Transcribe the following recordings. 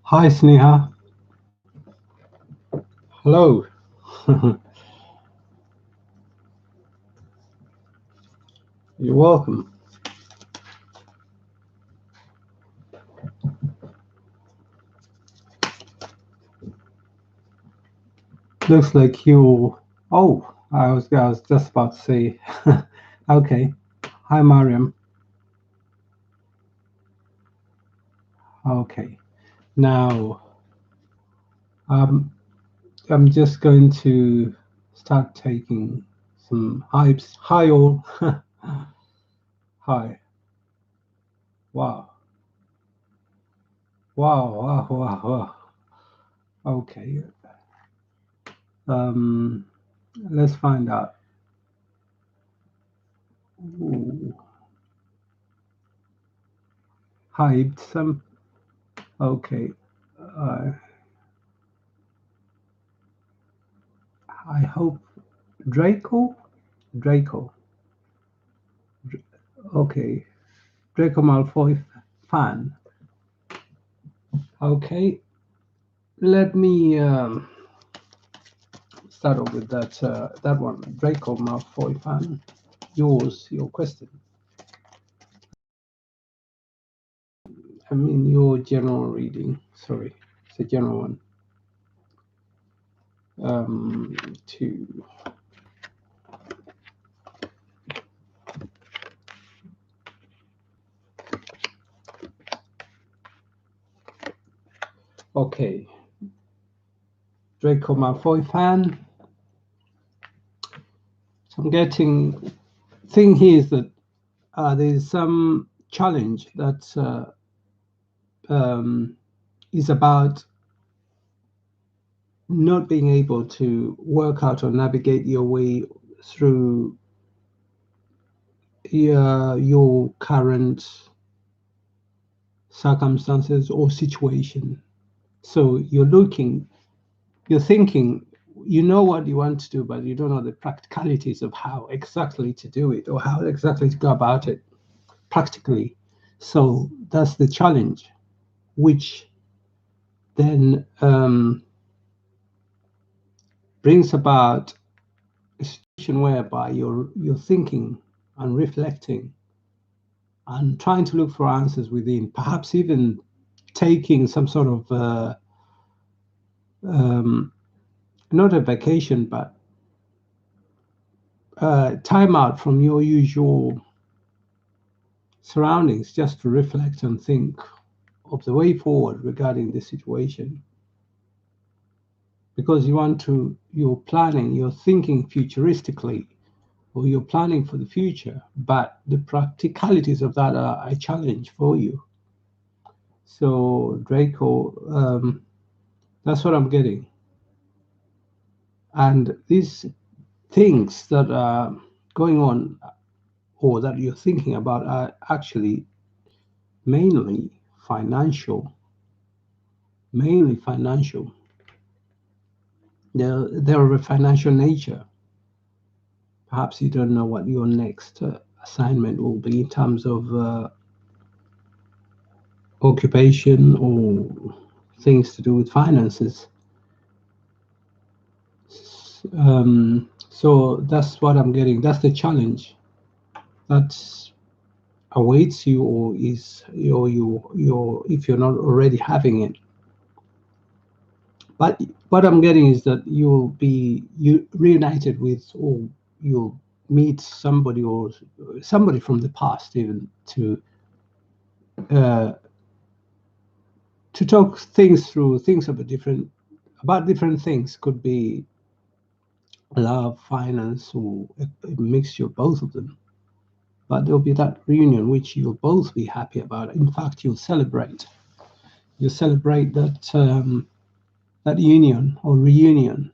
Hi, Sneha. Hello. You're welcome. Looks like you. Oh, I was just about to say. Okay. Hi, Mariam. Okay. Now, um, I'm just going to start taking some hypes. Hi, all. Hi. Wow. Wow. Wow. Wow. Wow. Okay. Um, let's find out. Ooh. Hyped some. Okay. Uh, I hope Draco. Draco. Okay. Draco Malfoy fan. Okay. Let me start off with that one. Draco Malfoy fan. Your question. I mean your general reading. Sorry, it's a general one. Two. Okay. Draco Malfoy fan. So I'm getting. Thing here is that there's some challenge that is about not being able to work out or navigate your way through your current circumstances or situation. So you're thinking, you know what you want to do, but you don't know the practicalities of how exactly to do it or how exactly to go about it practically. So that's the challenge, which then brings about a situation whereby you're thinking and reflecting and trying to look for answers within, perhaps even taking some sort of um, not a vacation, but time out from your usual surroundings just to reflect and think of the way forward regarding this situation. Because you're planning, you're thinking futuristically, or you're planning for the future, but the practicalities of that are a challenge for you. So, Draco, that's what I'm getting. And these things that are going on or that you're thinking about are actually mainly financial, mainly financial. They're of a financial nature. Perhaps you don't know what your next assignment will be in terms of occupation or things to do with finances. So that's what I'm getting. That's the challenge that awaits you, or is you if you're not already having it. But what I'm getting is that you'll be reunited with, or you'll meet somebody, or somebody from the past, even uh, to talk things through, things about different things. Could be love, finance, or a mixture of both of them. But there'll be that reunion which you'll both be happy about. In fact, you'll celebrate. You celebrate that union or reunion.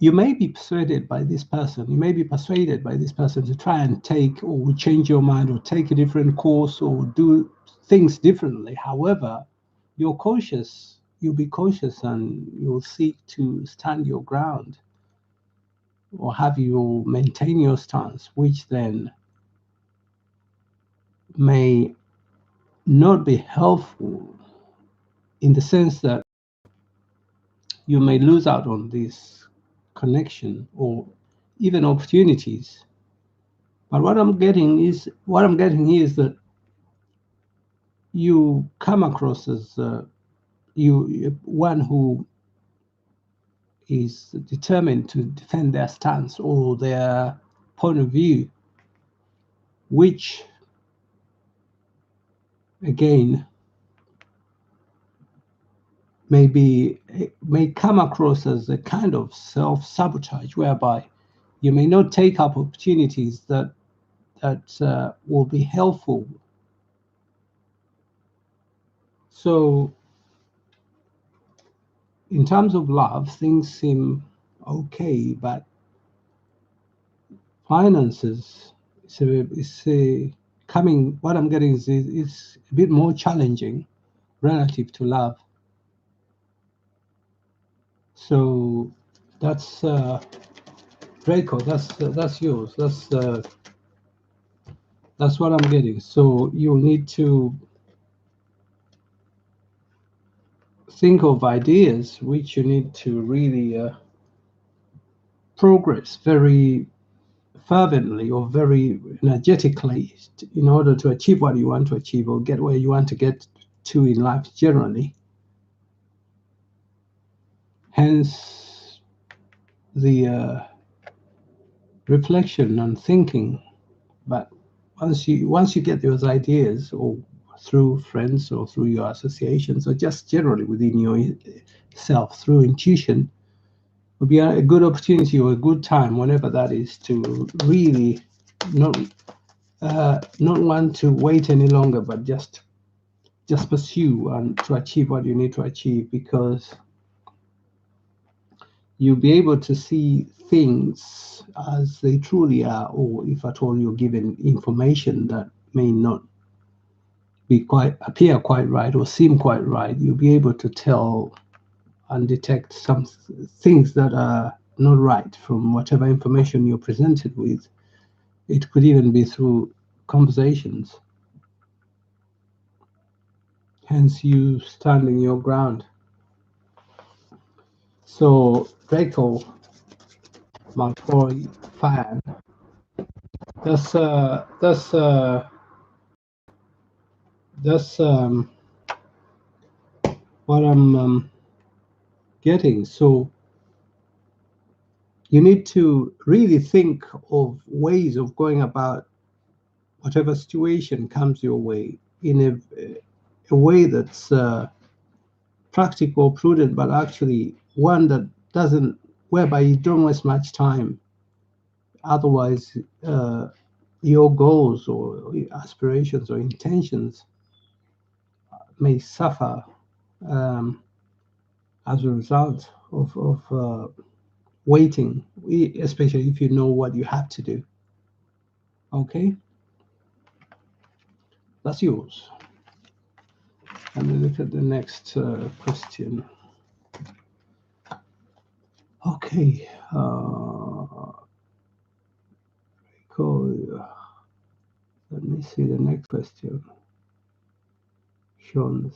You may be persuaded by this person. You may be persuaded by this person to try and take or change your mind or take a different course or do things differently. However, you're cautious. You'll be cautious and you'll seek to stand your ground or have you maintain your stance, which then may not be helpful in the sense that you may lose out on this connection or even opportunities. But what I'm getting here is that you come across as one who is determined to defend their stance or their point of view, which again may come across as a kind of self-sabotage, whereby you may not take up opportunities that will be helpful. So in terms of love, things seem okay, but finances coming. What I'm getting is a bit more challenging relative to love. So that's Draco. That's yours. That's what I'm getting. So you need to think of ideas which you need to really progress very fervently or very energetically in order to achieve what you want to achieve or get where you want to get to in life generally. Hence the reflection and thinking. But once you get those ideas, or through friends or through your associations or just generally within yourself through intuition, would be a good opportunity or a good time, whenever that is, to really not want to wait any longer, but just pursue and to achieve what you need to achieve, because you'll be able to see things as they truly are, or if at all you're given information that may not appear quite right or seem quite right, you'll be able to tell and detect some things that are not right from whatever information you're presented with. It could even be through conversations. Hence you standing your ground. So Draco, my boy fan, that's what I'm getting. So you need to really think of ways of going about whatever situation comes your way in a way that's practical, prudent, but actually one that doesn't, whereby you don't waste much time. Otherwise, your goals or aspirations or intentions may suffer as a result of waiting, especially if you know what you have to do. Okay, that's yours. Let me look at the next question. Okay, cool. Let me see the next question. Sean's.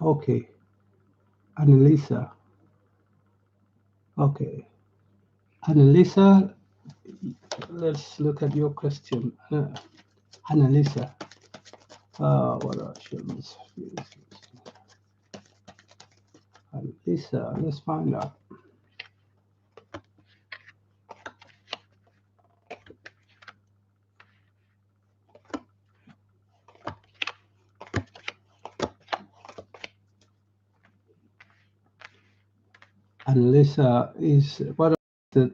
Okay, Annalisa. Okay, Annalisa, let's look at your question. Annalisa. What are Sean's? Annalisa, let's find out. Annalisa is what the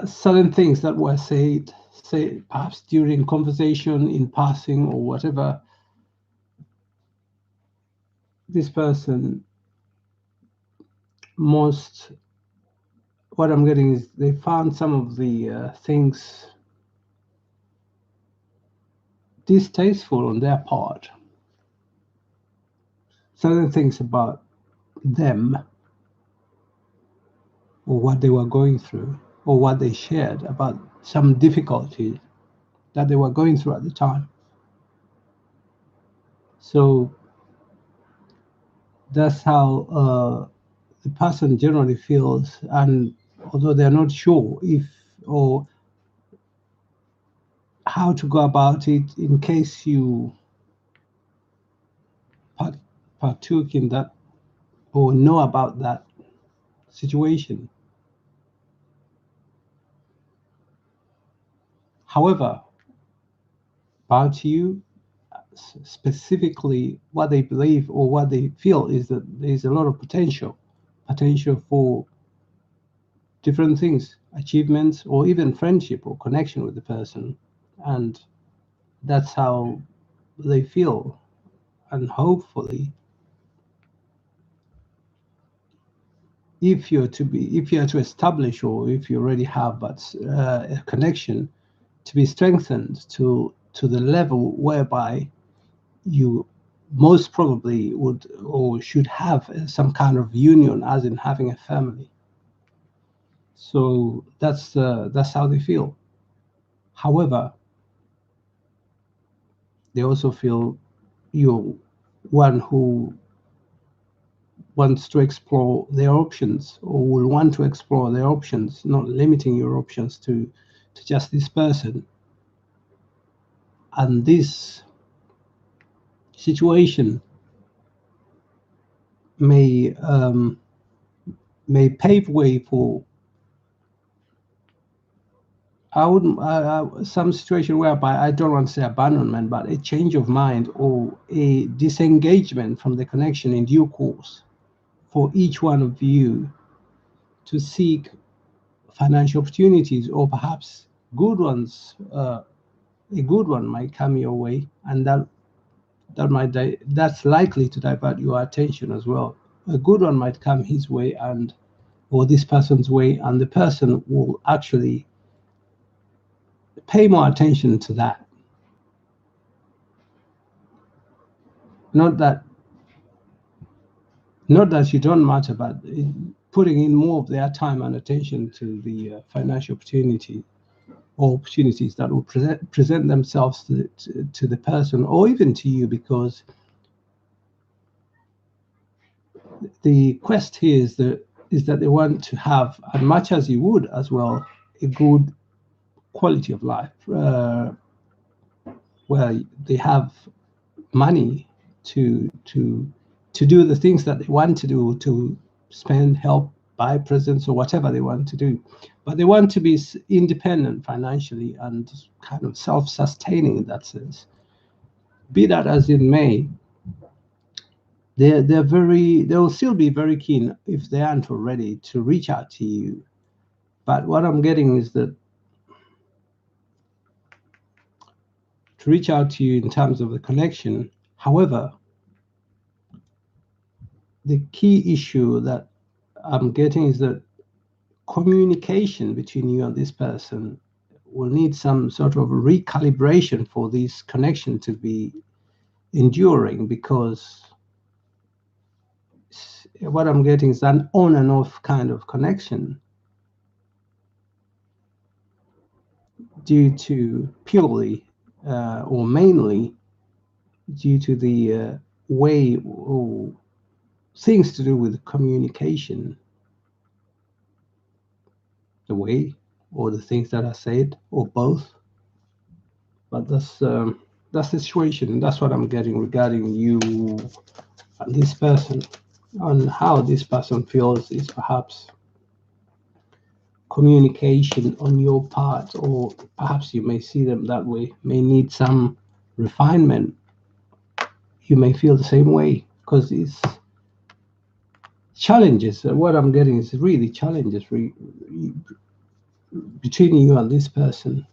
certain things that were said perhaps during conversation in passing or whatever. This person, what I'm getting is they found some of the things distasteful on their part. Certain things about them or what they were going through or what they shared about some difficulties that they were going through at the time. So that's how the person generally feels, and although they're not sure if or how to go about it, in case you partook in that or know about that situation. However, about you, specifically what they believe or what they feel is that there's a lot of potential for different things, achievements, or even friendship or connection with the person. And that's how they feel. And hopefully, if you're to establish, or if you already have a connection, to be strengthened to the level whereby you most probably would or should have some kind of union, as in having a family. So that's how they feel. However, they also feel you're one who wants to explore their options, or will want to explore their options, not limiting your options to just this person. And this situation may may pave way for some situation whereby, I don't want to say abandonment, but a change of mind or a disengagement from the connection in due course for each one of you to seek financial opportunities, or perhaps good ones. A good one might come your way, and that's likely to divert your attention as well. A good one might come his way, and or this person's way, and the person will actually pay more attention to that. Not that not that you don't matter, but putting in more of their time and attention to the financial opportunity or opportunities that will present themselves to the person, or even to you, because the quest here is that they want to have, as much as you would as well, a good quality of life, where they have money to do the things that they want to do, to spend, help, buy presents, or whatever they want to do. But they want to be independent financially and kind of self-sustaining in that sense. Be that as it may, they'll still be very keen, if they aren't already, to reach out to you. But what I'm getting is that to reach out to you in terms of the connection. However, the key issue that I'm getting is that communication between you and this person will need some sort of recalibration for this connection to be enduring, because what I'm getting is an on and off kind of connection, due to purely or mainly due to the way or things to do with communication, the way or the things that are said, or both. But that's the situation, and that's what I'm getting regarding you and this person. On how this person feels is perhaps communication on your part, or perhaps you may see them that way, may need some refinement. You may feel the same way, because it's challenges. What I'm getting is really challenges between you and this person,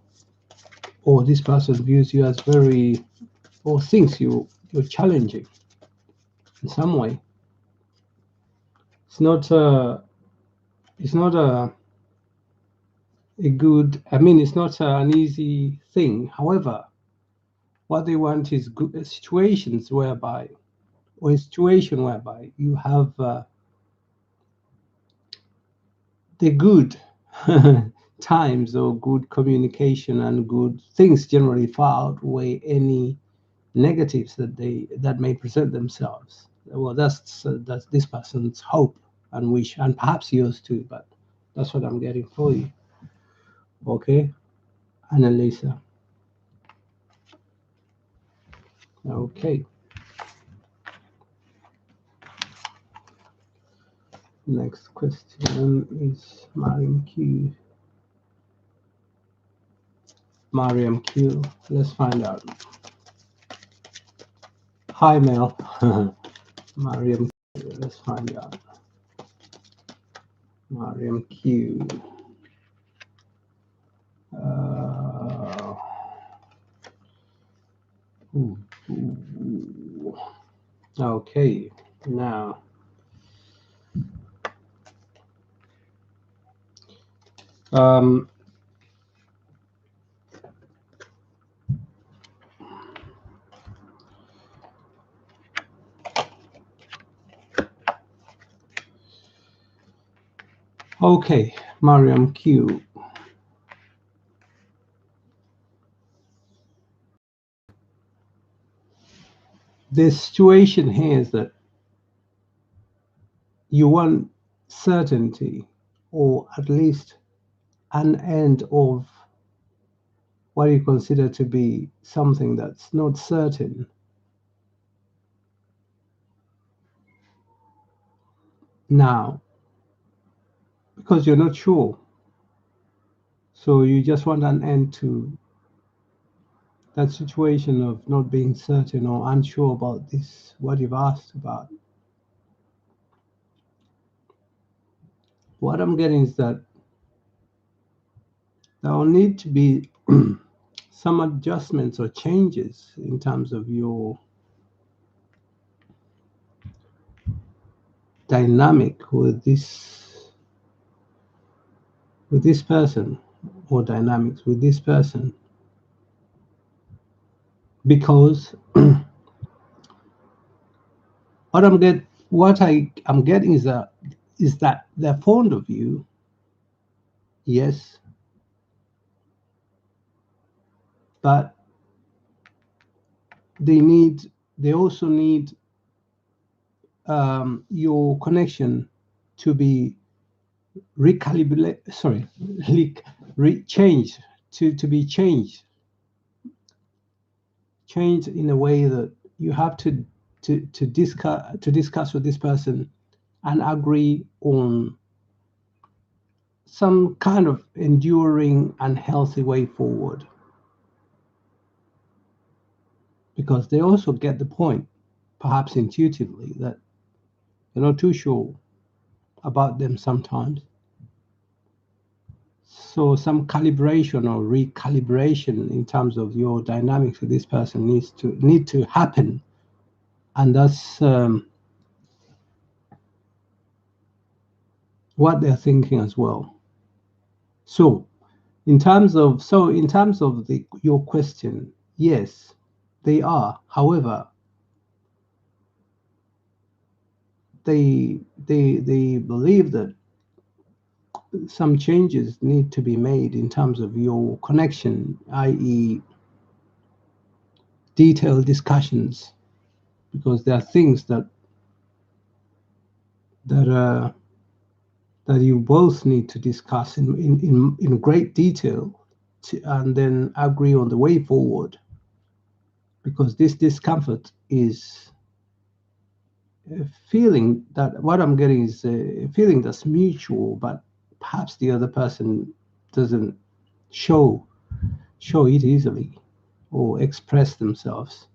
or this person views you as very, or thinks you're challenging in some way. It's not a good, I mean, it's not an easy thing. However, what they want is good situations whereby, or a situation whereby you have the good times or good communication and good things generally far outweigh any negatives that may present themselves. Well, that's this person's hope and wish, and perhaps yours too. But that's what I'm getting for you. Okay, Annalisa. Okay. Next question is Mariam Q. Mariam Q. Let's find out. Hi, Mel. Mariam Q. Let's find out. Mariam Q. Uh, ooh, ooh. Okay, now. Um, okay, Mariam Q. The situation here is that you want certainty, or at least an end of what you consider to be something that's not certain. Now, because you're not sure, so you just want an end to that situation of not being certain or unsure about this, what you've asked about. What I'm getting is that there will need to be some adjustments or changes in terms of your dynamic with this person, or dynamics with this person, because what I am getting is that they're fond of you, yes, but they also need your connection to be recalibrated, sorry, changed, to be changed in a way that you have to discuss with this person and agree on some kind of enduring and healthy way forward, because they also get the point, perhaps intuitively, that you're not too sure about them sometimes. So some calibration or recalibration in terms of your dynamics with this person need to happen, and that's what they're thinking as well. So in terms of your question, yes, they are. However, they believe that some changes need to be made in terms of your connection, i.e., detailed discussions, because there are things that uh, that you both need to discuss in great detail and then agree on the way forward, because this discomfort is a feeling that what I'm getting is a feeling that's mutual, but perhaps the other person doesn't show it easily or express themselves.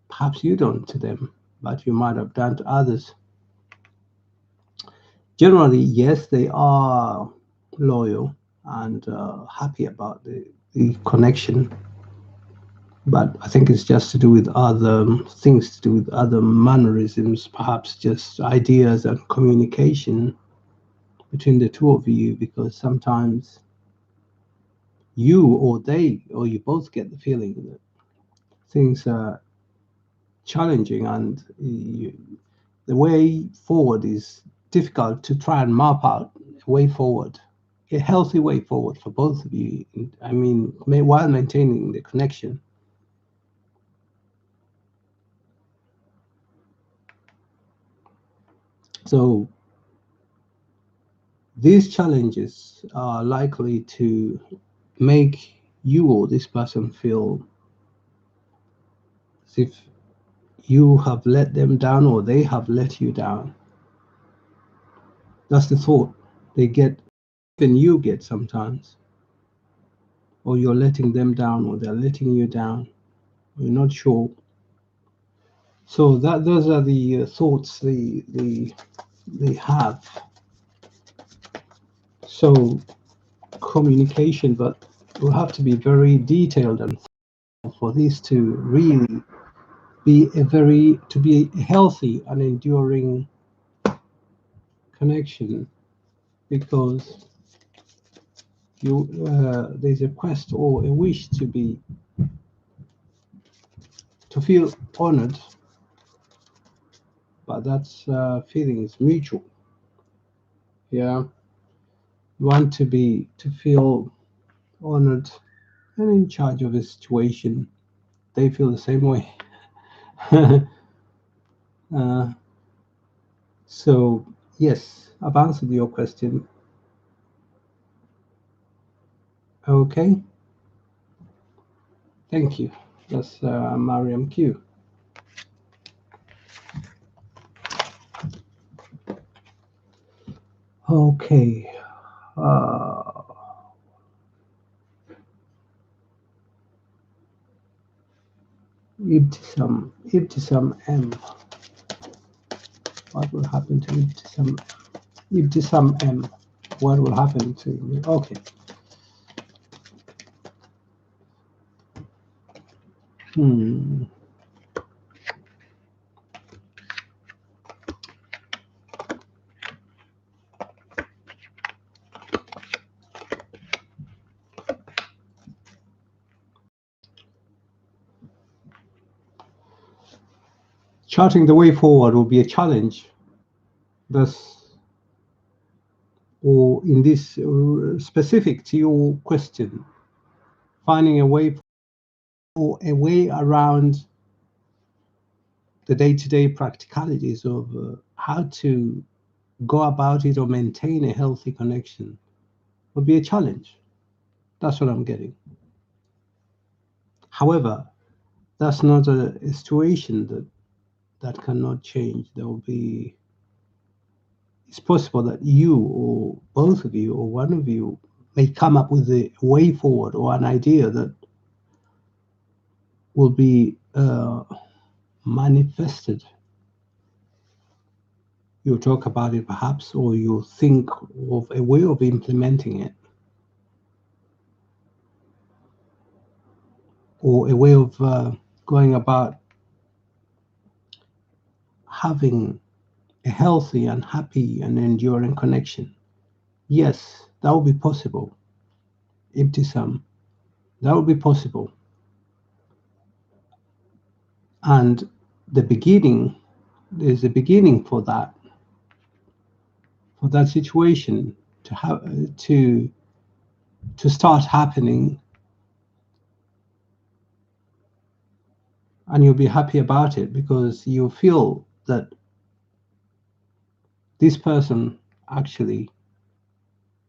Perhaps you don't to them, but you might have done to others. Generally, yes, they are loyal and happy about the connection, but I think it's just to do with other things, to do with other mannerisms, perhaps just ideas and communication between the two of you, because sometimes you or they or you both get the feeling that things are challenging, and the way forward is difficult to try and map out a way forward. a healthy way forward for both of you. I mean, while maintaining the connection. So these challenges are likely to make you or this person feel as if you have let them down or they have let you down. That's the thought they get, even you get sometimes. Or you're letting them down or they're letting you down. You're not sure. So those are the thoughts they have. So communication, but will have to be very detailed and for this to really be a healthy and enduring connection, because there's a quest or a wish to feel honored, but that feeling is mutual. Yeah, you want to feel honored and in charge of a situation. They feel the same way. uh, so yes, I've answered your question. Okay, thank you. That's Mariam Q. Okay. Uh, Ibtisam M. What will happen to Ibtisam? Ibtisam M. What will happen to me? Okay. Hmm. Charting the way forward will be a challenge. Thus, or in this specific to your question, finding a way or a way around the day-to-day practicalities of how to go about it or maintain a healthy connection will be a challenge. That's what I'm getting. However, that's not a situation that cannot change. There will be. It's possible that you or both of you or one of you may come up with a way forward or an idea that will be manifested. You'll talk about it perhaps, or you'll think of a way of implementing it, or a way of going about having a healthy and happy and enduring connection. Yes, that will be possible. Ibtisam, that will be possible. And the beginning, there's a beginning for that situation to have to start happening, and you'll be happy about it because you feel that this person actually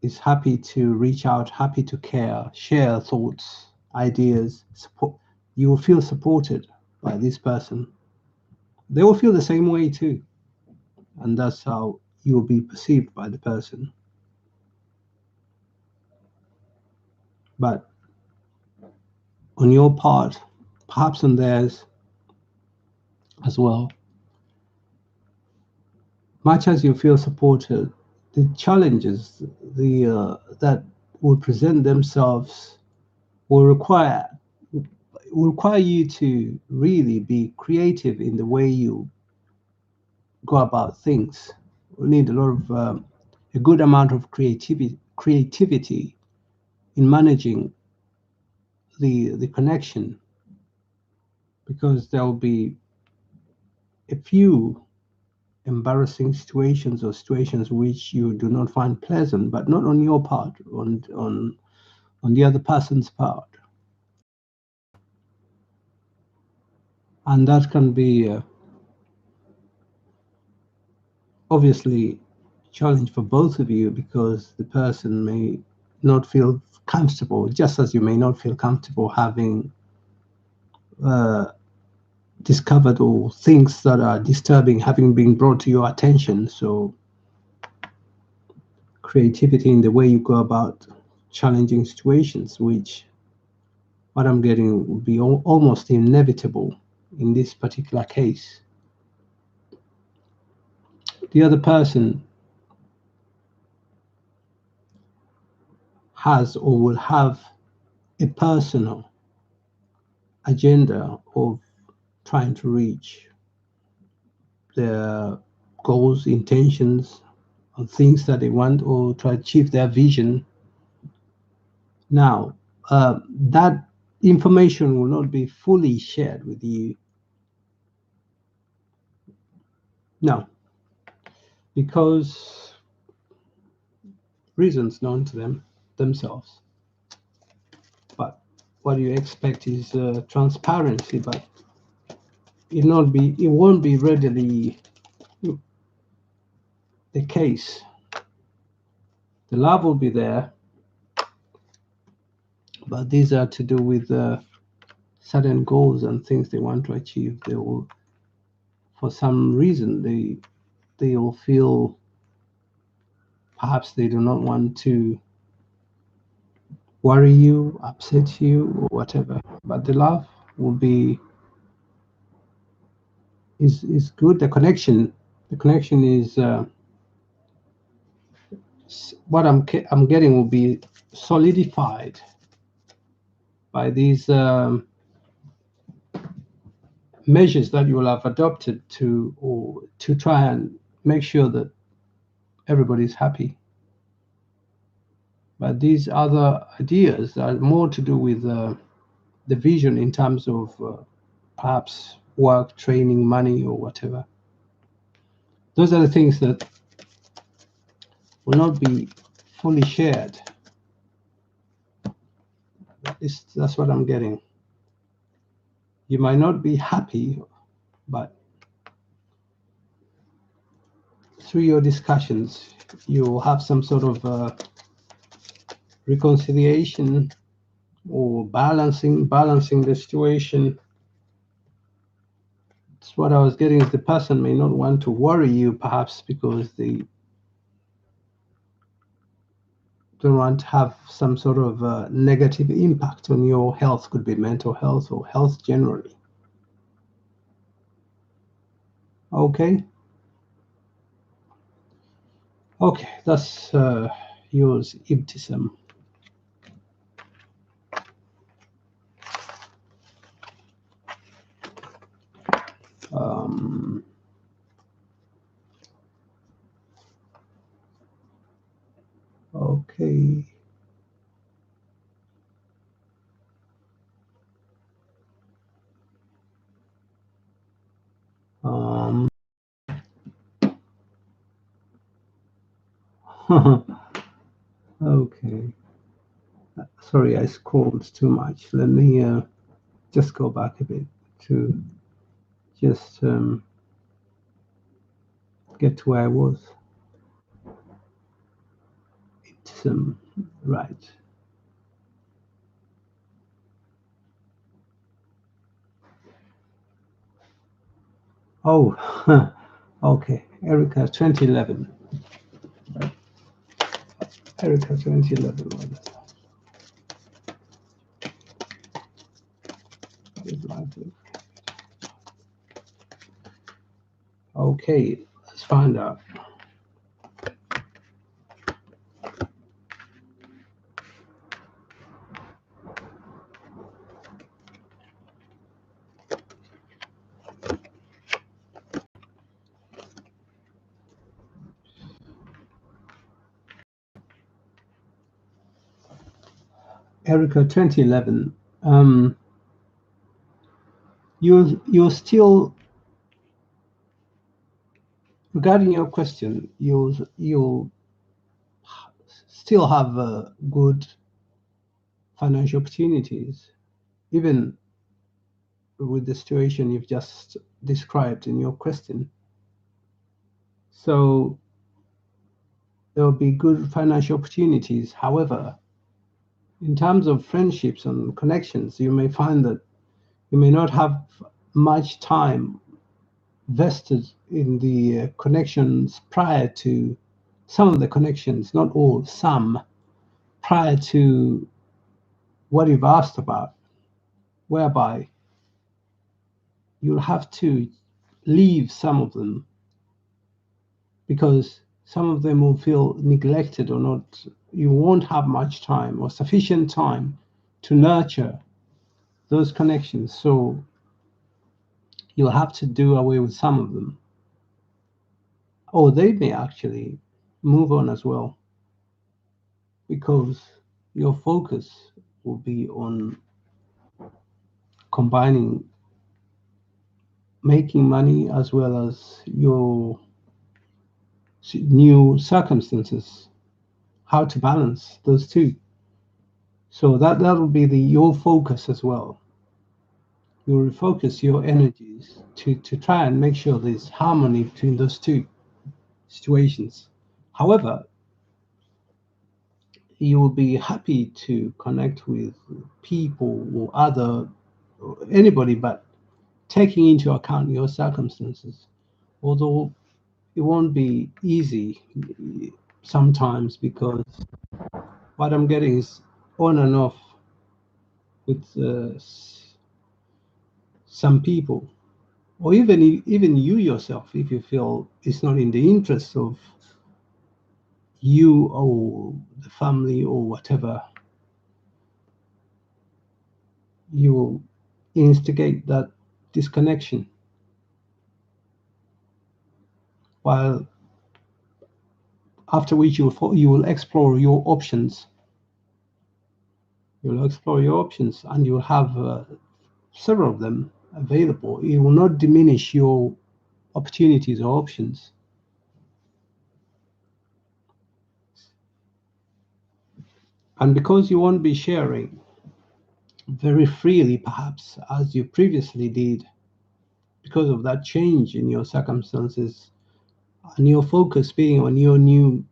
is happy to reach out, happy to care, share thoughts, ideas, support. You will feel supported by this person. They will feel the same way too, and that's how you will be perceived by the person. But on your part, perhaps on theirs as well, much as you feel supported, the challenges that will present themselves will require you to really be creative in the way you go about things. We need a good amount of creativity in managing the connection, because there will be a few embarrassing situations or situations which you do not find pleasant, but not on your part, on the other person's part. And that can be obviously challenge for both of you, because the person may not feel comfortable, just as you may not feel comfortable having discovered or things that are disturbing having been brought to your attention. So creativity in the way you go about challenging situations, which what I'm getting would be almost inevitable in this particular case. The other person has or will have a personal agenda of trying to reach their goals, intentions, or things that they want, or to achieve their vision. Now, that information will not be fully shared with you. No, because reasons known to them themselves. But what you expect is transparency, but it won't be readily the case. The love will be there, but these are to do with certain goals and things they want to achieve. They will, for some reason, they will feel perhaps they do not want to worry you, upset you, or whatever. But the love will be is good. The connection is what I'm getting will be solidified by these measures that you will have adopted to try and make sure that everybody's happy. But these other ideas are more to do with the vision in terms of perhaps work, training, money, or whatever. Those are the things that will not be fully shared. That's what I'm getting. You might not be happy, but through your discussions, you'll have some sort of reconciliation or balancing the situation. That's what I was getting, is the person may not want to worry you, perhaps because they don't want to have some sort of negative impact on your health. Could be mental health or health generally. Okay, that's yours, Ibtisam. Okay. Okay. Sorry, I scrolled too much. Let me just go back a bit to just get to where I was. It's right. Oh, okay. Erica 2011. Erica 2011. Okay, let's find out. Erica 2011. You're still regarding your question, you'll still have good financial opportunities, even with the situation you've just described in your question. So there will be good financial opportunities. However, in terms of friendships and connections, you may find that you may not have much time vested in the connections prior to some of the connections, not all, some prior to what you've asked about, whereby you'll have to leave some of them because some of them will feel neglected or not. You won't have much time or sufficient time to nurture those connections. So you'll have to do away with some of them. Or they may actually move on as well because your focus will be on combining making money as well as your new circumstances, how to balance those two. So that will be your focus as well. You refocus your energies to try and make sure there's harmony between those two situations. However, you will be happy to connect with people or anybody, but taking into account your circumstances. Although it won't be easy sometimes because what I'm getting is on and off with some people, or even you yourself, if you feel it's not in the interest of you or the family or whatever, you will instigate that disconnection. While after which you will explore your options. You'll explore your options, and you'll have several of them available. It will not diminish your opportunities or options. And because you won't be sharing very freely, perhaps, as you previously did, because of that change in your circumstances and your focus being on your new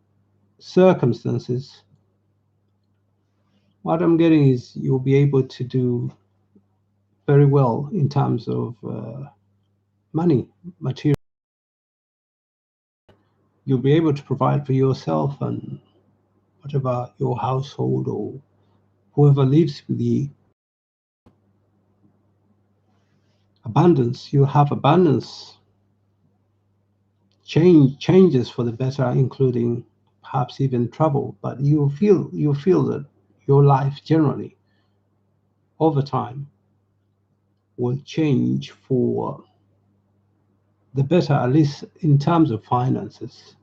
circumstances, what I'm getting is you'll be able to do very well in terms of money, material. You'll be able to provide for yourself and whatever your household or whoever lives with you. Abundance, you have abundance. Changes for the better, including perhaps even trouble. But you feel that your life generally over time will change for the better, at least in terms of finances.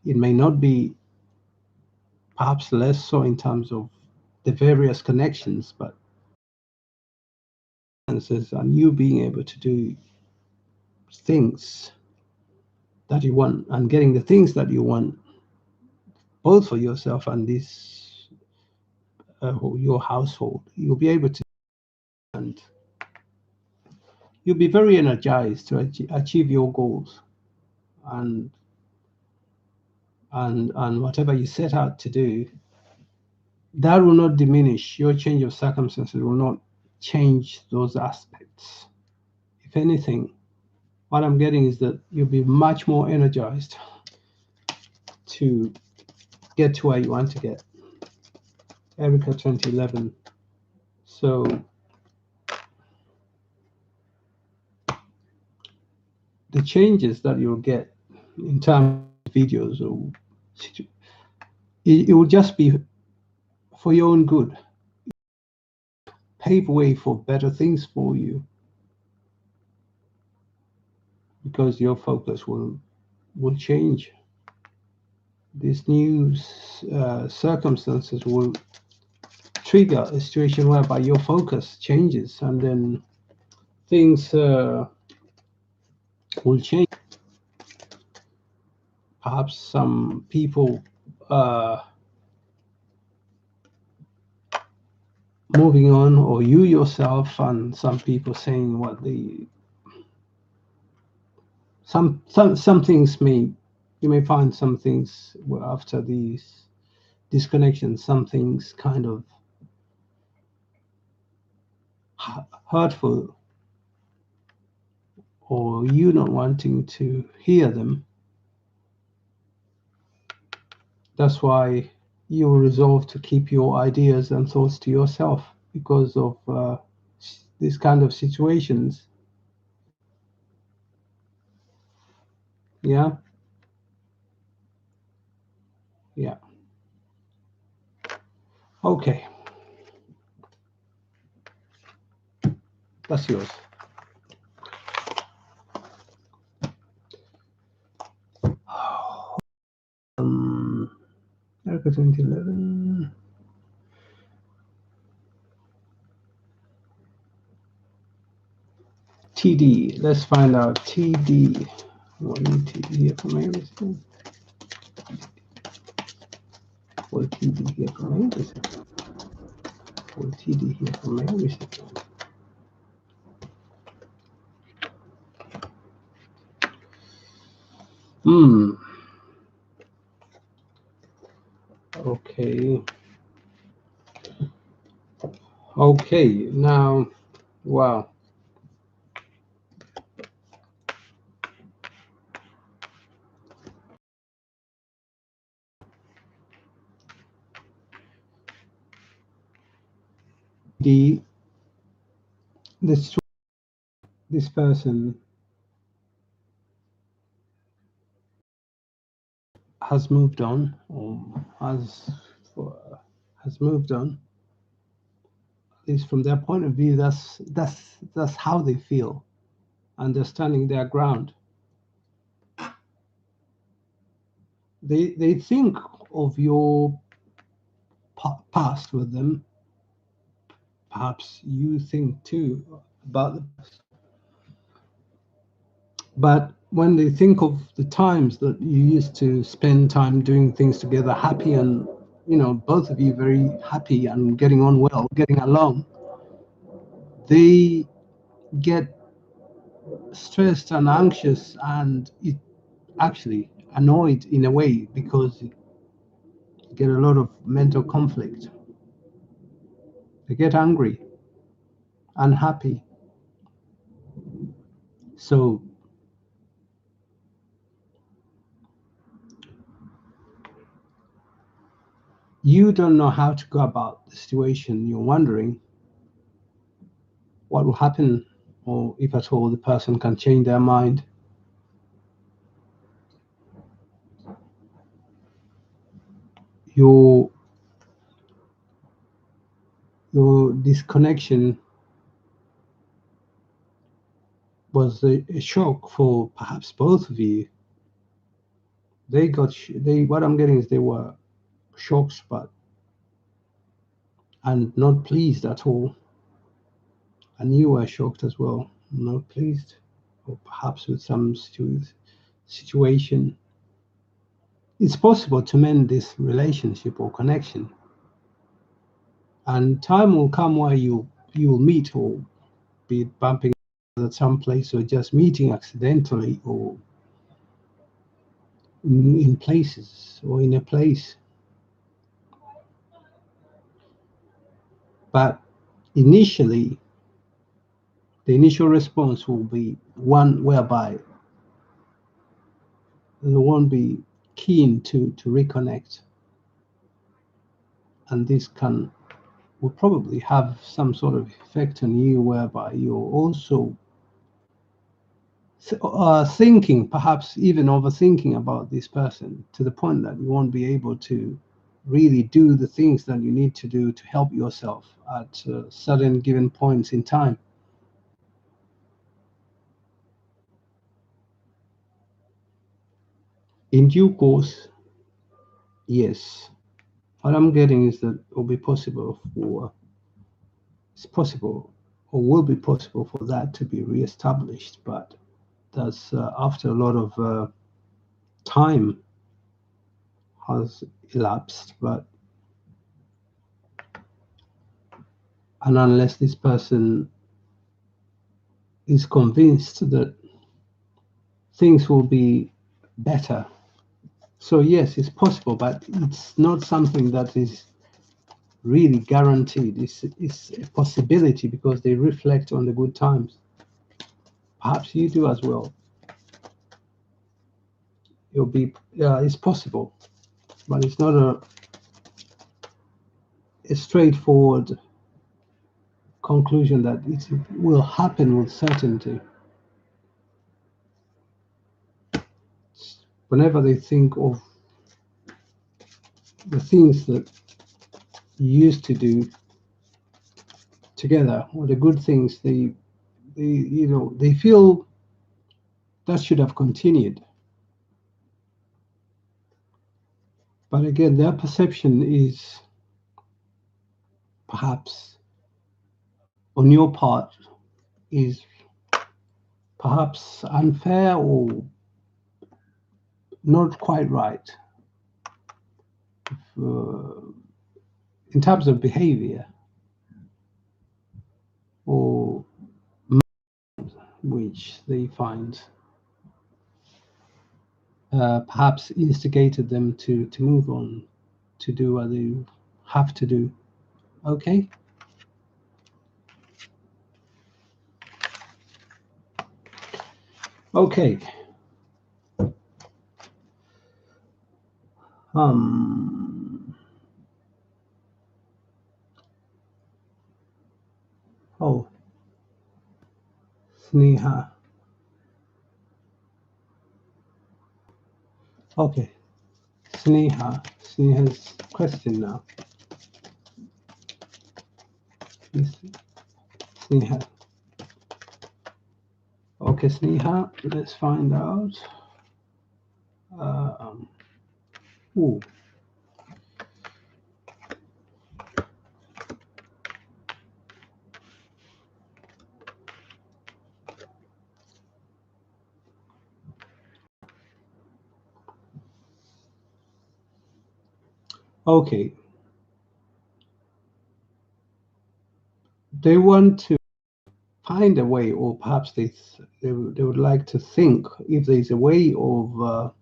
It may not be perhaps less so in terms of the various connections, but and you being able to do things that you want and getting the things that you want, both for yourself and this your household, you'll be able to, and you'll be very energized to achieve your goals and whatever you set out to do. That will not diminish your change of circumstances. Will not change those aspects. If anything, what I'm getting is that you'll be much more energized to get to where you want to get. Erica 2011. So the changes that you'll get in terms of videos, or it will just be for your own good, pave way for better things for you, because your focus will change. These new circumstances will trigger a situation whereby your focus changes, and then things will change. perhaps some people moving on, or you yourself, and some people saying what they some things may, you may find some things after these disconnections, some things kind of hurtful, or you not wanting to hear them. That's why you resolve to keep your ideas and thoughts to yourself because of these kind of situations. Yeah, yeah. Okay, that's yours. Erica 2011. TD. Let's find out TD. What is TD here from everything? What TD here from everything? What TD here from everything? Hmm. Okay. Okay. Now, wow. The this person has moved on, or has moved on. At least from their point of view, that's how they feel, understanding their ground. They think of your past with them. Perhaps you think too about the past. But when they think of the times that you used to spend time doing things together, happy, and both of you very happy and getting on well, getting along, they get stressed and anxious, and it actually annoyed in a way because you get a lot of mental conflict. They get angry, unhappy. So you don't know how to go about the situation. You're wondering what will happen, or if at all the person can change their mind. Your your disconnection was a shock for perhaps both of you. They what I'm getting is they were shocked, but and not pleased at all. And you were shocked as well, not pleased, or perhaps with some situation. It's possible to mend this relationship or connection, and time will come where you will meet, or be it bumping at some place, or just meeting accidentally, or in places, or in a place. But initially, the initial response will be one whereby they won't be keen to reconnect, and this will probably have some sort of effect on you, whereby you're also thinking, perhaps even overthinking about this person, to the point that you won't be able to really do the things that you need to do to help yourself at certain given points in time. In due course, yes. What I'm getting is that it will be possible for it's possible, or will be possible, for that to be reestablished, but that's after a lot of time. has elapsed, but and unless this person is convinced that things will be better. So yes, it's possible, but it's not something that is really guaranteed. It's a possibility because they reflect on the good times. Perhaps you do as well. It'll be, it's possible, but it's not a straightforward conclusion that it will happen with certainty. Whenever they think of the things that you used to do together or the good things, they feel that should have continued. But again, their perception is perhaps on your part is perhaps unfair or not quite right in terms of behavior or which they find perhaps instigated them to move on, to do what they have to do. Okay? Okay. Oh, Sneha. Okay. Sneha's question now. Sneha. Okay, Sneha, let's find out. Ooh. Okay. They want to find a way, or perhaps they would like to think if there's a way of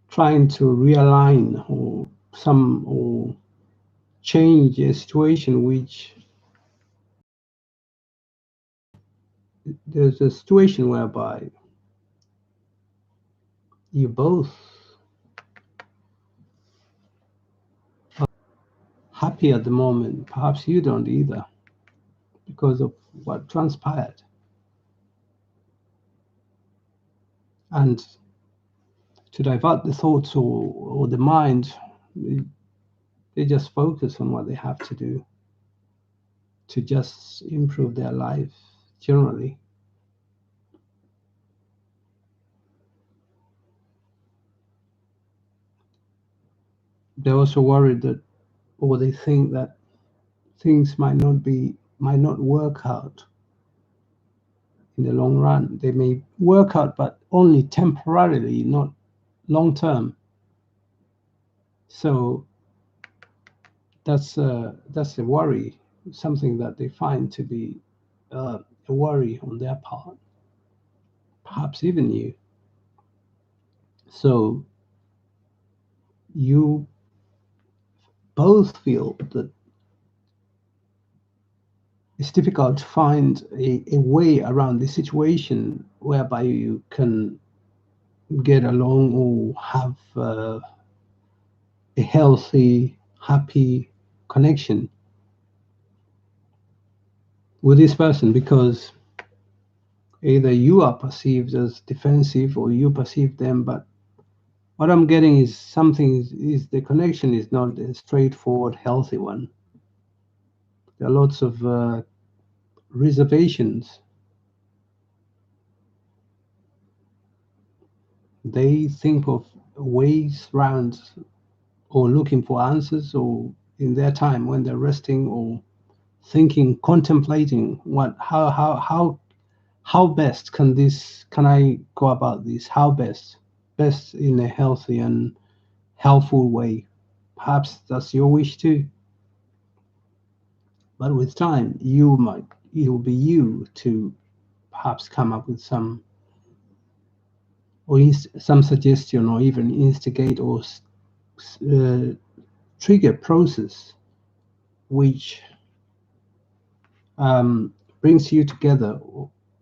trying to realign or change a situation which there's a situation whereby you both are happy at the moment. Perhaps you don't either because of what transpired. And to divert the thoughts or the mind, they just focus on what they have to do to just improve their life generally. They're also worried that, or they think that things might not work out in the long run. They may work out, but only temporarily, not long term. So that's a worry, something that they find to be a worry on their part, perhaps even you. So you both feel that it's difficult to find a way around the situation whereby you can get along or have a healthy, happy connection with this person, because either you are perceived as defensive or you perceive them. But what I'm getting is something is the connection is not a straightforward, healthy one. There are lots of reservations. They think of ways around or looking for answers, or in their time when they're resting or thinking, contemplating how best can I go about this? How best? best in a healthy and helpful way. Perhaps that's your wish too. But with time, it will be you to perhaps come up with some some suggestion or even instigate or uh, trigger process which brings you together,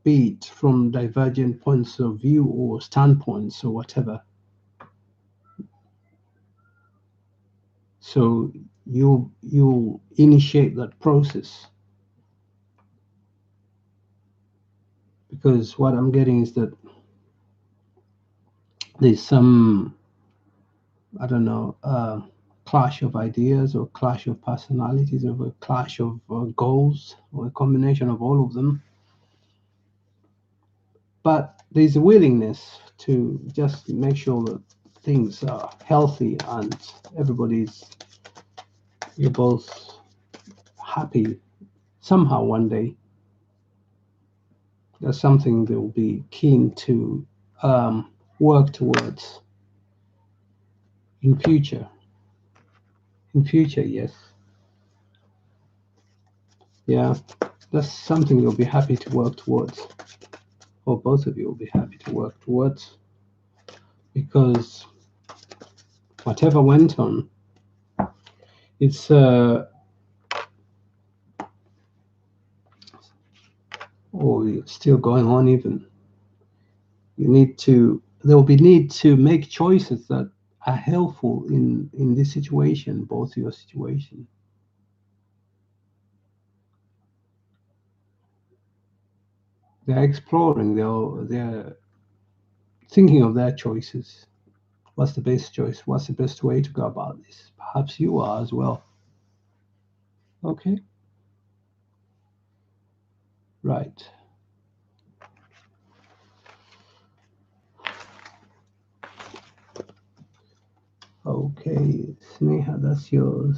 be it from divergent points of view or standpoints or whatever. So you initiate that process, because what I'm getting is that there's some, I don't know, clash of ideas or clash of personalities or a clash of goals or a combination of all of them. But there's a willingness to just make sure that things are healthy and everybody's, you're both happy somehow one day. That's something they'll be keen to work towards in future. In future, yes. Yeah, that's something you'll be happy to work towards, or both of you will be happy to work towards, because whatever went on, it's or it's still going on even. You need to, there will be need to make choices that are helpful in this situation, both your situation. They're exploring, they're thinking of their choices. What's the best choice? What's the best way to go about this? Perhaps you are as well. Okay, right. Okay, Sneha, that's yours.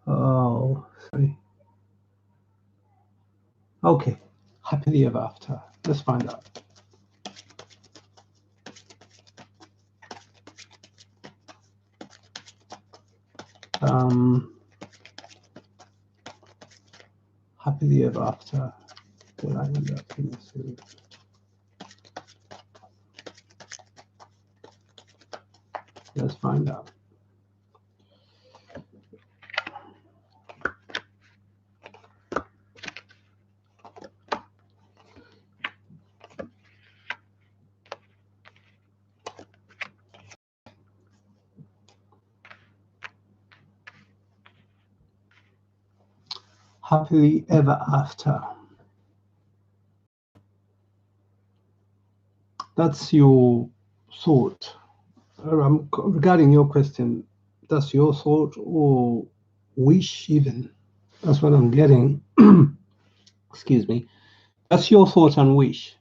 Oh, sorry. Okay, happily ever after. Let's find out. Um, happily ever after. Will I end up in this? Let's find out. Happily ever after. That's your thought. Regarding your question, that's your thought or wish, even. That's what I'm getting. Excuse me. That's your thought and wish.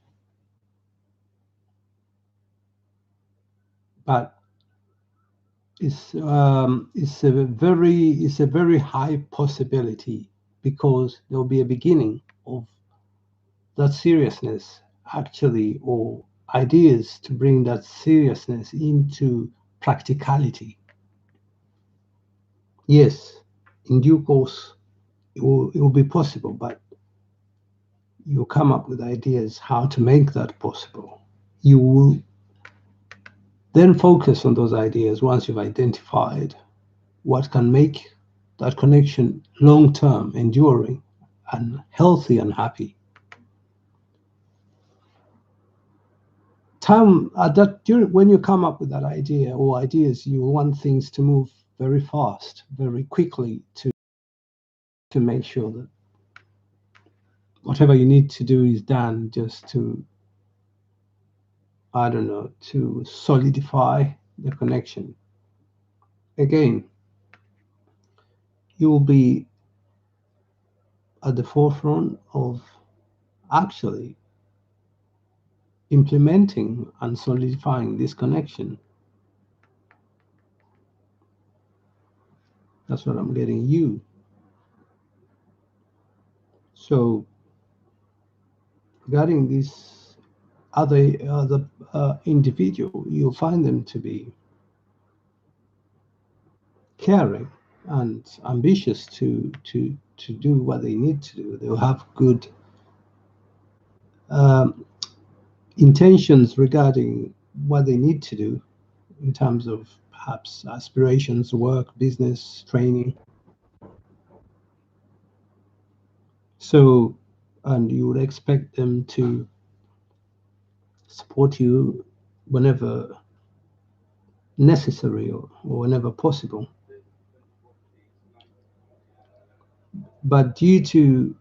But it's a very high possibility, because there will be a beginning of that seriousness actually, or ideas to bring that seriousness into practicality. Yes, in due course it will be possible, but you come up with ideas how to make that possible. You will then focus on those ideas once you've identified what can make that connection long term, enduring, and healthy and happy. Time at that during when you come up with that idea or ideas, you want things to move very fast, very quickly, to make sure that whatever you need to do is done, just to, I don't know, to solidify the connection. Again, you will be at the forefront of actually implementing and solidifying this connection. That's what I'm getting you. So regarding this other individual, you'll find them to be caring and ambitious to do what they need to do. They'll have good um, intentions regarding what they need to do in terms of perhaps aspirations, work, business, training. So, and you would expect them to support you whenever necessary or whenever possible. But due to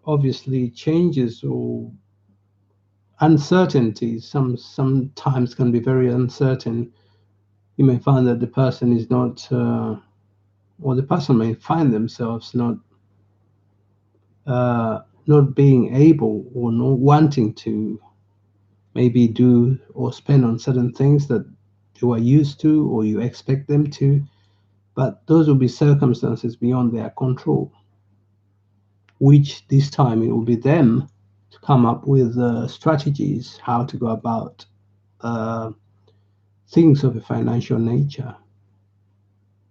obviously changes or uncertainties, sometimes can be very uncertain. You may find that the person is not, or the person may find themselves not being able or not wanting to maybe do or spend on certain things that you are used to or you expect them to, but those will be circumstances beyond their control, which this time it will be them to come up with strategies how to go about uh, things of a financial nature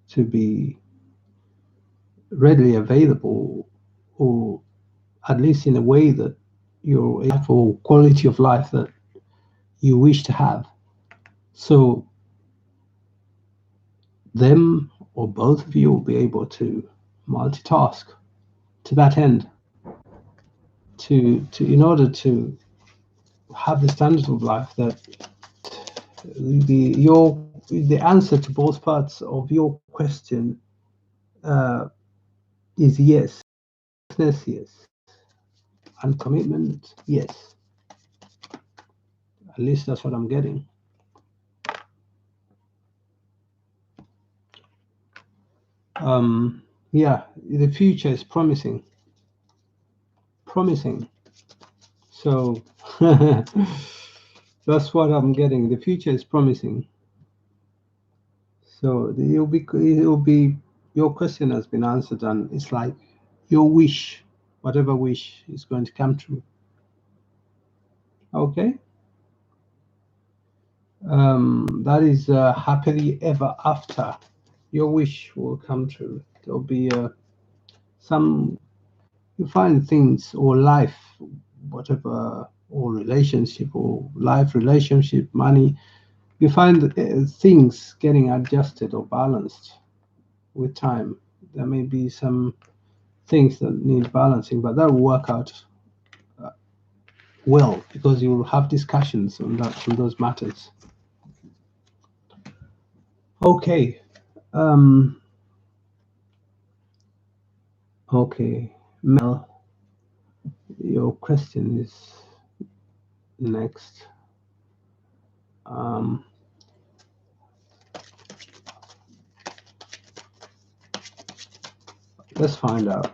to be readily available, or at least in a way that your for quality of life that you wish to have. So them or both of you will be able to multitask to that end, to in order to have the standard of life that the answer to both parts of your question uh, is yes. Yes, and commitment, yes. At least that's what I'm getting. Yeah, the future is promising, promising. So that's what I'm getting. The future is promising. So it'll be your question has been answered, and it's like your wish, whatever wish is going to come true. Okay. That is happily ever after. Your wish will come true. There'll be some you find things or life, whatever, or relationship or life relationship, money. You find things getting adjusted or balanced with time. There may be some things that need balancing, but that will work out uh, well because you will have discussions on those matters. Okay. Um, okay. Mel, your question is next. Um, let's find out.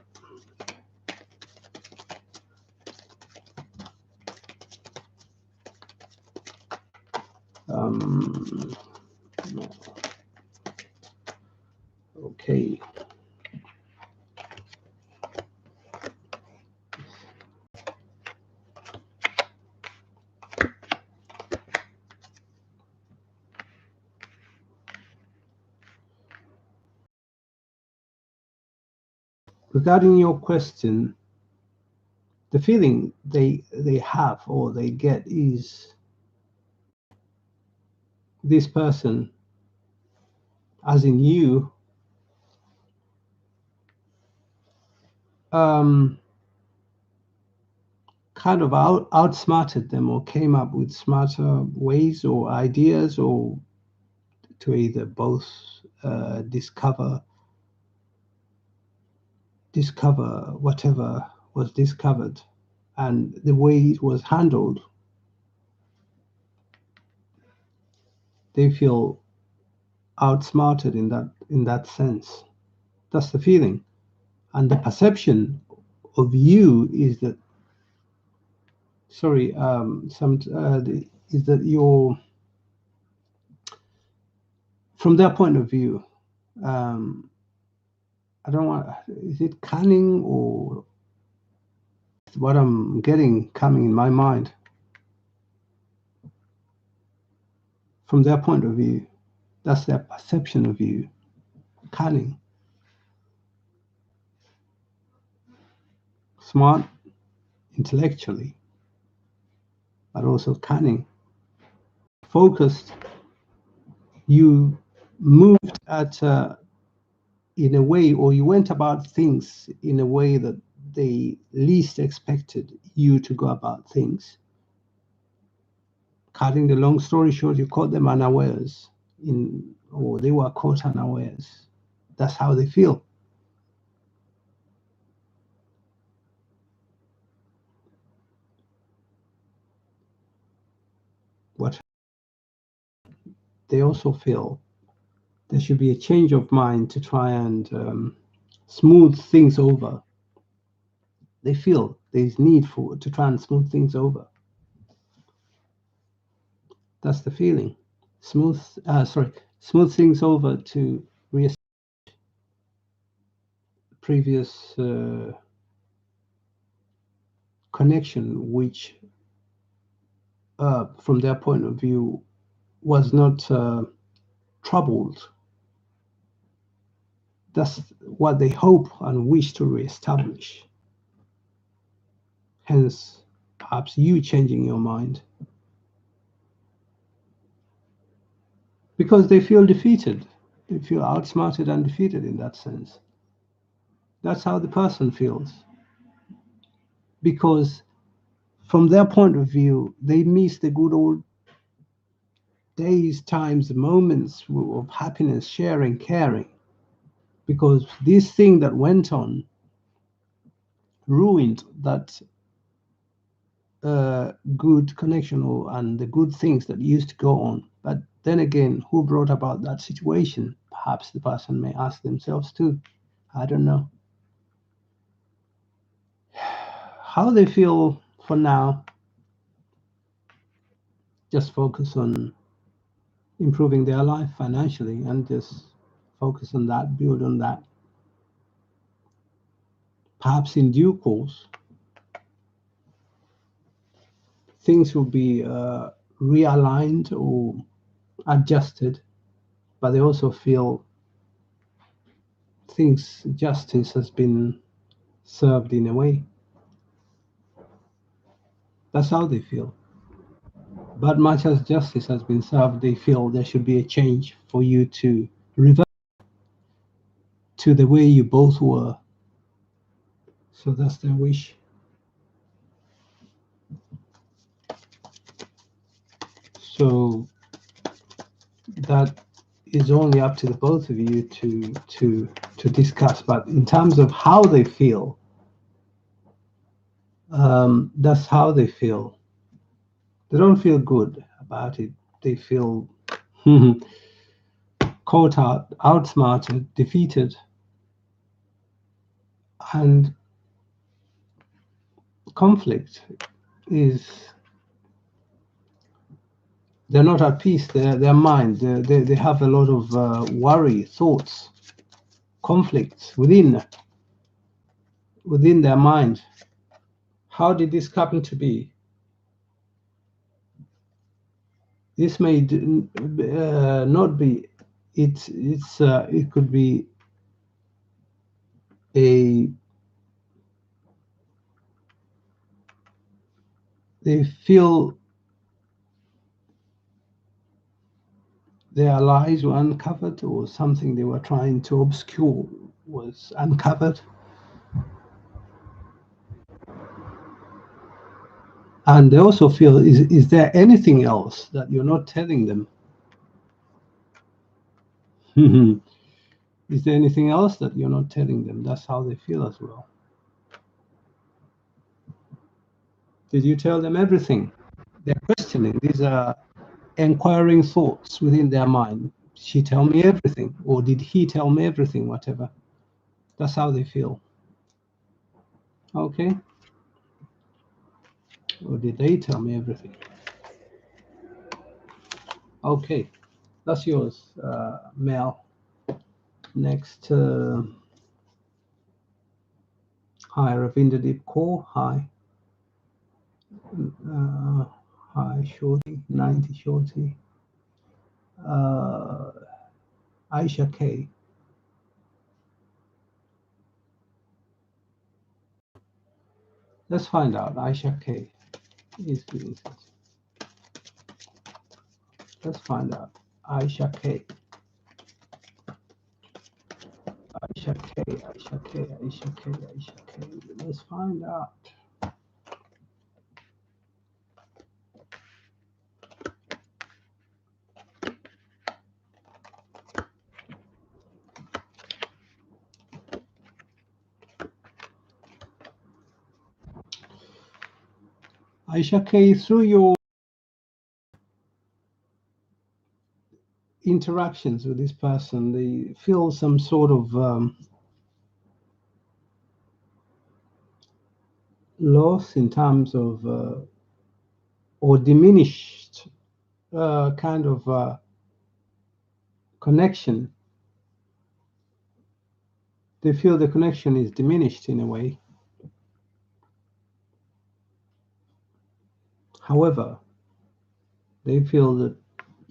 Um, okay. Regarding your question, the feeling they have or they get is this person, as in you, um, kind of outsmarted them or came up with smarter ways or ideas or to either both discover whatever was discovered and the way it was handled. They feel outsmarted in that sense. That's the feeling, and the perception of you is that sorry some is that you're from their point of view. um, I don't want. Is it cunning or? what I'm getting coming in my mind. From their point of view, that's their perception of you. Cunning, smart intellectually, but also cunning, focused. You moved at in a way, or you went about things in a way that they least expected you to go about things. Cutting the long story short, you caught them unawares, or they were caught unawares. That's how they feel. What they also feel, there should be a change of mind to try and smooth things over. They feel there's need for to try and smooth things over. That's the feeling. Smooth things over to reestablish previous connection, which, from their point of view, was not troubled. That's what they hope and wish to reestablish. Hence, perhaps you changing your mind because they feel defeated. They feel outsmarted and defeated in that sense. That's how the person feels. Because from their point of view, they miss the good old days, times, moments of happiness, sharing, caring. Because this thing that went on ruined that good connection and the good things that used to go on. But then again, who brought about that situation? Perhaps the person may ask themselves too. I don't know. How they feel for now, just focus on improving their life financially and just focus on that, build on that. Perhaps in due course, things will be realigned or adjusted, but they also feel justice has been served in a way. That's how they feel. But much as justice has been served, they feel there should be a change for you to revert to the way you both were. So that's their wish. So that is only up to the both of you to discuss. But in terms of how they feel, that's how they feel. They don't feel good about it. They feel caught out, outsmarted, defeated, and conflict is. They're not at peace. Their mind. They have a lot of worry, thoughts, conflicts within their mind. How did this happen to be? This may not be. It could be a. They feel their lies were uncovered, or something they were trying to obscure was uncovered, and they also feel: is there anything else that you're not telling them? Is there anything else that you're not telling them? That's how they feel as well. Did you tell them everything? They're questioning. These are inquiring thoughts within their mind. Did she tell me everything? Or did he tell me everything? Whatever. That's how they feel. Okay? Or did they tell me everything? Okay. That's yours, Mel. Next. Hi, Ravinderdeep Kaur. Hi. Hi, Shorty, 90 Shorty. Uh, Aisha K. Let's find out. Aisha K. is. Let's find out. Aisha K. Aisha K. Aisha K. Aisha K. Aisha K. Let's find out. Aisha K. Through your interactions with this person, they feel some sort of loss in terms of or diminished kind of connection. They feel the connection is diminished in a way. However, they feel that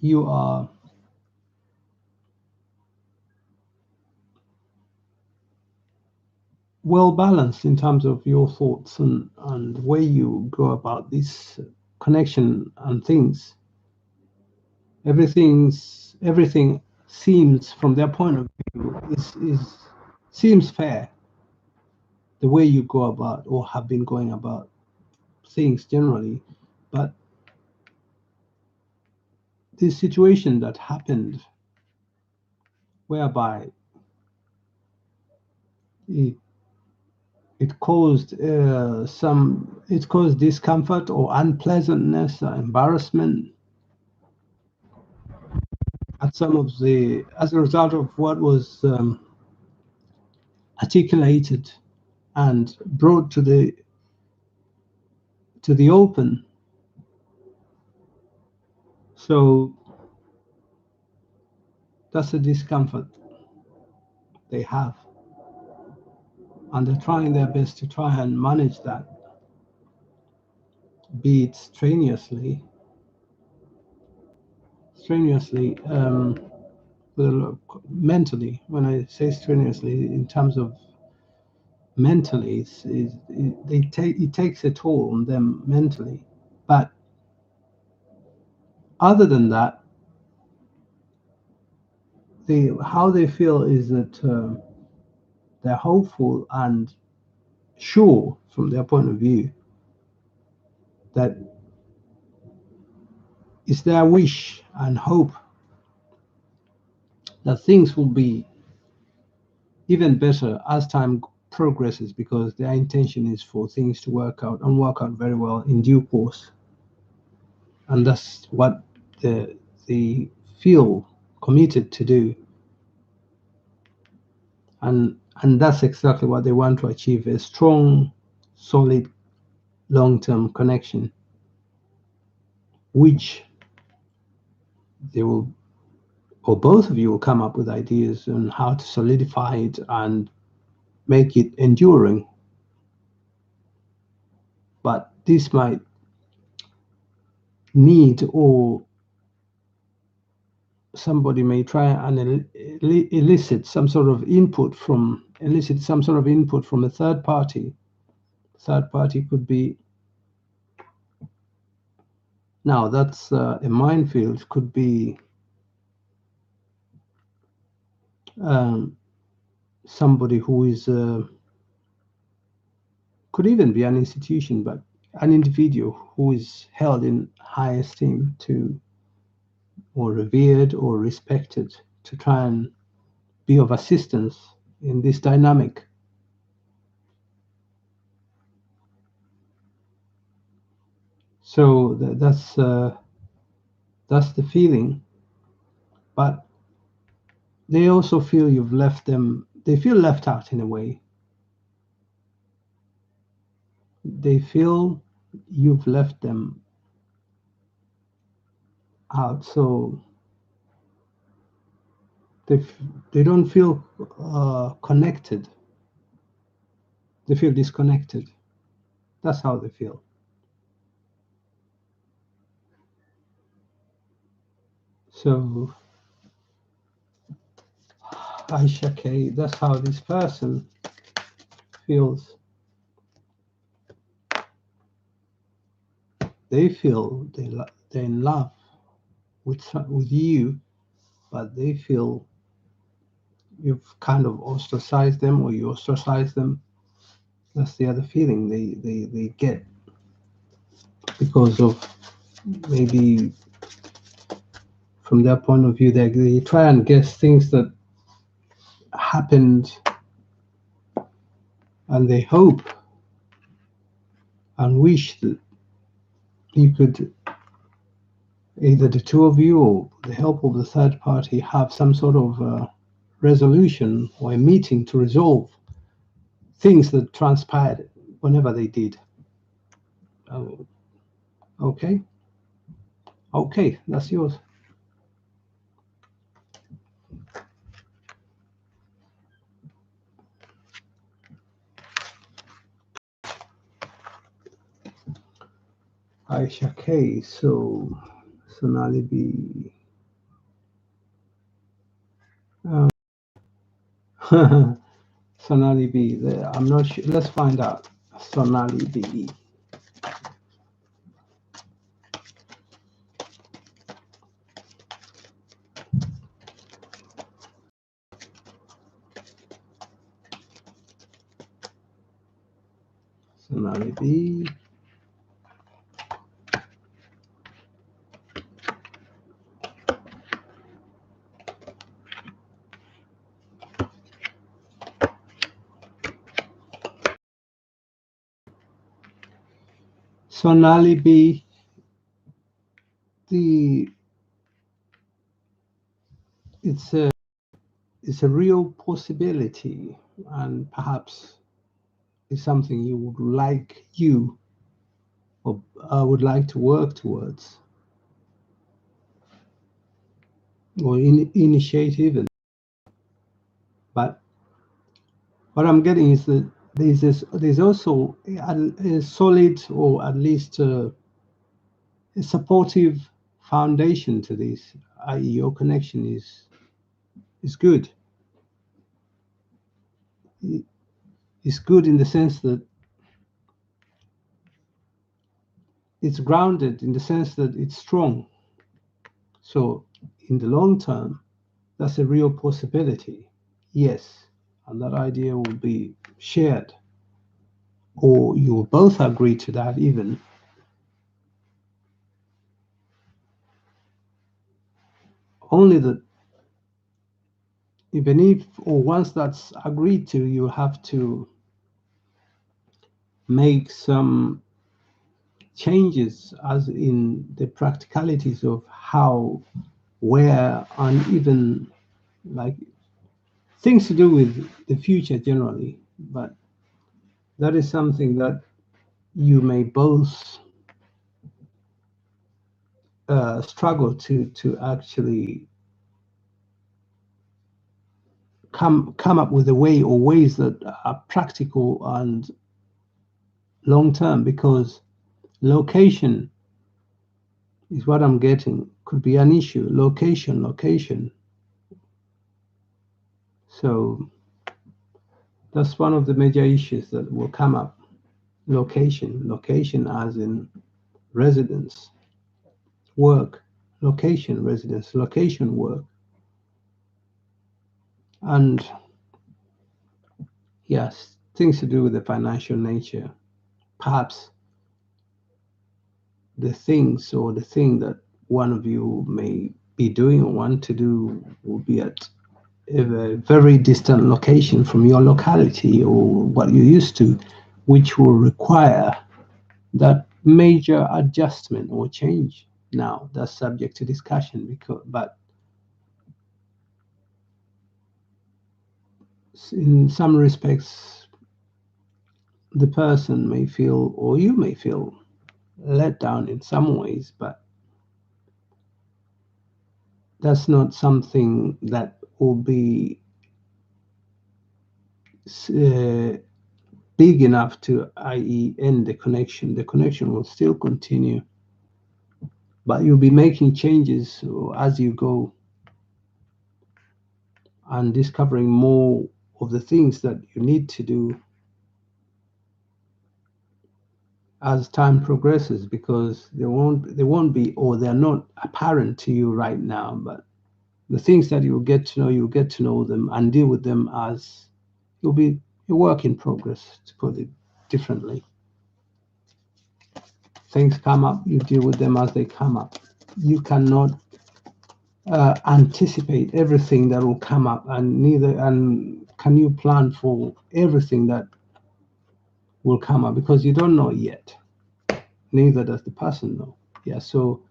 you are well balanced in terms of your thoughts and the way you go about this connection and things. Everything seems from their point of view is seems fair the way you go about or have been going about things generally. But this situation that happened whereby it it caused discomfort or unpleasantness or embarrassment at some of the as a result of what was articulated and brought to the open. So that's a discomfort they have, and they're trying their best to try and manage that, be it strenuously, mentally. When I say strenuously, in terms of mentally, it takes a toll on them mentally. But other than that, how they feel is that they're hopeful and sure from their point of view that it's their wish and hope that things will be even better as time progresses, because their intention is for things to work out and work out very well in due course. And that's what they feel committed to do. And that's exactly what they want to achieve: a strong, solid, long-term connection, which they will, or both of you will come up with ideas on how to solidify it and make it enduring. But this might need, or somebody may try and elicit some sort of input from a third party. Third party could be, now that's a minefield, could be um, somebody who is could even be an institution, but an individual who is held in high esteem to, or revered or respected, to try and be of assistance in this dynamic. So that's the feeling. But they also feel you've left them. They feel left out in a way. They feel you've left them out. So they they don't feel connected. They feel disconnected. That's how they feel. So, Aisha K, that's how this person feels. They feel they're in love with you, but they feel you've kind of ostracized them or you ostracize them. That's the other feeling they get because of maybe from their point of view, they try and guess things that happened and they hope and wish that you could, either the two of you or with the help of the third party, have some sort of resolution or a meeting to resolve things that transpired whenever they did. Oh, okay, okay, that's yours. Aisha K. So Sonali B. Sonali B. I'm not sure. Let's find out. Sonali B. Sonali B. Sonali B. The it's a real possibility, and perhaps it's something you would like or would like to work towards or initiate even. But what I'm getting is that there's also a solid or at least a supportive foundation to this, i.e., your connection is good. It's good in the sense that it's grounded, in the sense that it's strong. So in the long term, that's a real possibility. Yes, and that idea will be shared, or you will both agree to that even. Only that even if or once that's agreed to, you have to make some changes as in the practicalities of how, where, and even like things to do with the future generally. But that is something that you may both struggle to actually come up with a way or ways that are practical and long term, because location is what I'm getting could be an issue. Location. So that's one of the major issues that will come up. Location as in residence, work, location, residence, location, work. And yes, things to do with the financial nature. Perhaps the things or the thing that one of you may be doing or want to do will be at a very distant location from your locality or what you used to, which will require that major adjustment or change. Now, that's subject to discussion, but in some respects, the person may feel, or you may feel, let down in some ways, but that's not something that will be uh, big enough to, i.e., end the connection. The connection will still continue but you'll be making changes as you go and discovering more of the things that you need to do as time progresses, because they won't be, or they're not apparent to you right now, but the things that you'll get to know them and deal with them as you'll be a work in progress, to put it differently. Things come up, you deal with them as they come up. You cannot anticipate everything that will come up, and neither and can you plan for everything that will come up, because you don't know yet. Neither does the person know. Yeah, so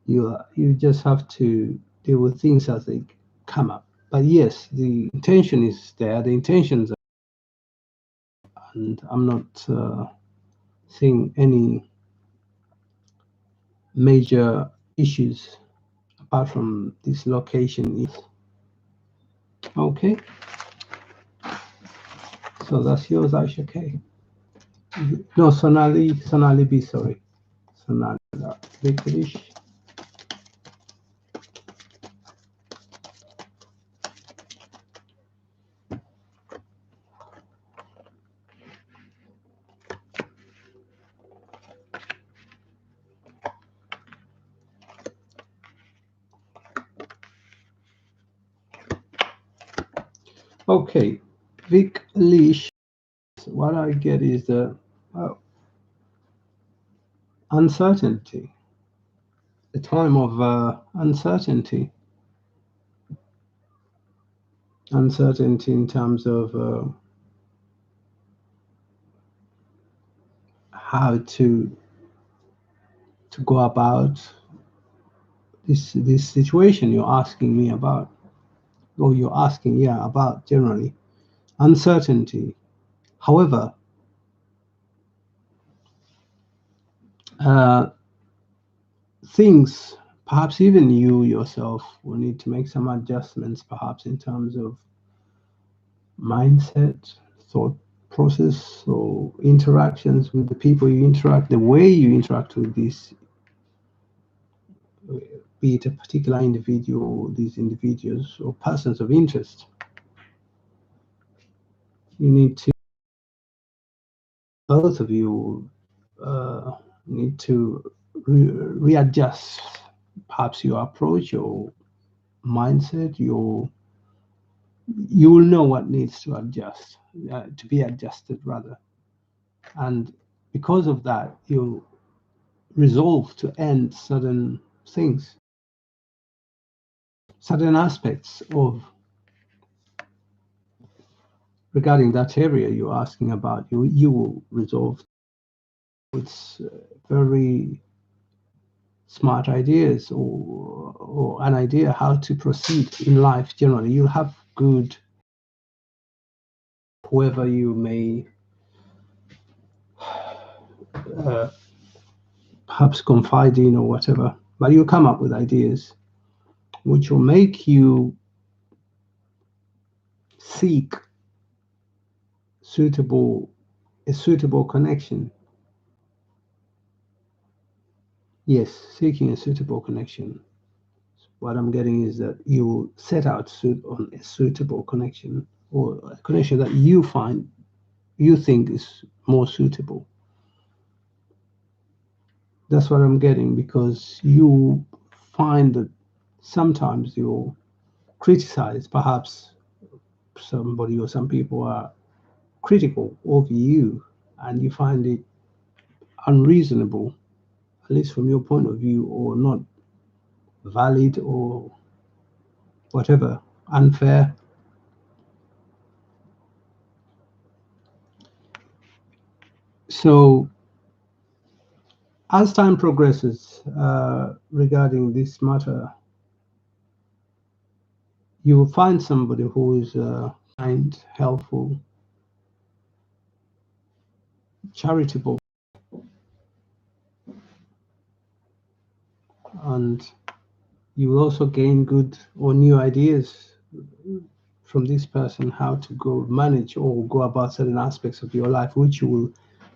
you just have to deal with things as they come up. But yes, the intention is there. The intentions, and I'm not seeing any major issues apart from this location. Is okay. So that's yours, Aisha K. No, Sonali B. Sorry, Sonali British. Okay, Vic Leash. What I get is the uncertainty, a time of uncertainty in terms of how to go about this situation you're asking me about, or you're asking, yeah, about generally uncertainty. However, uh, things, perhaps even you yourself, will need to make some adjustments, perhaps in terms of mindset, thought process, or interactions with the people you interact, the way you interact with these, be it a particular individual, these individuals or persons of interest. You need to, both of you need to readjust perhaps your approach, your mindset, you will know what needs to adjust, to be adjusted rather. And because of that, you resolve to end certain things, certain aspects of regarding that area you're asking about. You will resolve. It's very smart ideas, or an idea how to proceed in life generally. You have good, whoever you may uh, perhaps confide in or whatever, but you come up with ideas which will make you seek a suitable connection. Yes, seeking a suitable connection. What I'm getting is that you set out on a suitable connection, or a connection that you think is more suitable. That's what I'm getting, because you find that sometimes you criticize, perhaps somebody or some people are critical of you, and you find it unreasonable, at least from your point of view, or not valid, or whatever, unfair. So as time progresses regarding this matter, you will find somebody who is kind, helpful, charitable, and you will also gain good or new ideas from this person, how to go manage or go about certain aspects of your life, which will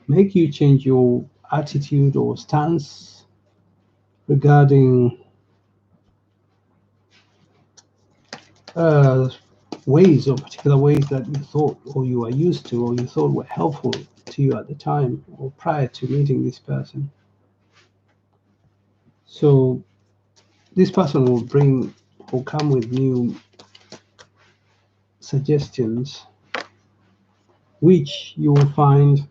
make you change your attitude or stance regarding uh, ways or particular ways that you thought or you are used to or you thought were helpful to you at the time or prior to meeting this person. So this person will come with new suggestions which you will find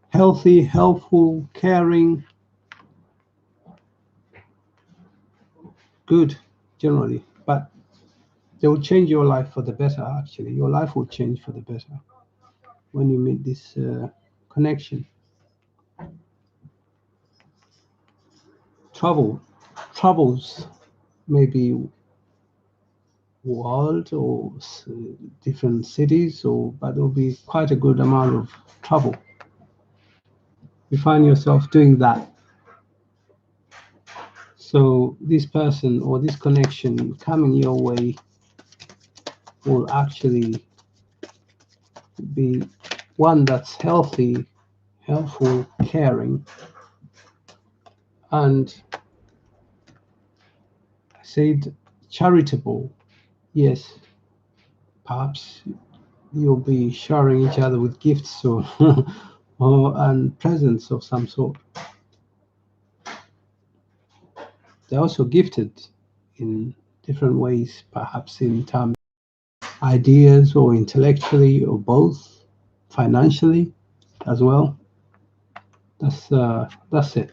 healthy, helpful, caring, good generally, but they will change your life for the better. Actually, your life will change for the better when you meet this connection. Troubles maybe world or different cities, or but there will be quite a good amount of trouble. You find yourself doing that. So this person or this connection coming your way will actually be one that's healthy, helpful, caring, and I said charitable. Yes, perhaps you'll be sharing each other with gifts or, or and presents of some sort. They're also gifted in different ways, perhaps in terms of ideas or intellectually or both, financially as well. That's it.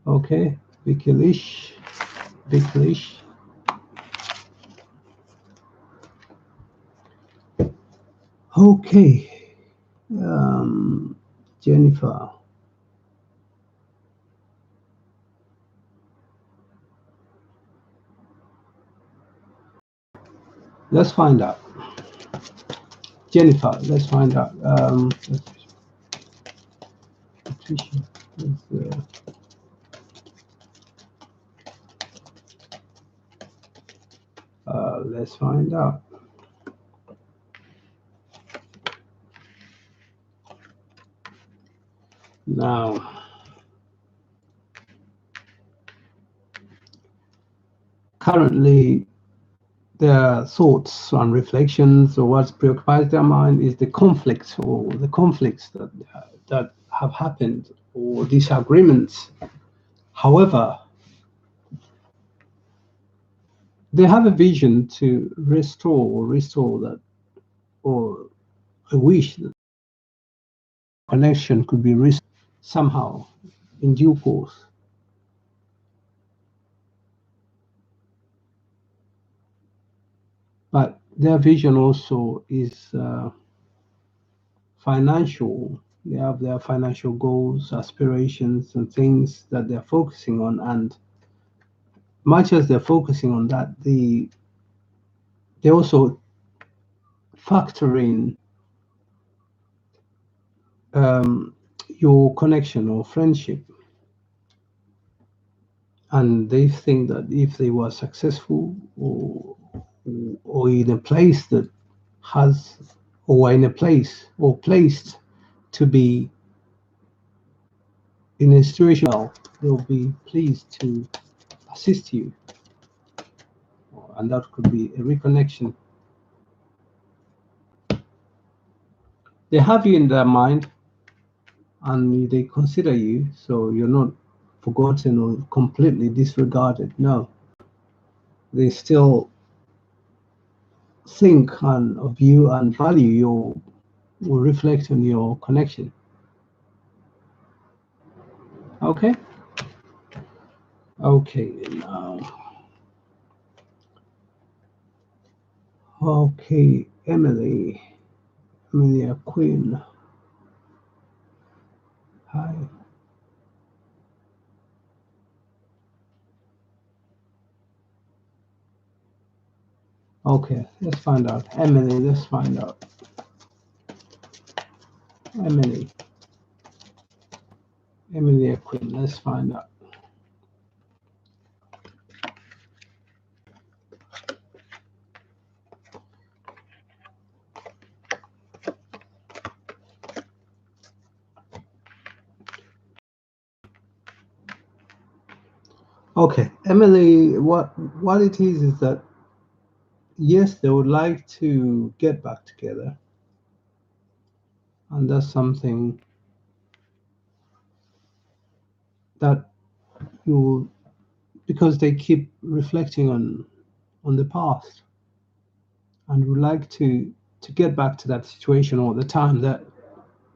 Okay, Bikilish, Bikilish. Okay, Jennifer. Let's find out. Jennifer, let's find out. Patricia, let's find out. Now, currently, their thoughts and reflections or what preoccupies their mind is the conflicts or the conflicts that have happened or disagreements. However, they have a vision to restore that, or a wish that connection could be restored somehow in due course. But their vision also is financial. They have their financial goals, aspirations, and things that they're focusing on. And much as they're focusing on that, they also factor in your connection or friendship. And they think that if they were successful or in a place that has or in a place or placed to be in a situation, well, they'll be pleased to assist you, and that could be a reconnection. They have you in their mind and they consider you, so you're not forgotten or completely disregarded. No, they still think of you and value your, will reflect on your connection. Okay. Okay. Now. Okay, Emilia Queen. Hi. Okay, let's find out. Emily, let's find out. Emily. Emilia Queen, let's find out. Okay, Emily, what it is that yes, they would like to get back together, and that's something that you, because they keep reflecting on the past and would like to get back to that situation or the time that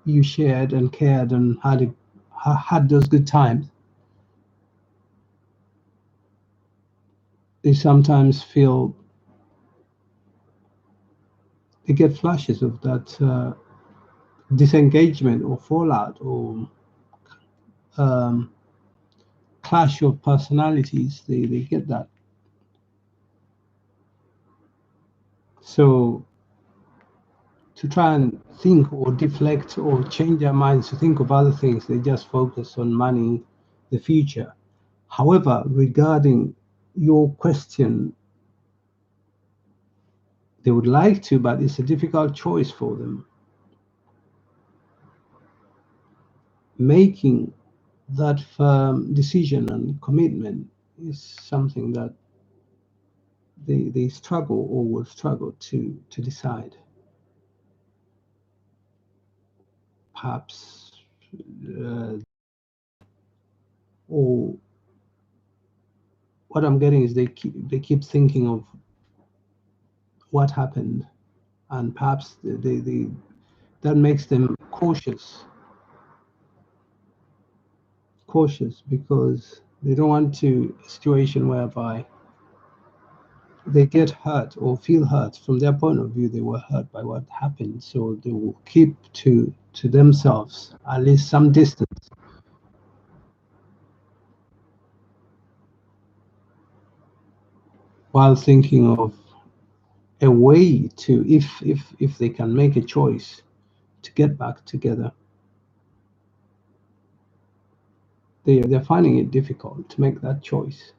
you shared and cared and had those good times. They sometimes feel they get flashes of that disengagement or fallout or um, clash of personalities. They get that. So to try and think or deflect or change their minds to think of other things, they just focus on money, the future. However, regarding your question, they would like to, but it's a difficult choice for them. Making that firm decision and commitment is something that they struggle or will struggle to decide. Perhaps, or what I'm getting is they keep thinking of what happened, and perhaps that makes them cautious because they don't want to a situation whereby they get hurt or feel hurt. From their point of view, they were hurt by what happened, so they will keep to themselves at least some distance while thinking of a way to, if they can make a choice to get back together. They're finding it difficult to make that choice.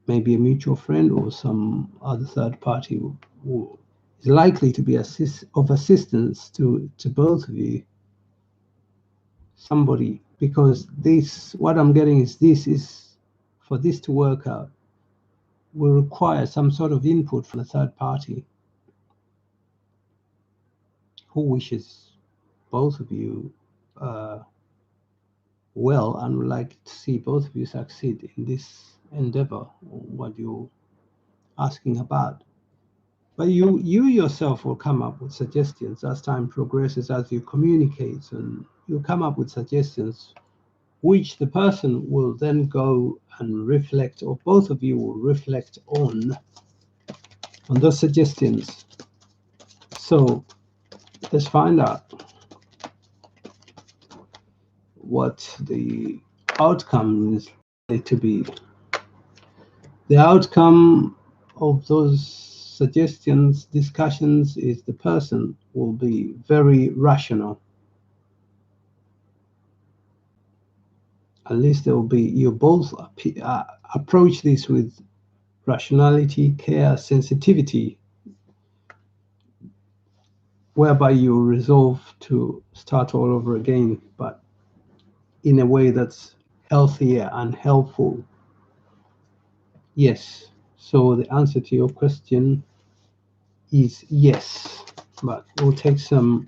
Maybe a mutual friend or some other third party who is likely to be of assistance to both of you. Somebody, because this, what I'm getting is this is, for this to work out, will require some sort of input from a third party who wishes both of you uh, well and would like to see both of you succeed in this endeavor, what you're asking about. But you yourself will come up with suggestions as time progresses, as you communicate, and you'll come up with suggestions which the person will then go and reflect, or both of you will reflect on those suggestions. So let's find out what the outcome is likely to be. The outcome of those suggestions, discussions, is the person will be very rational. At least there will be, you both approach this with rationality, care, sensitivity, whereby you resolve to start all over again, but in a way that's healthier and helpful. Yes. So the answer to your question is yes, but it will take some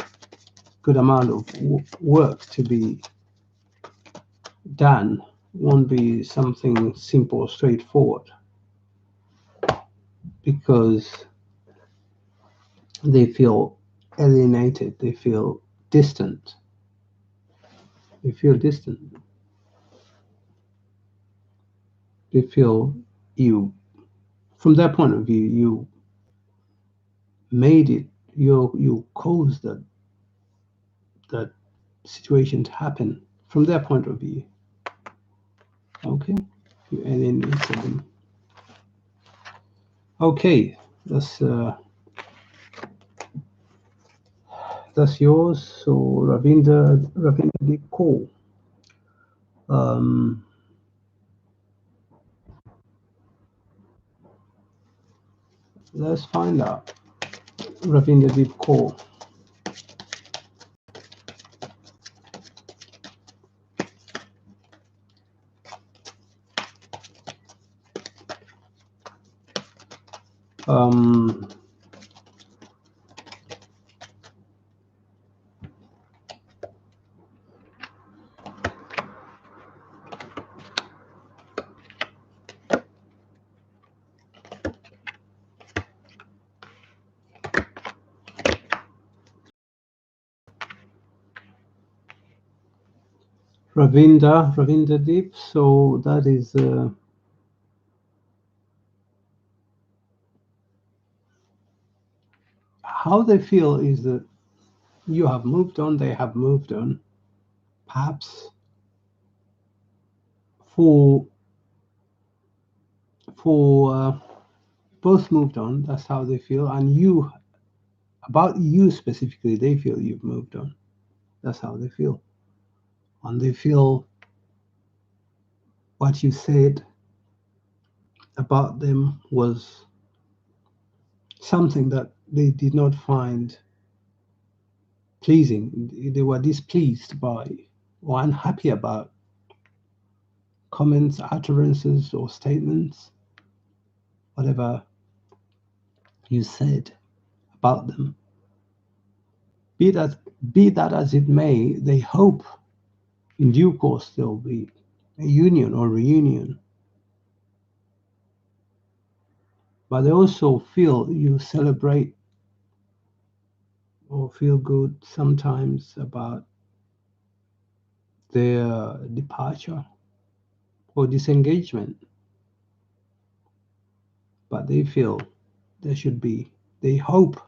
good amount of work to be done. It won't be something simple or straightforward because they feel alienated, they feel distant, they feel distant, they feel you, from their point of view, you made it, you caused that situation to happen from their point of view. Okay, you alienated them. Okay, that's yours. So Ravinder Deep Kaur. Um, let's find out. Ravinder Deep Kaur. Um, Ravinder Deep. So that is how they feel is that you have moved on, they have moved on. Perhaps for both moved on. That's how they feel, and you about you specifically, they feel you've moved on. That's how they feel, and they feel what you said about them was something that they did not find pleasing. They were displeased by or unhappy about comments, utterances, or statements, whatever you said about them. Be that, be that as it may, they hope in due course there will be a union or reunion. But they also feel you celebrate or feel good sometimes about their departure or disengagement. But they feel there should be, they hope,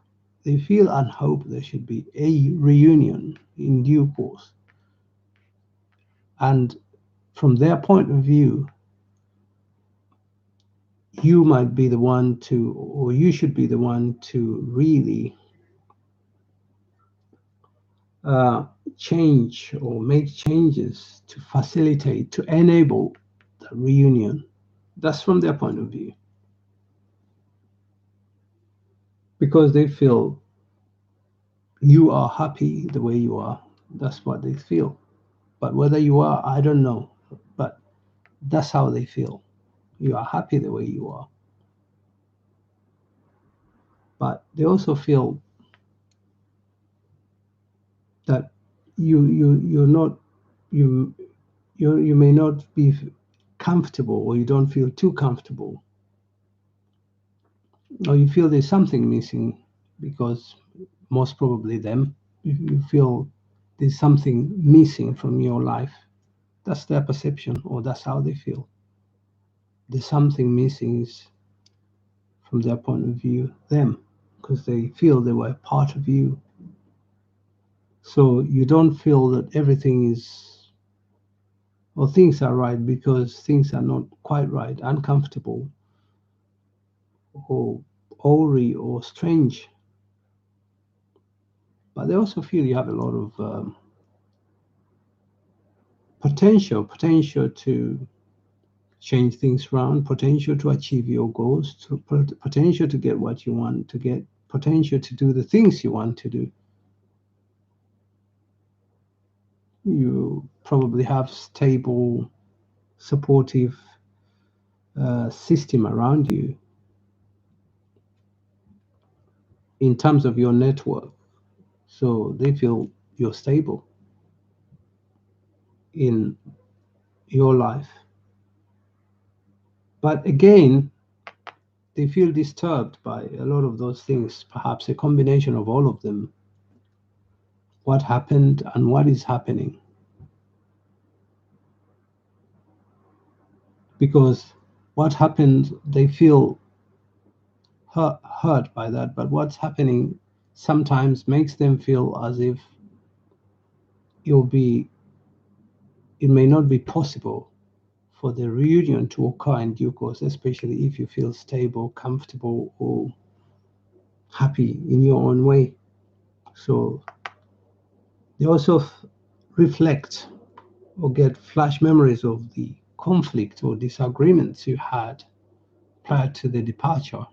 they feel and hope there should be a reunion in due course. And from their point of view, you might be the one to, or you should be the one to really uh, change or make changes to facilitate, to enable the reunion. That's from their point of view. Because they feel you are happy the way you are. That's what they feel. But whether you are, I don't know. But that's how they feel. You are happy the way you are. But they also feel that you're not you you may not be comfortable, or you don't feel too comfortable, or you feel there's something missing, because most probably them, if you feel there's something missing from your life, that's their perception, or that's how they feel. There's something missing is from their point of view, them, because they feel they were part of you. So you don't feel that everything is, or things are right, because things are not quite right, uncomfortable, or awry, or strange. But they also feel you have a lot of potential to change things around, potential to achieve your goals, to potential to get what you want to get, potential to do the things you want to do. You probably have stable, supportive system around you in terms of your network. So they feel you're stable in your life. But again, they feel disturbed by a lot of those things, perhaps a combination of all of them. What happened and what is happening. Because what happened, they feel hurt by that, but what's happening sometimes makes them feel as if it'll be, it may not be possible for the reunion to occur in due course, especially if you feel stable, comfortable, or happy in your own way. So they also reflect or get flash memories of the conflict or disagreements you had prior to the departure.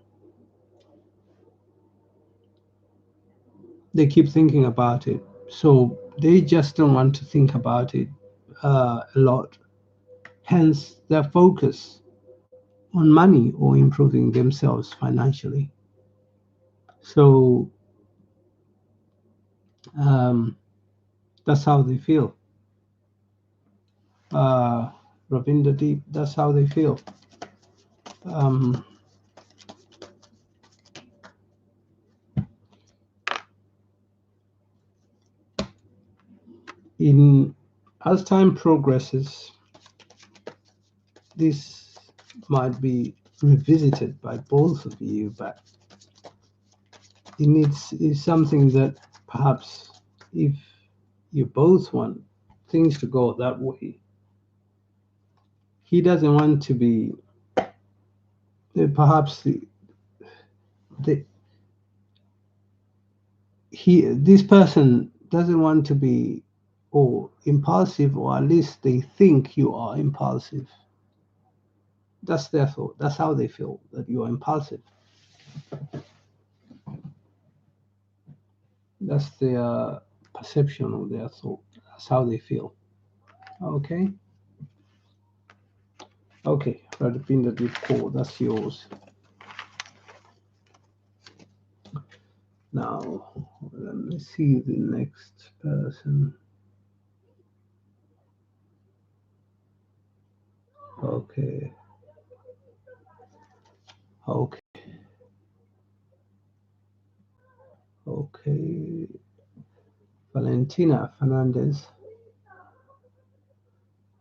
They keep thinking about it. So they just don't want to think about it a lot. Hence, their focus on money or improving themselves financially. So um, that's how they feel. Uh, Ravinder Deep, that's how they feel. Um, in as time progresses, this might be revisited by both of you, but it needs is something that perhaps if you both want things to go that way, he doesn't want to be perhaps the he this person doesn't want to be or impulsive, or at least they think you are impulsive. That's their thought. That's how they feel, that you are impulsive. That's their perception of their thought. That's how they feel. Okay. Okay. Radipinda Deep Core, that's yours. Now, let me see the next person. Okay. Okay. Okay. Valentina Fernandez.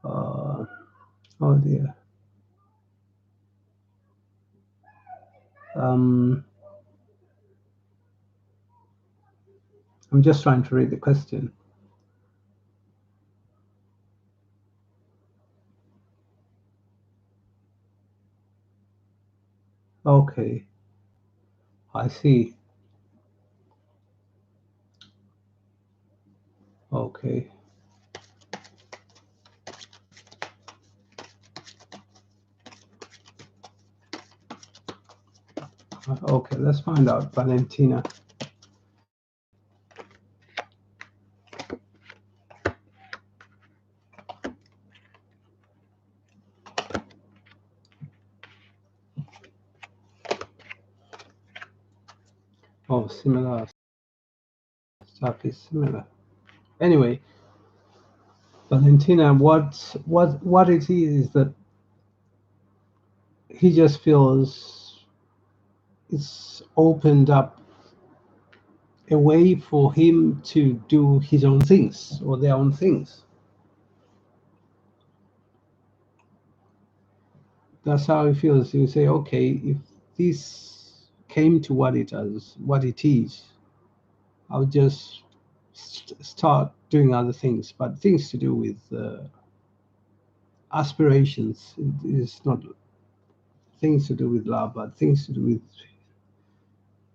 Uh, oh dear. Um, I'm just trying to read the question. Okay. I see. Okay. Okay, let's find out. Valentina. Oh, similar stuff is similar. Anyway, Valentina, what it is that he just feels it's opened up a way for him to do his own things or their own things. That's how he feels. You say, okay, if this came to what it is, I'll just start doing other things, but things to do with aspirations. It is not things to do with love, but things to do with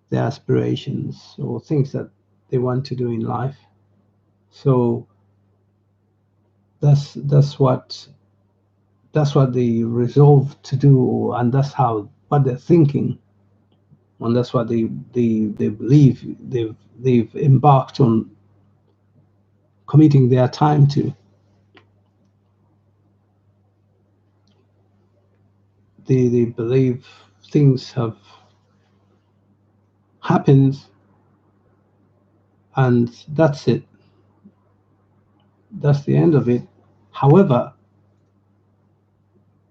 their aspirations or things that they want to do in life. So that's what they resolve to do, and that's how what they're thinking, and that's what they believe they've embarked on committing their time to. They believe things have happened, and that's it. That's the end of it. However,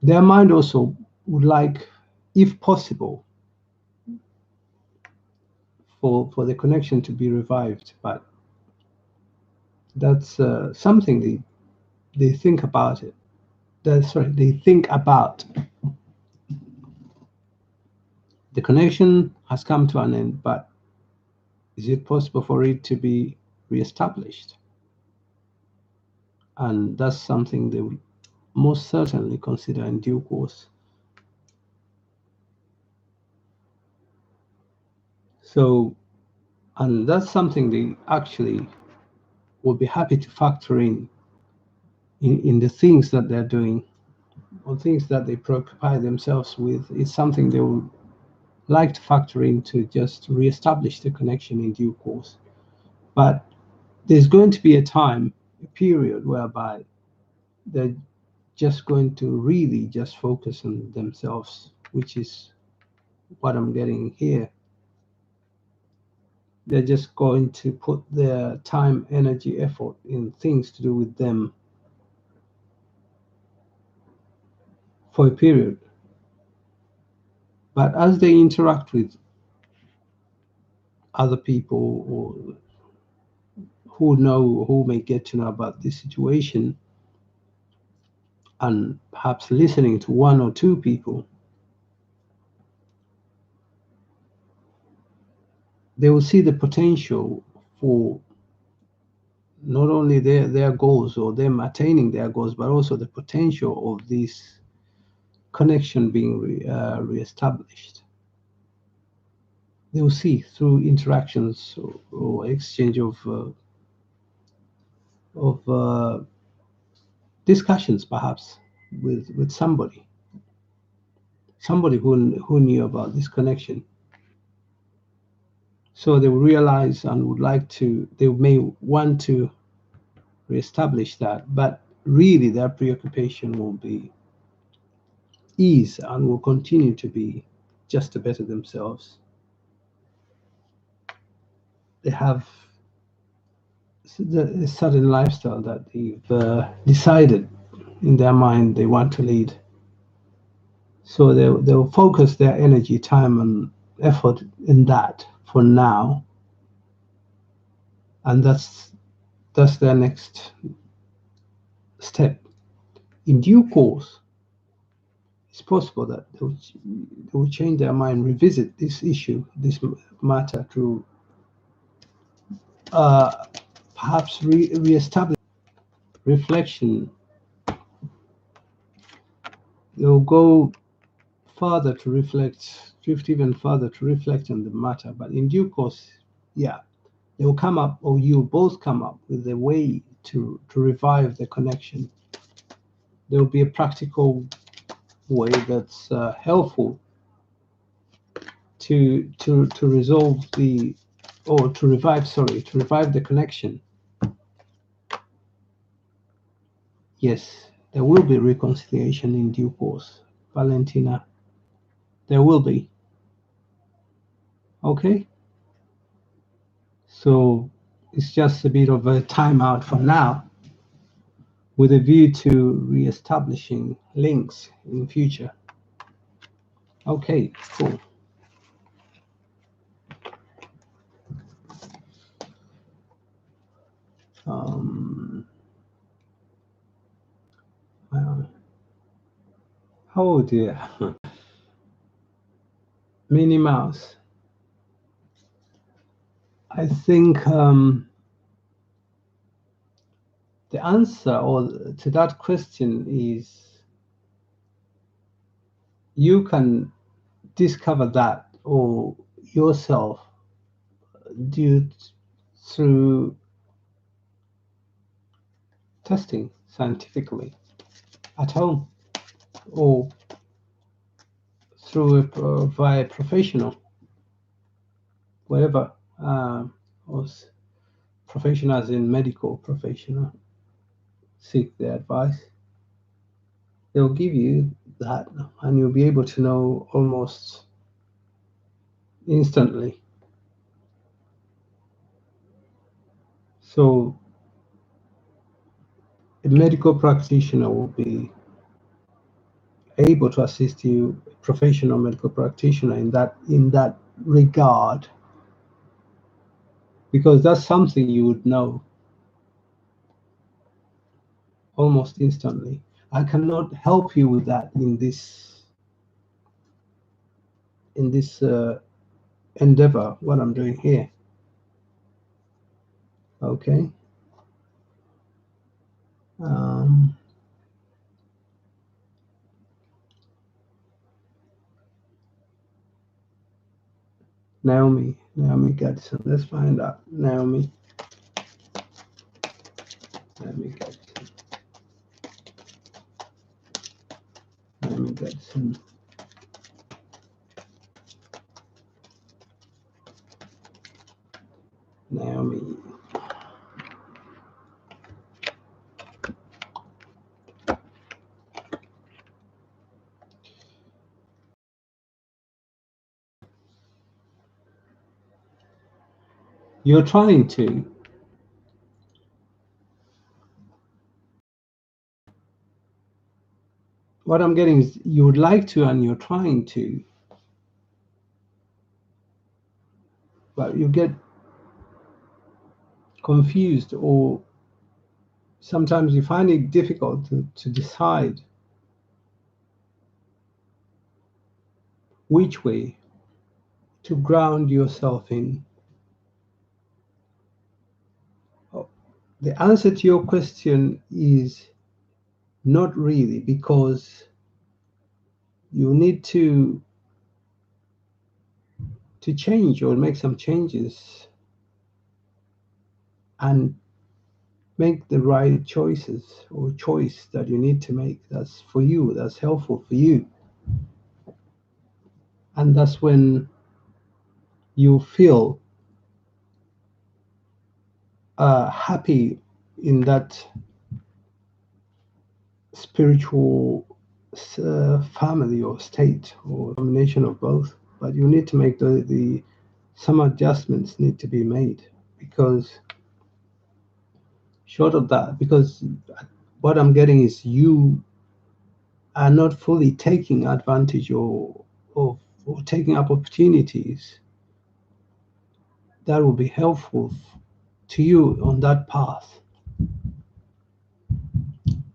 their mind also would like, if possible, for the connection to be revived. But that's something they think about it. That's right. They think about the connection has come to an end, but is it possible for it to be reestablished? And that's something they will most certainly consider in due course. So, and that's something they actually will be happy to factor in the things that they're doing or things that they preoccupy themselves with. It's something they will like to factor in to just reestablish the connection in due course. But there's going to be a time, a period whereby they're just going to really just focus on themselves, which is what I'm getting here. They're just going to put their time, energy, effort in things to do with them for a period. But as they interact with other people or who may get to know about this situation, and perhaps listening to one or two people, they will see the potential for not only their goals or them attaining their goals, but also the potential of this connection being reestablished. They will see through interactions or exchange of discussions, perhaps with somebody who knew about this connection. So they will realize and would like to. They may want to reestablish that, but really their preoccupation will be ease and will continue to be just to better themselves. They have a certain lifestyle that they've decided in their mind they want to lead. So they'll focus their energy, time, and effort in that for now, and that's their next step. In due course, it's possible that they will change their mind, revisit this issue, this matter to uh, perhaps reestablish reflection. They'll go further to reflect, drift even further to reflect on the matter. But in due course, yeah, they will come up, or you both come up with a way to revive the connection. There will be a practical way that's helpful to resolve the or to revive to revive the connection. Yes, there will be reconciliation in due course, Valentina. There will be. Okay, so it's just a bit of a timeout for now, with a view to re-establishing links in future. Okay, cool. Um, oh dear, Minnie Mouse. I think the answer to that question is you can discover that or yourself due through testing scientifically at home or through via professional, whatever, or professionals in medical professional seek their advice. They'll give you that, and you'll be able to know almost instantly. So a medical practitioner will be able to assist you, a professional medical practitioner, in that regard, because that's something you would know almost instantly. I cannot help you with that in this endeavor, what I'm doing here. Okay. Um, Naomi Gadsden. Let's find out. Naomi Gadsden. Naomi Gadsden. Naomi. You're trying to. What I'm getting is you would like to and you're trying to, but you get confused, or sometimes you find it difficult to decide which way to ground yourself in. The answer to your question is not really, because you need to change or make some changes and make the right choices or choice that you need to make that's for you, that's helpful for you. And that's when you feel happy in that spiritual family or state, or combination of both. But you need to make the some adjustments need to be made, because short of that, because what I'm getting is you are not fully taking advantage or taking up opportunities that will be helpful to you on that path.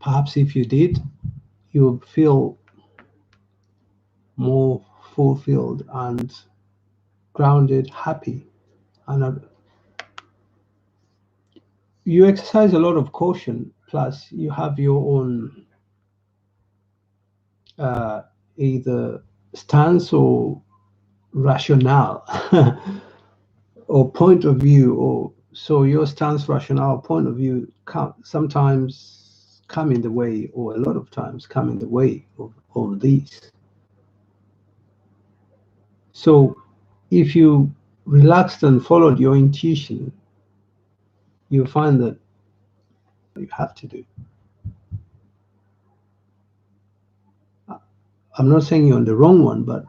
Perhaps if you did, you would feel more fulfilled and grounded, happy, and you exercise a lot of caution. Plus, you have your own either stance or rationale or point of view, or so your stance, rationale, point of view sometimes come in the way, or a lot of times come in the way of these. So if you relaxed and followed your intuition, you find that you have to do. I'm not saying you're on the wrong one, but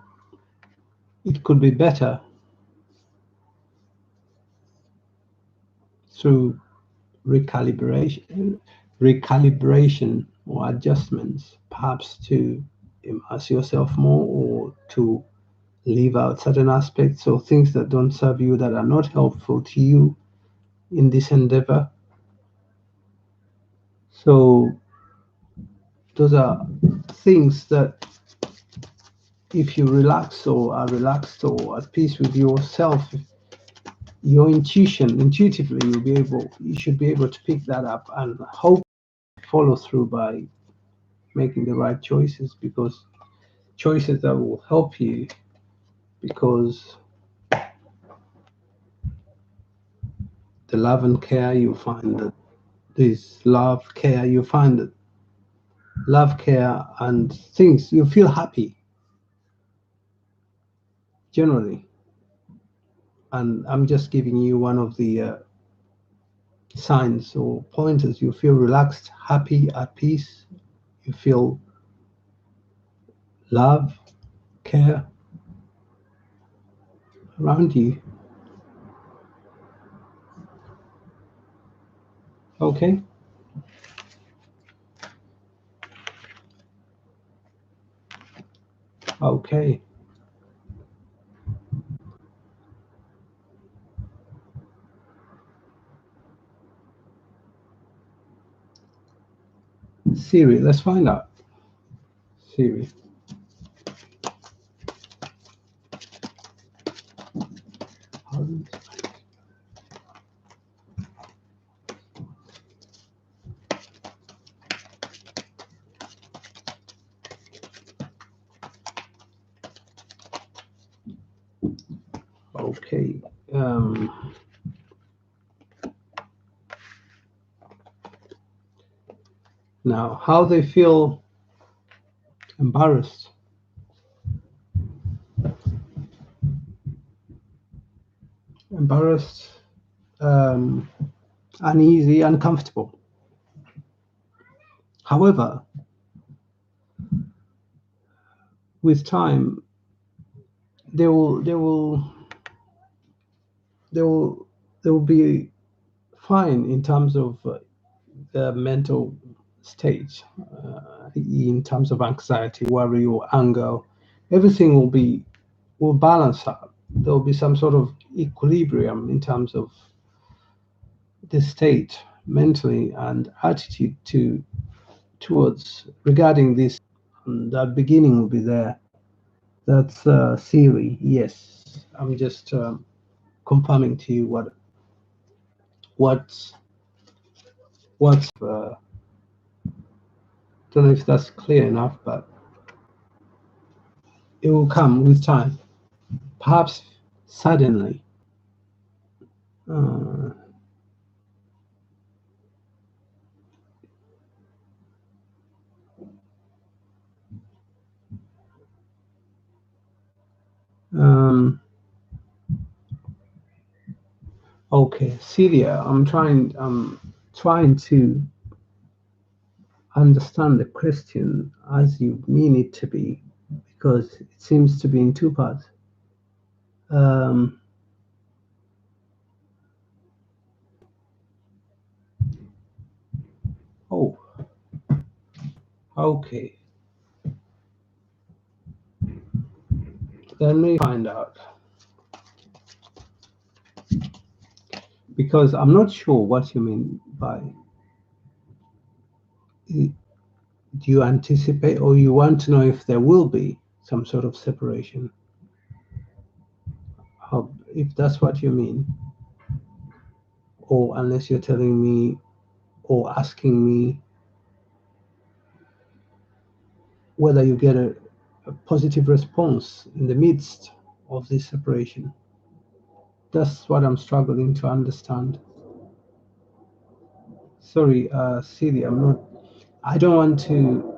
it could be better through recalibration or adjustments, perhaps to immerse yourself more, or to leave out certain aspects or things that don't serve you, that are not helpful to you in this endeavor. So those are things that, if you relax or are relaxed or at peace with yourself, your intuitively you should be able to pick that up and hope follow through by making the right choices, because choices that will help you, because the love and care, you find that love, care, and things, you feel happy generally. And I'm just giving you one of the signs or pointers. You feel relaxed, happy, at peace. You feel love, care around you. Okay? Okay. Siri, let's find out. Siri. Okay. Now, how they feel embarrassed, uneasy, uncomfortable. However, with time, they will they will be fine in terms of the mental state, in terms of anxiety, worry, or anger. Everything will balance out. There will be some sort of equilibrium in terms of the state mentally and attitude towards regarding this. That beginning will be there. That's theory. Yes, I'm just confirming to you what's don't know if that's clear enough, but it will come with time, perhaps suddenly. Uh, um, okay, Celia, I'm trying to understand the question as you mean it to be, because it seems to be in two parts. Um, oh, okay. Let me find out, because I'm not sure what you mean by. Do you anticipate, or you want to know if there will be some sort of separation? If that's what you mean, or unless you're telling me or asking me whether you get a positive response in the midst of this separation. That's what I'm struggling to understand. Sorry, Celia, I don't want to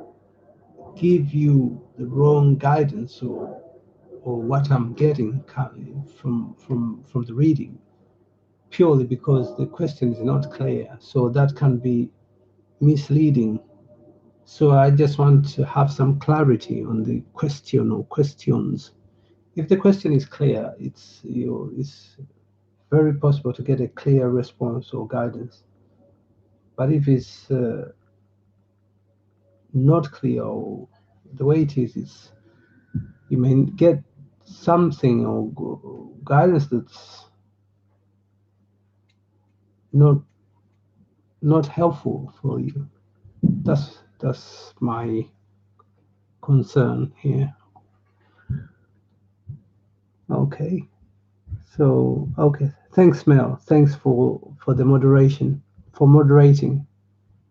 give you the wrong guidance or what I'm getting from the reading, purely because the question is not clear. So that can be misleading. So I just want to have some clarity on the question or questions. If the question is clear, it's very possible to get a clear response or guidance. But if it's not clear or the way it is, you may get something or guidance that's not not helpful for you. That's my concern here. Okay. So okay. Thanks, Mel. Thanks for the moderation, for moderating.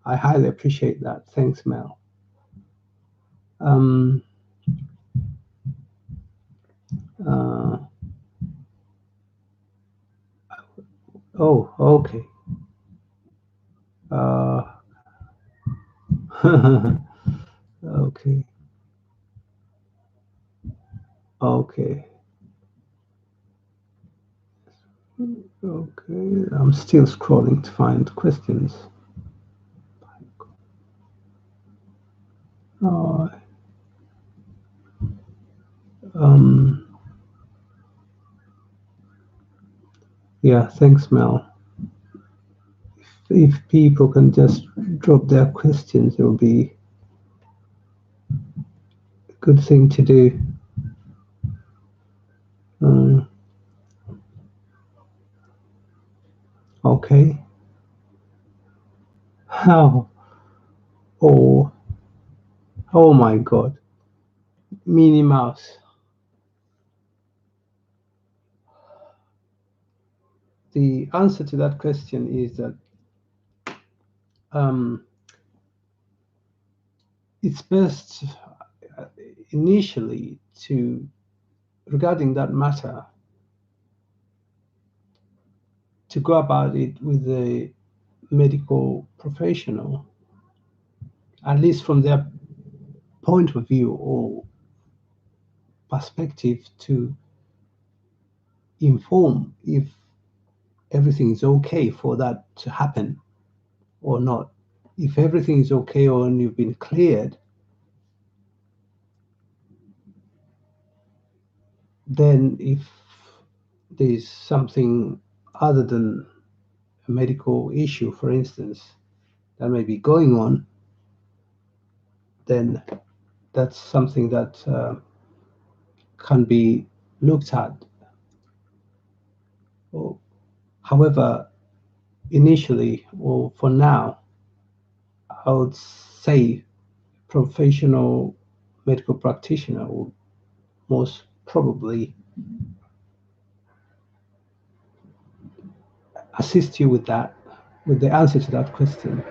I highly appreciate that. Thanks, Mel. Um, uh, oh, okay. Uh, okay. Okay. Okay. I'm still scrolling to find questions. Uh, um, yeah, thanks, Mel. If people can just drop their questions, it will be a good thing to do. Um, okay. How? Oh, oh my God. Minnie Mouse. The answer to that question is that um, it's best initially to, regarding that matter, to go about it with a medical professional, at least from their point of view or perspective, to inform if everything is okay for that to happen or not. If everything is okay or you've been cleared, then if there's something other than a medical issue, for instance, that may be going on, then that's something that can be looked at. Or, however, initially or for now, I would say professional medical practitioner will most probably assist you with that, with the answer to that question,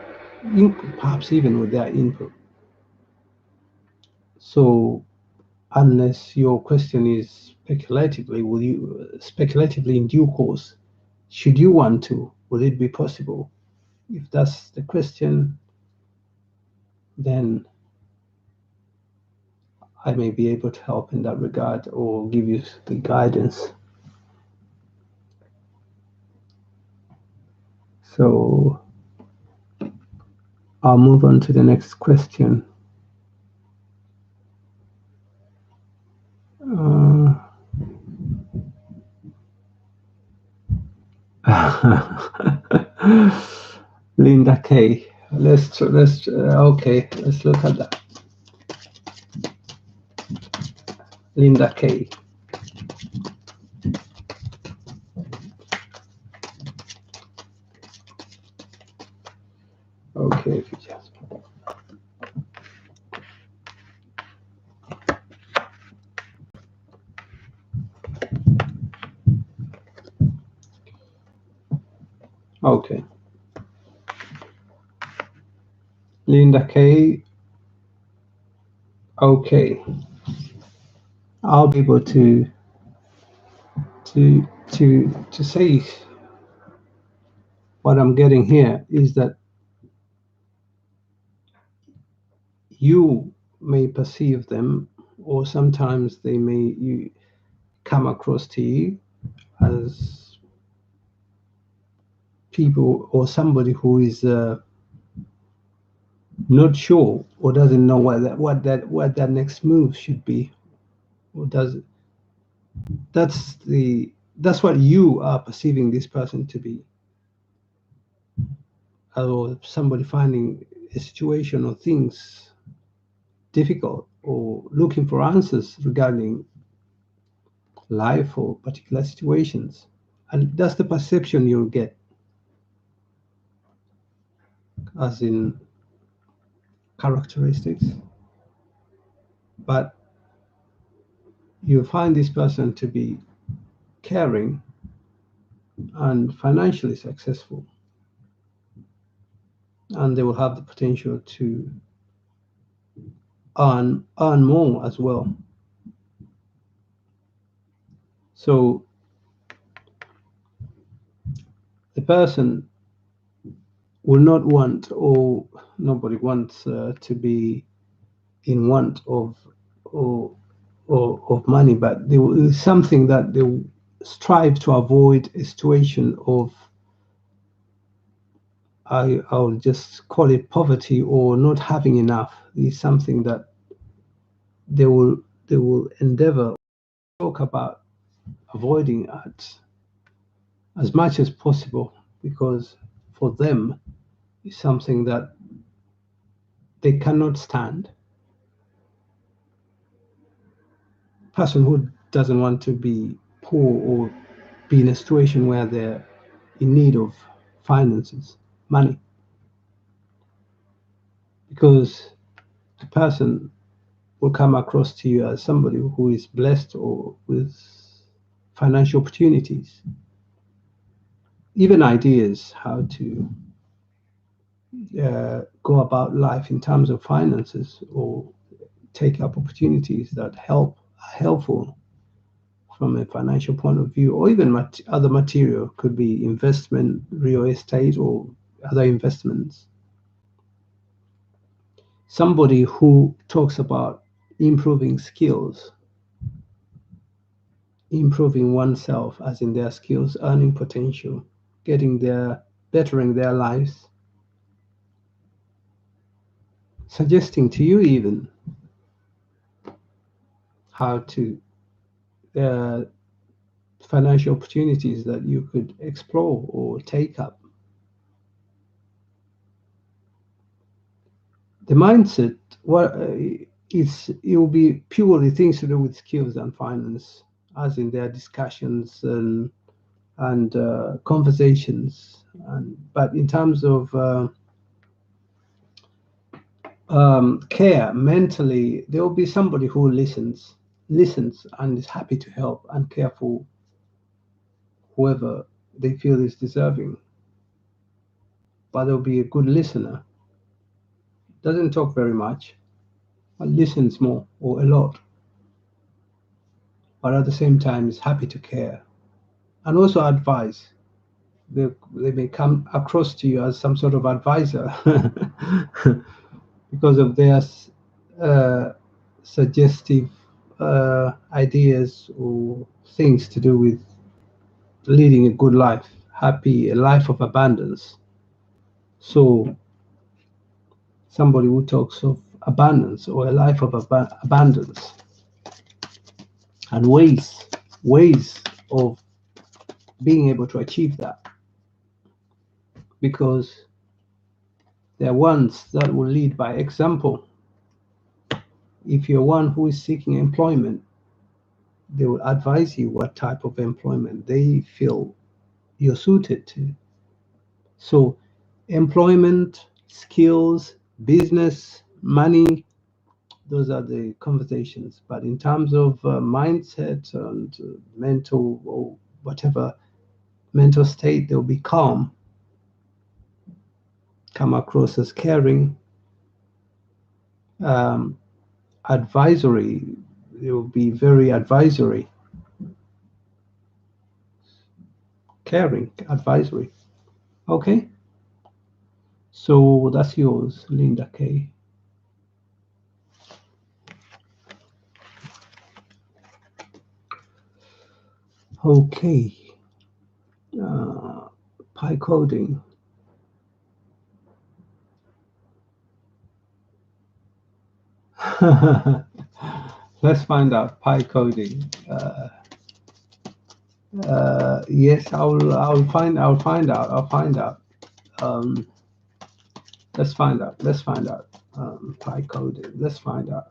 perhaps even with their input. So, unless your question is speculatively, will you speculatively in due course, should you want to, will it be possible? If that's the question, then I may be able to help in that regard or give you the guidance. So I'll move on to the next question. Uh, Linda K. Let's okay. Let's look at that. Linda K. Okay, if you just. Okay. Linda K. Okay. I'll be able to say what I'm getting here is that you may perceive them, or sometimes they may you come across to you as people or somebody who is not sure or doesn't know what that next move should be, or does that's what you are perceiving this person to be, or somebody finding a situation or things difficult or looking for answers regarding life or particular situations, and that's the perception you'll get, as in characteristics. But you find this person to be caring and financially successful, and they will have the potential to earn more as well. So the person will not want, or nobody wants to be in want of or, of money, but there is something that they will strive to avoid, a situation of I'll just call it poverty or not having enough. Is something that they will endeavor talk about avoiding as much as possible, because for them it's something that they cannot stand. Person who doesn't want to be poor or be in a situation where they're in need of finances, money, because the person will come across to you as somebody who is blessed or with financial opportunities, even ideas how to go about life in terms of finances, or take up opportunities that are helpful from a financial point of view, or even other material, could be investment, real estate, or other investments. Somebody who talks about improving skills, improving oneself, as in their skills, earning potential, bettering their lives, suggesting to you even how to uh, financial opportunities that you could explore or take up. The mindset, it will be purely things to do with skills and finance, as in their discussions and conversations. But in terms of care mentally, there will be somebody who listens and is happy to help and care for whoever they feel is deserving. But there will be a good listener, doesn't talk very much, but listens more or a lot, but at the same time is happy to care and also advise. They may come across to you as some sort of advisor because of their uh, suggestive ideas or things to do with leading a good life, a life of abundance. So somebody who talks of abundance or a life of abundance and ways of being able to achieve that, because they're ones that will lead by example. If you're one who is seeking employment, they will advise you what type of employment they feel you're suited to. So, employment, skills, business, money, those are the conversations. But in terms of mindset and mental or whatever mental state, they'll be calm, come across as caring, um, advisory. They will be very advisory, caring, advisory. Okay, so that's yours, Linda K. Okay, uh, pie coding. Let's find out pie coding. Yes, I'll find out. I'll find out. Um, let's find out. Let's find out. Pie coding. Let's find out.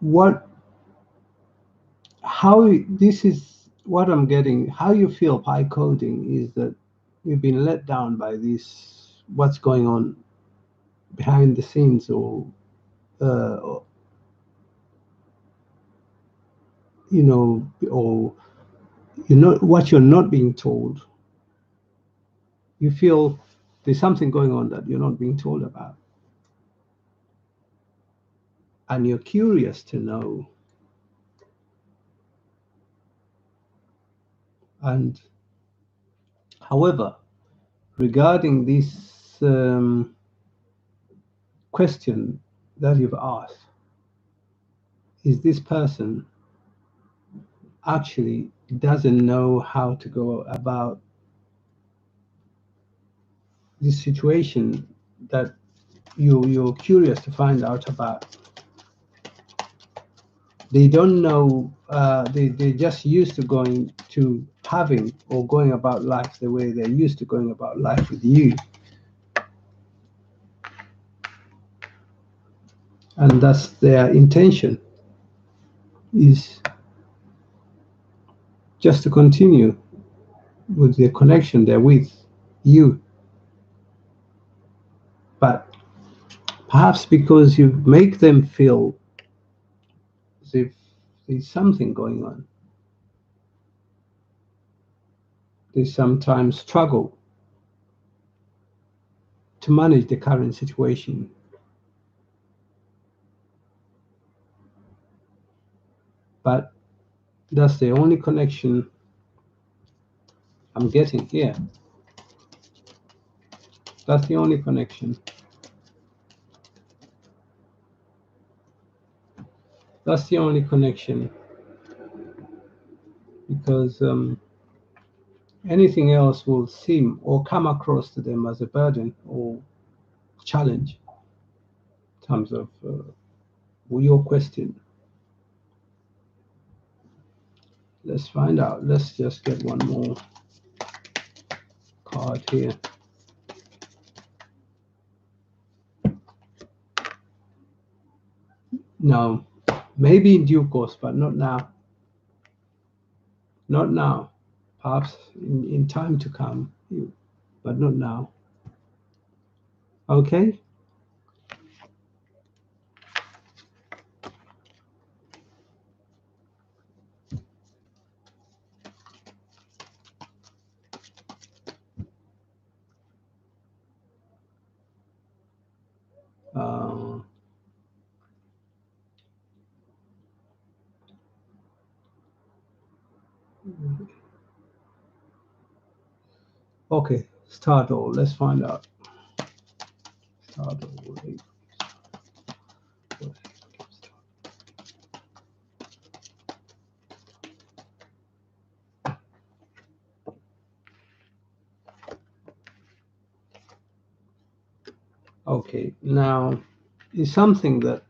What? How? This is what I'm getting. How you feel pie coding is that you've been let down by this. What's going on behind the scenes, or or what you're not being told. You feel there's something going on that you're not being told about, and you're curious to know. And however, regarding this question that you've asked, is this person actually doesn't know how to go about this situation that you're curious to find out about. They don't know, they're just used to having or going about life the way they're used to going about life with you. And that's their intention, is just to continue with the connection they're with you. But perhaps because you make them feel as if there's something going on, they sometimes struggle to manage the current situation. But that's the only connection I'm getting here. That's the only connection. That's the only connection, because anything else will seem or come across to them as a burden or challenge in terms of your question. Let's find out. Let's just get one more card here. No, maybe in due course, but not now. Not now. Perhaps in time to come, but not now. Okay? Uh, okay, start all. Let's find out. Start all. Okay, now it's something that,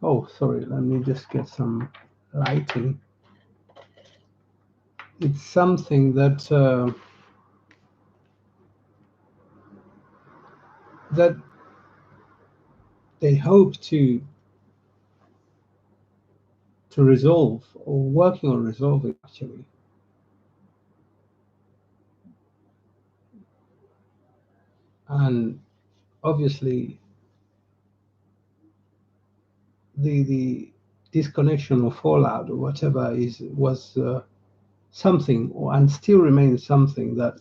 oh, sorry, let me just get some lighting. It's something that that they hope to resolve, or working on resolving actually. And obviously the disconnection or fallout or whatever was something, and still remains something that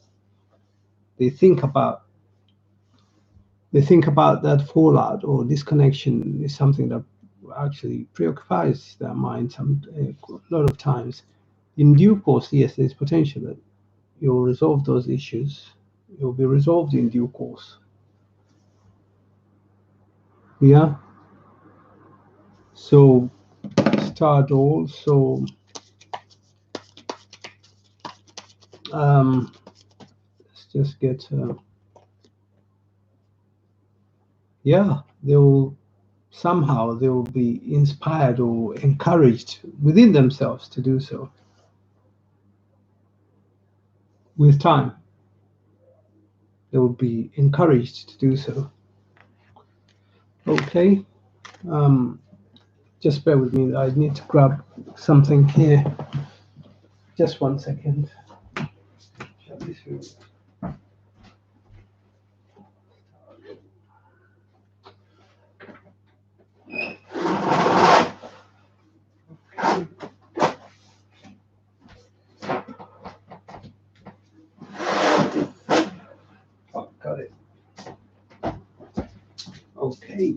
they think about. They think about that fallout or disconnection is something that actually preoccupies their mind a lot of times. In due course, yes, there's potential that you'll resolve those issues. It will be resolved in due course. Yeah. So start also. Let's just get. Yeah, they will somehow they will be inspired or encouraged within themselves to do so. With time, they will be encouraged to do so. Okay. Um, just bear with me. I need to grab something here. Just 1 second. Oh, got it. Okay.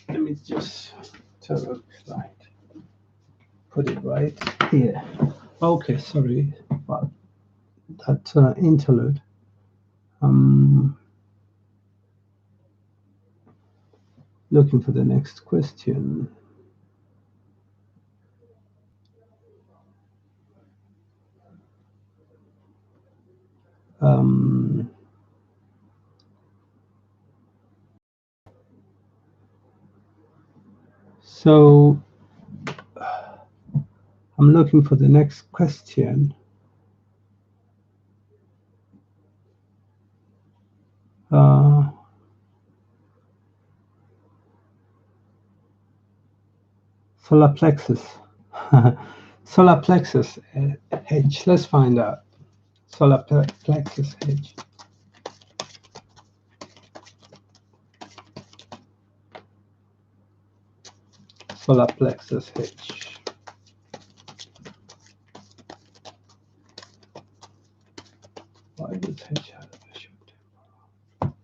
Let me just turn on the light. Put it right here. Okay. Sorry about that interlude. Looking for the next question. Um, so I'm looking for the next question. Solar plexus. Solar plexus H. Let's find out. Solar plexus H. Solar plexus H. Why does H have a short temporal?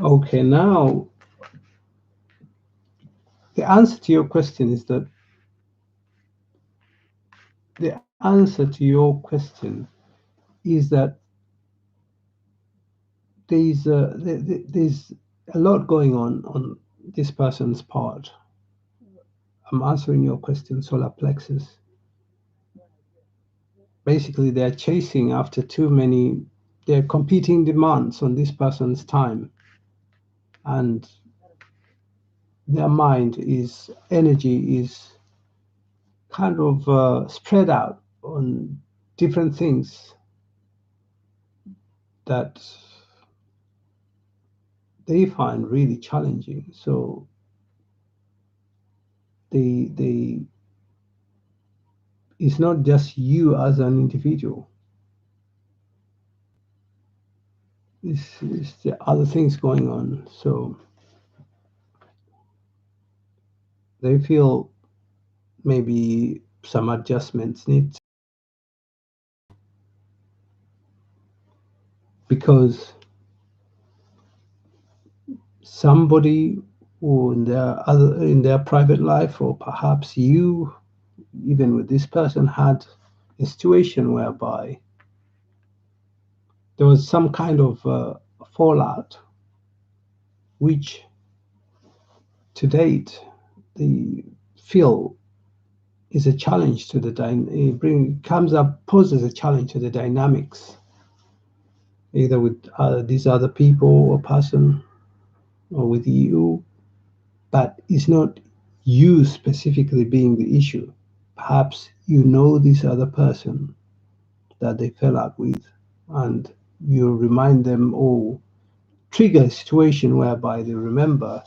Okay, now the answer to your question is that the answer to your question is that there's a lot going on this person's part. I'm answering your question, solar plexus. Basically, they're chasing after too many, they're competing demands on this person's time, and their mind is energy is kind of spread out on different things that they find really challenging. So they it's not just you as an individual. It's the other things going on. So they feel maybe some adjustments need, because somebody or in their private life, or perhaps you, even with this person, had a situation whereby there was some kind of fallout, which to date they feel is a challenge to the comes up, poses a challenge to the dynamics, either with these other people or person, or with you, but it's not you specifically being the issue. Perhaps you know this other person that they fell out with, and you remind them, or trigger a situation whereby they remember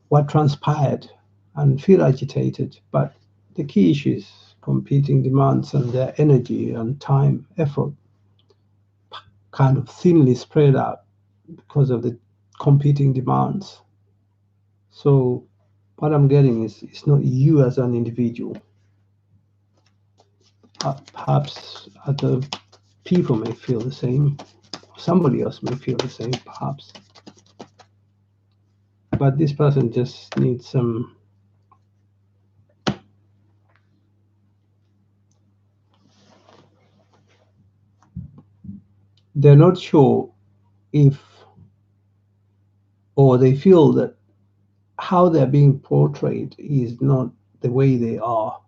what transpired and feel agitated. But the key issue is competing demands, and their energy and time, effort kind of thinly spread out because of the competing demands. So what I'm getting is it's not you as an individual. Perhaps other people may feel the same. Somebody else may feel the same, perhaps. But this person just needs some. They're not sure if, or they feel that how they're being portrayed is not the way they are.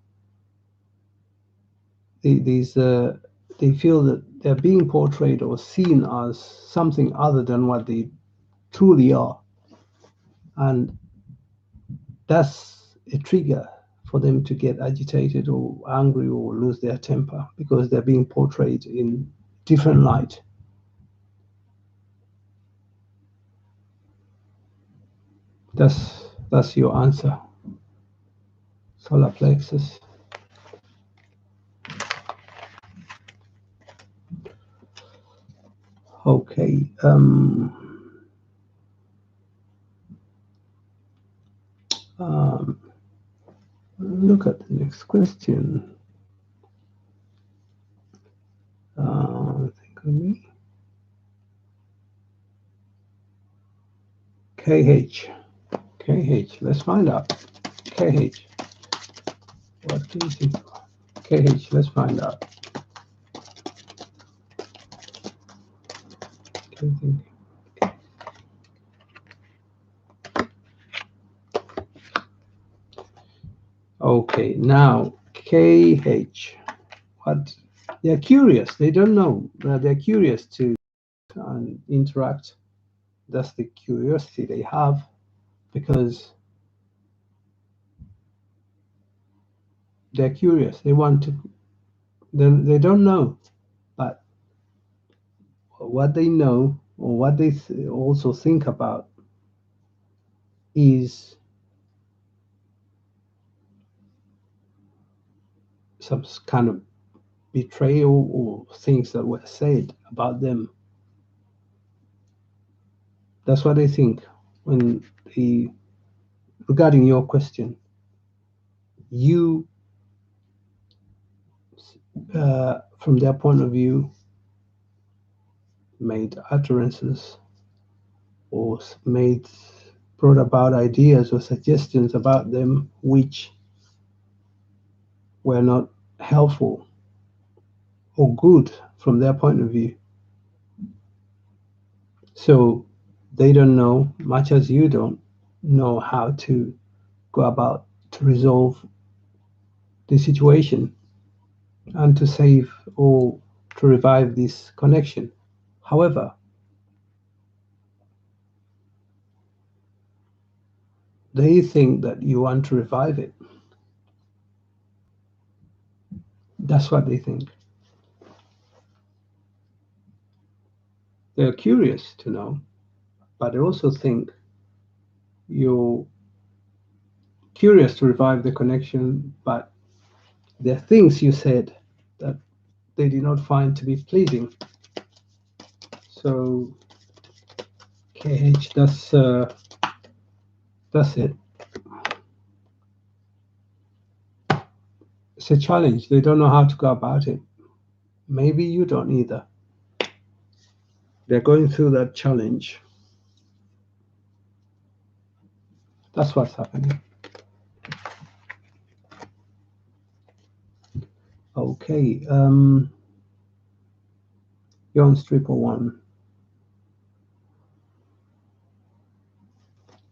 These they feel that they're being portrayed or seen as something other than what they truly are, and that's a trigger for them to get agitated or angry or lose their temper, because they're being portrayed in different light. That's your answer, solar plexus. Okay. Um, Look at the next question. Think of me. KH. KH. Let's find out. KH. What do you think? KH. Let's find out. Okay. Now KH. What? They're curious. They don't know. They're curious to interact. That's the curiosity they have, because they're curious. They want to. They don't know, but what they know, or what they also think about, is some kind of betrayal or things that were said about them. That's what they think when they, regarding your question, you, from their point of view, made utterances or made brought about ideas or suggestions about them which were not helpful or good from their point of view. So they don't know, much as you don't know, how to go about to resolve the situation and to save or to revive this connection. However, they think that you want to revive it. That's what they think. They're curious to know, but they also think you're curious to revive the connection, but there are things you said that they did not find to be pleasing. So, KH, that's it. It's a challenge. They don't know how to go about it. Maybe you don't either. They're going through that challenge. That's what's happening. Okay. Yon's 111.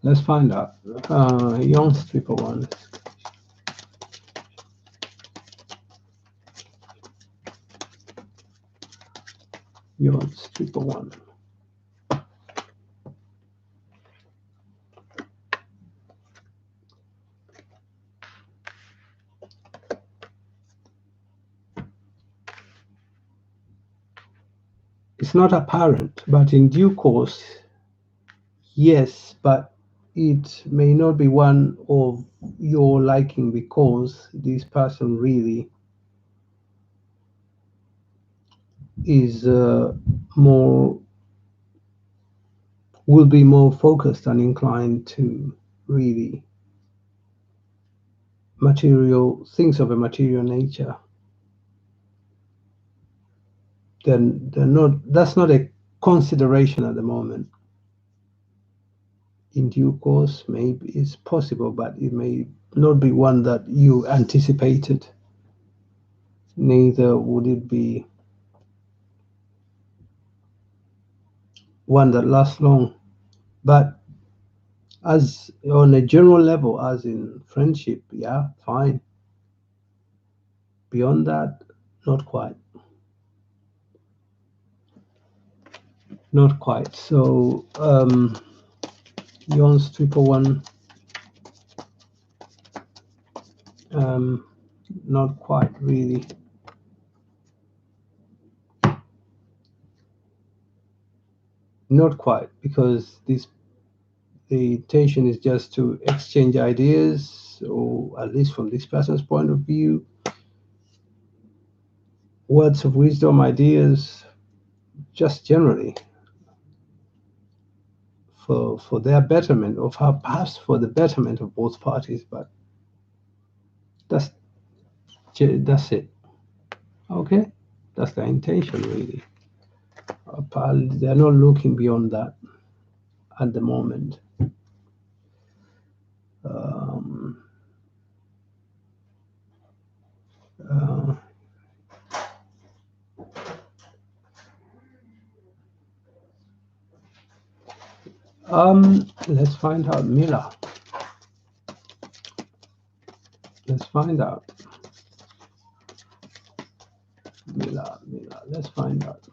Let's find out. Yon's 111. Yon's 111. It's not apparent, but in due course, yes, but it may not be one of your liking because this person really is more, will be more focused and inclined to really material things of a material nature. Then they're not, that's not a consideration at the moment. In due course, maybe it's possible, but it may not be one that you anticipated. Neither would it be one that lasts long. But as on a general level, as in friendship, yeah, fine. Beyond that, not quite. Not quite. So, Yon's 111, not quite really. Not quite, because this, the intention is just to exchange ideas, or at least from this person's point of view, words of wisdom, ideas, just generally for their betterment, or perhaps for the betterment of both parties. But that's it. Okay, that's the intention really. They're not looking beyond that at the moment. Um, uh, let's find out, Mila. Let's find out. Mila, let's find out.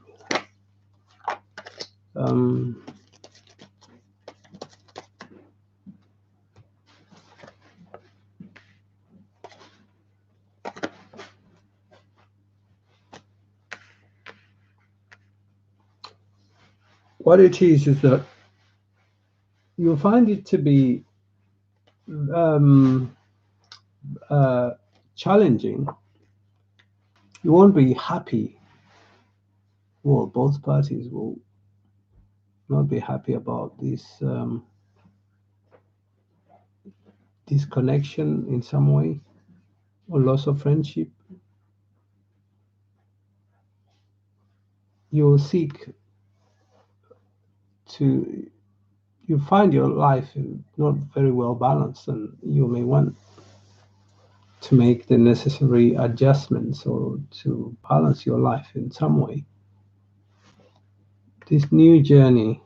What it is that you'll find it to be challenging. You won't be happy. Well, both parties will not be happy about this disconnection in some way, or loss of friendship. You'll seek to, you find your life not very well balanced, and you may want to make the necessary adjustments or to balance your life in some way. This new journey,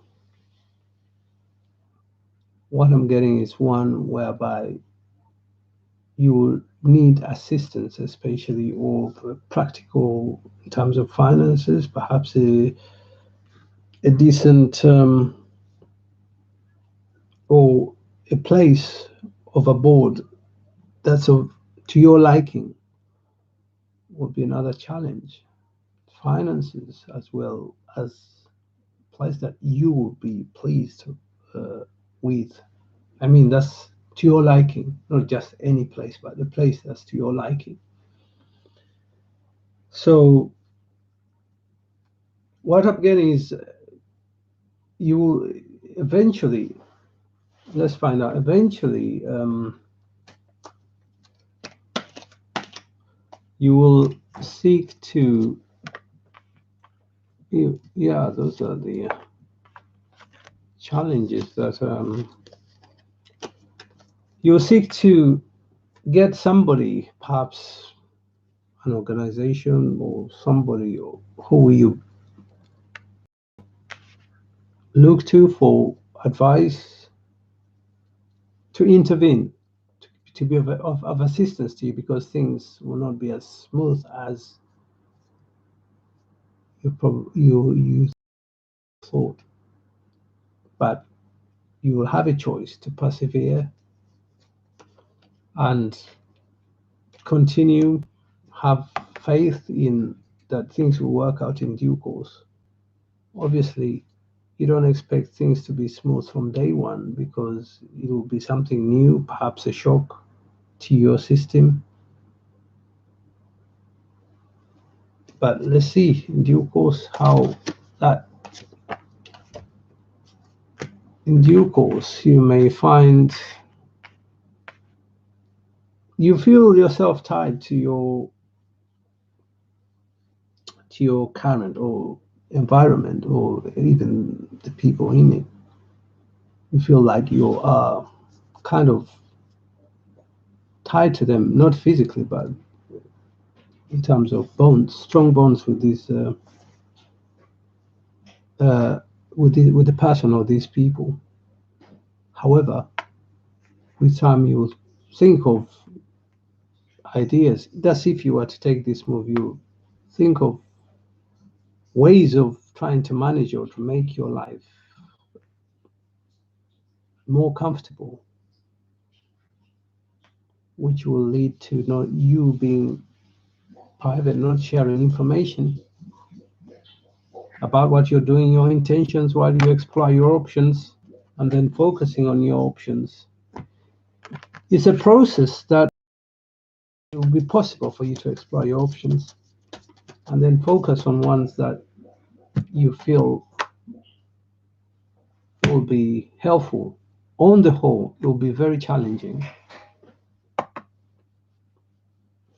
what I'm getting is one whereby you will need assistance, especially or practical in terms of finances, perhaps a decent or a place of abode that's of to your liking would be another challenge. Finances as well as a place that you will be pleased with. I mean, that's to your liking, not just any place, but the place that's to your liking. So what I'm getting is you will eventually, let's find out, eventually you will seek to, yeah, those are the challenges that you'll seek to get somebody, perhaps an organization or somebody who you look to for advice to intervene, to be of assistance to you, because things will not be as smooth as you thought. But you will have a choice to persevere and continue, have faith in that things will work out in due course. Obviously, you don't expect things to be smooth from day one because it will be something new, perhaps a shock to your system. But let's see in due course how that, in due course, you may find you feel yourself tied to your current or environment or even the people in it. You feel like you are kind of tied to them, not physically, but in terms of bonds, strong bonds with these, with the person or these people. However, with time you will think of ideas. That's if you were to take this move, you think of ways of trying to manage or to make your life more comfortable, which will lead to not you being private, not sharing information about what you're doing, your intentions, while you explore your options, and then focusing on your options. It's a process that it will be possible for you to explore your options and then focus on ones that you feel will be helpful. On the whole, it will be very challenging.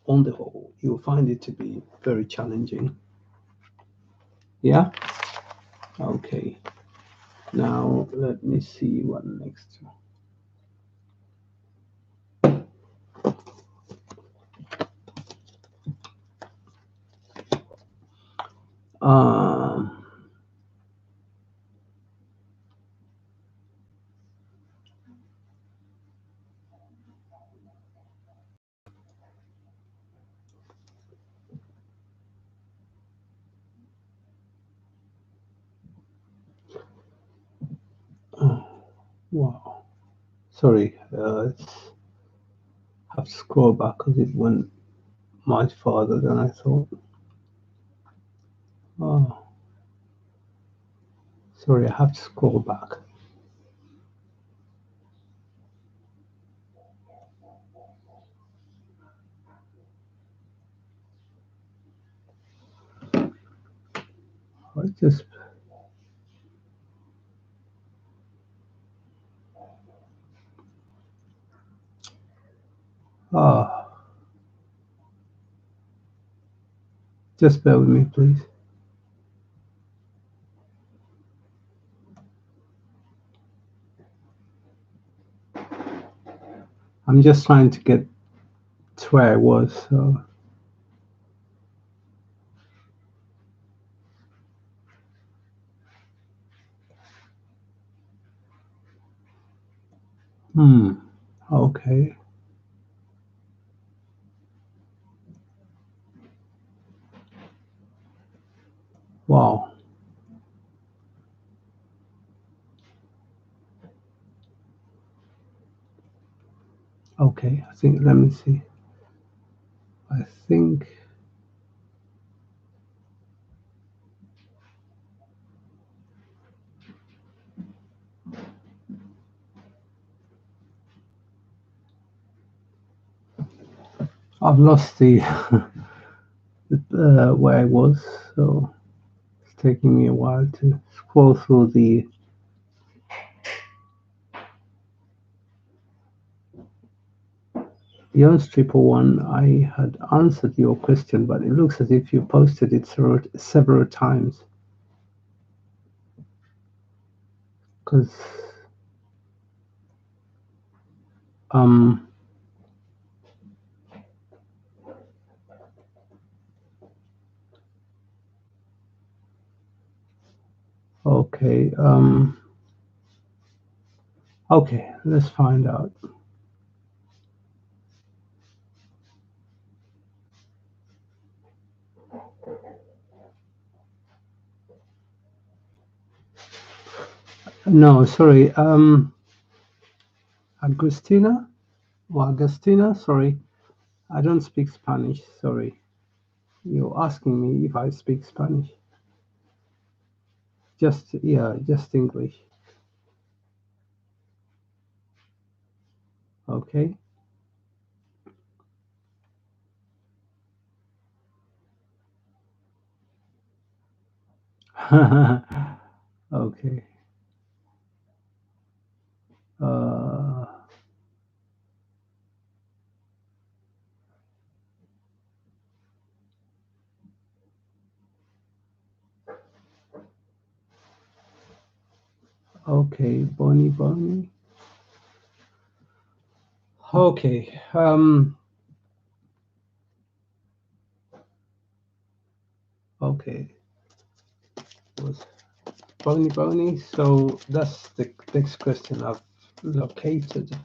On the whole, you'll find it to be very challenging. Yeah? Okay. Now, let me see what next. Um, wow. Sorry, I have to scroll back because it went much farther than I thought. Oh, sorry, I have to scroll back. I just ah, just bear with me, please. I'm just trying to get That's where I was. So. Okay. Wow. Okay. I think. Let me see. I think. I've lost the where I was, so it's taking me a while to scroll through the. Yours triple one, I had answered your question, but it looks as if you posted it several times. Because okay, okay, let's find out. No, sorry, Agustina, sorry, I don't speak Spanish, sorry. You're asking me if I speak Spanish. Just, yeah, just English. Okay. Okay. Uh, okay, Bonnie. Okay. Okay. Was Bonnie. So that's the next question I've located.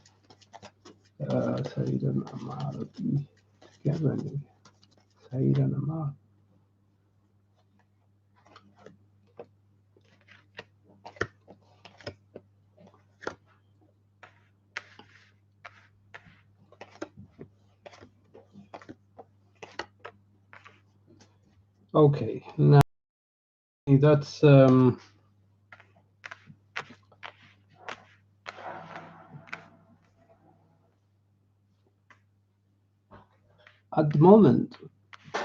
Saida Amarabi. Germany. Saida Amar. Okay. Now that's at the moment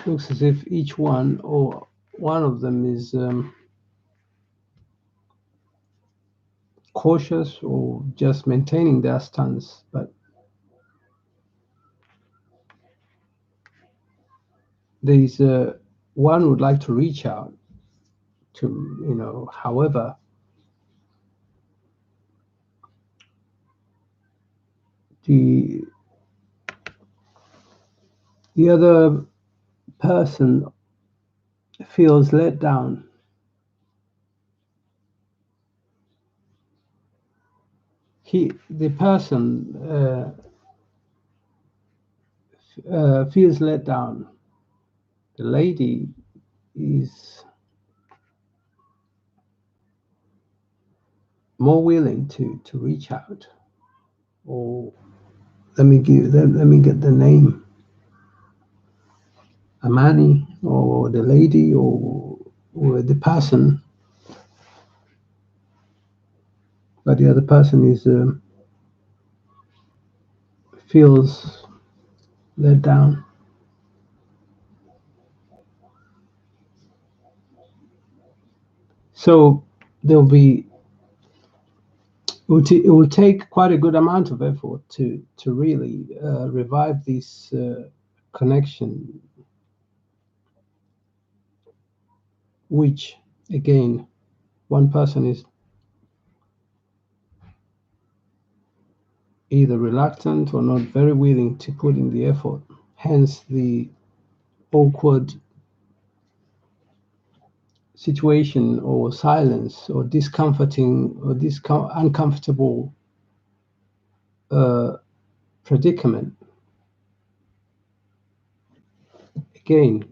looks as if each one or one of them is cautious or just maintaining their stance, but there's one would like to reach out to, however, the the other person feels let down. The person feels let down. The lady is more willing to reach out. Or let me get the name. Amani or the lady or the person, but the other person is feels let down. So there'll be it will take quite a good amount of effort to really revive this connection, which again one person is either reluctant or not very willing to put in the effort. hence the awkward situation or silence or discomforting or uncomfortable predicament. Again,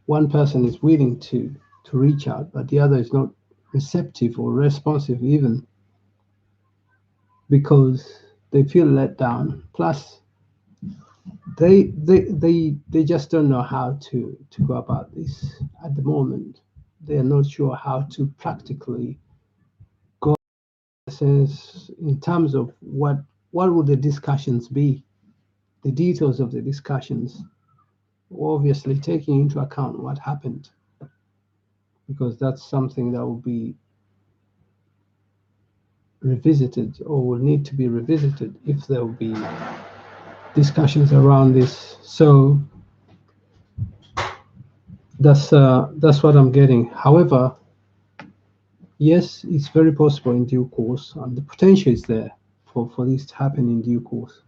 one person is willing to reach out, but the other is not receptive or responsive, even because they feel let down. Plus, they just don't know how to go about this at the moment. They are not sure how to practically go sense in terms of what would the discussions be, the details of the discussions, obviously taking into account what happened, because that's something that will be revisited or will need to be revisited if there will be discussions around this. So that's what I'm getting. However, yes, it's very possible in due course, and the potential is there for this to happen in due course.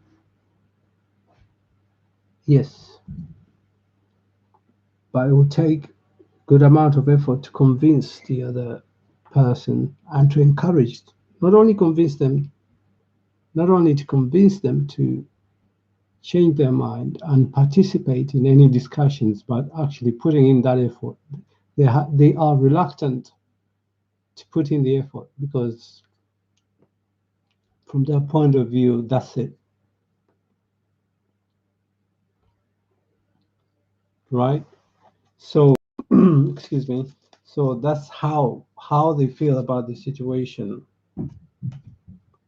Yes, but it will take good amount of effort to convince the other person and to encourage, not only convince them, not only to convince them to change their mind and participate in any discussions, but actually putting in that effort. They are reluctant to put in the effort because from their point of view, that's it. Right? So, excuse me. So that's how they feel about the situation.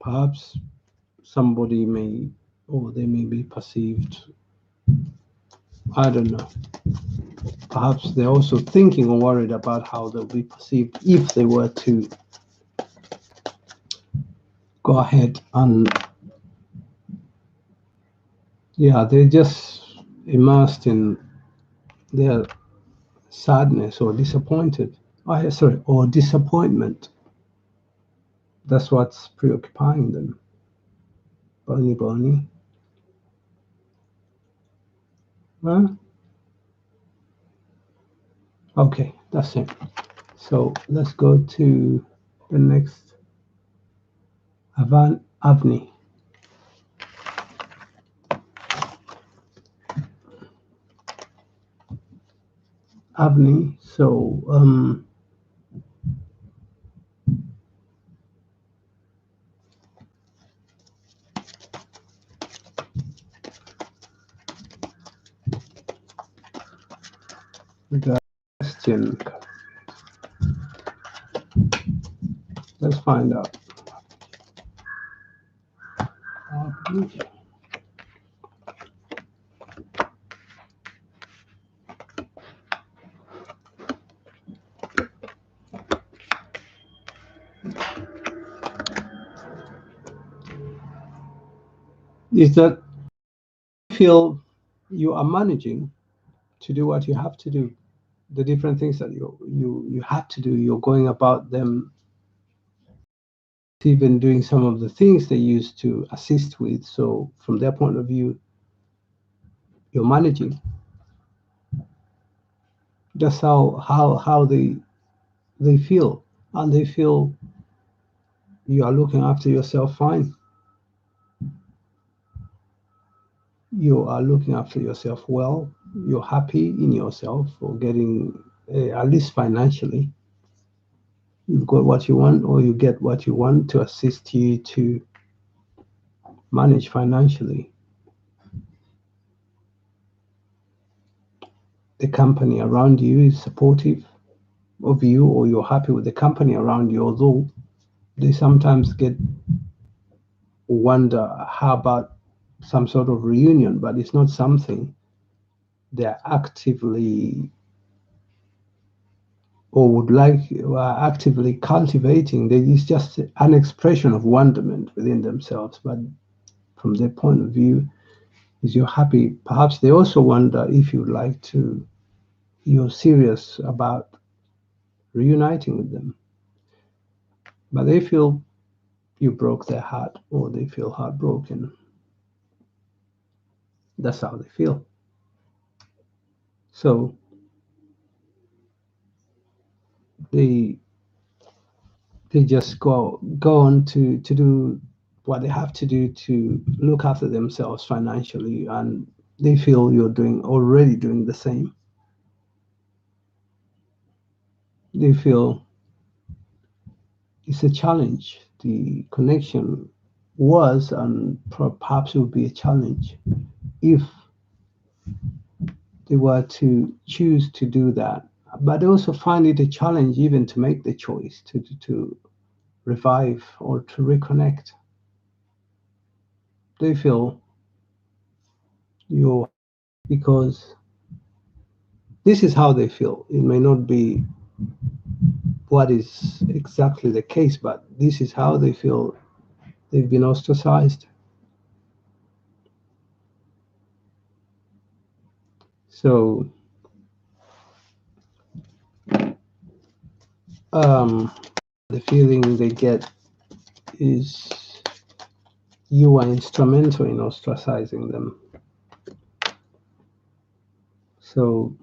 Perhaps somebody may, or they may be perceived. I don't know. Perhaps they're also thinking or worried about how they'll be perceived if they were to go ahead and, yeah, they're just immersed in their sadness or disappointed. Sorry, or disappointment. That's what's preoccupying them. Bony, bony. Well, okay, that's it. So let's go to the next. Avni. Avni. So the question. Let's find out. Is that you feel you are managing to do what you have to do, the different things that you have to do, you're going about them, even doing some of the things they used to assist with. So from their point of view, you're managing. That's how they feel, and they feel you are looking after yourself fine. You are looking after yourself well. You're happy in yourself for getting, at least financially, you've got what you want, or you get what you want to assist you to manage financially. The company around you is supportive of you, or you're happy with the company around you, although they sometimes get wonder how about some sort of reunion, but it's not something they're actively or would like actively cultivating. It's just an expression of wonderment within themselves, but from their point of view, is you're happy. Perhaps they also wonder if you'd like to, you're serious about reuniting with them, but they feel you broke their heart, or they feel heartbroken. That's how they feel. So they they just go on to do what they have to do to look after themselves financially, and they feel you're already doing the same. They feel it's a challenge. The connection was and perhaps would be a challenge if they were to choose to do that. But they also find it a challenge even to make the choice to revive or to reconnect. They feel you because this is how they feel. It may not be what is exactly the case, but this is how they feel. They've been ostracized. So um, the feeling they get is you are instrumental in ostracizing them. So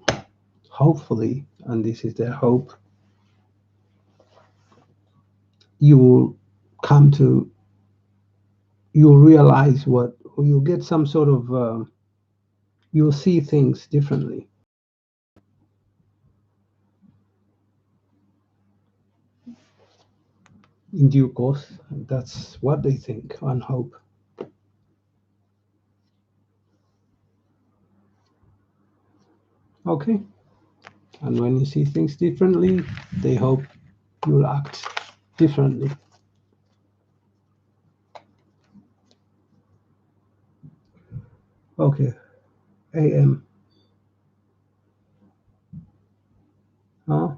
hopefully, and this is their hope, you will come to, you'll realize what, or you'll get some sort of, you'll see things differently in due course. That's what they think and hope. Okay. And when you see things differently, they hope you'll act differently. Okay. AM. Huh?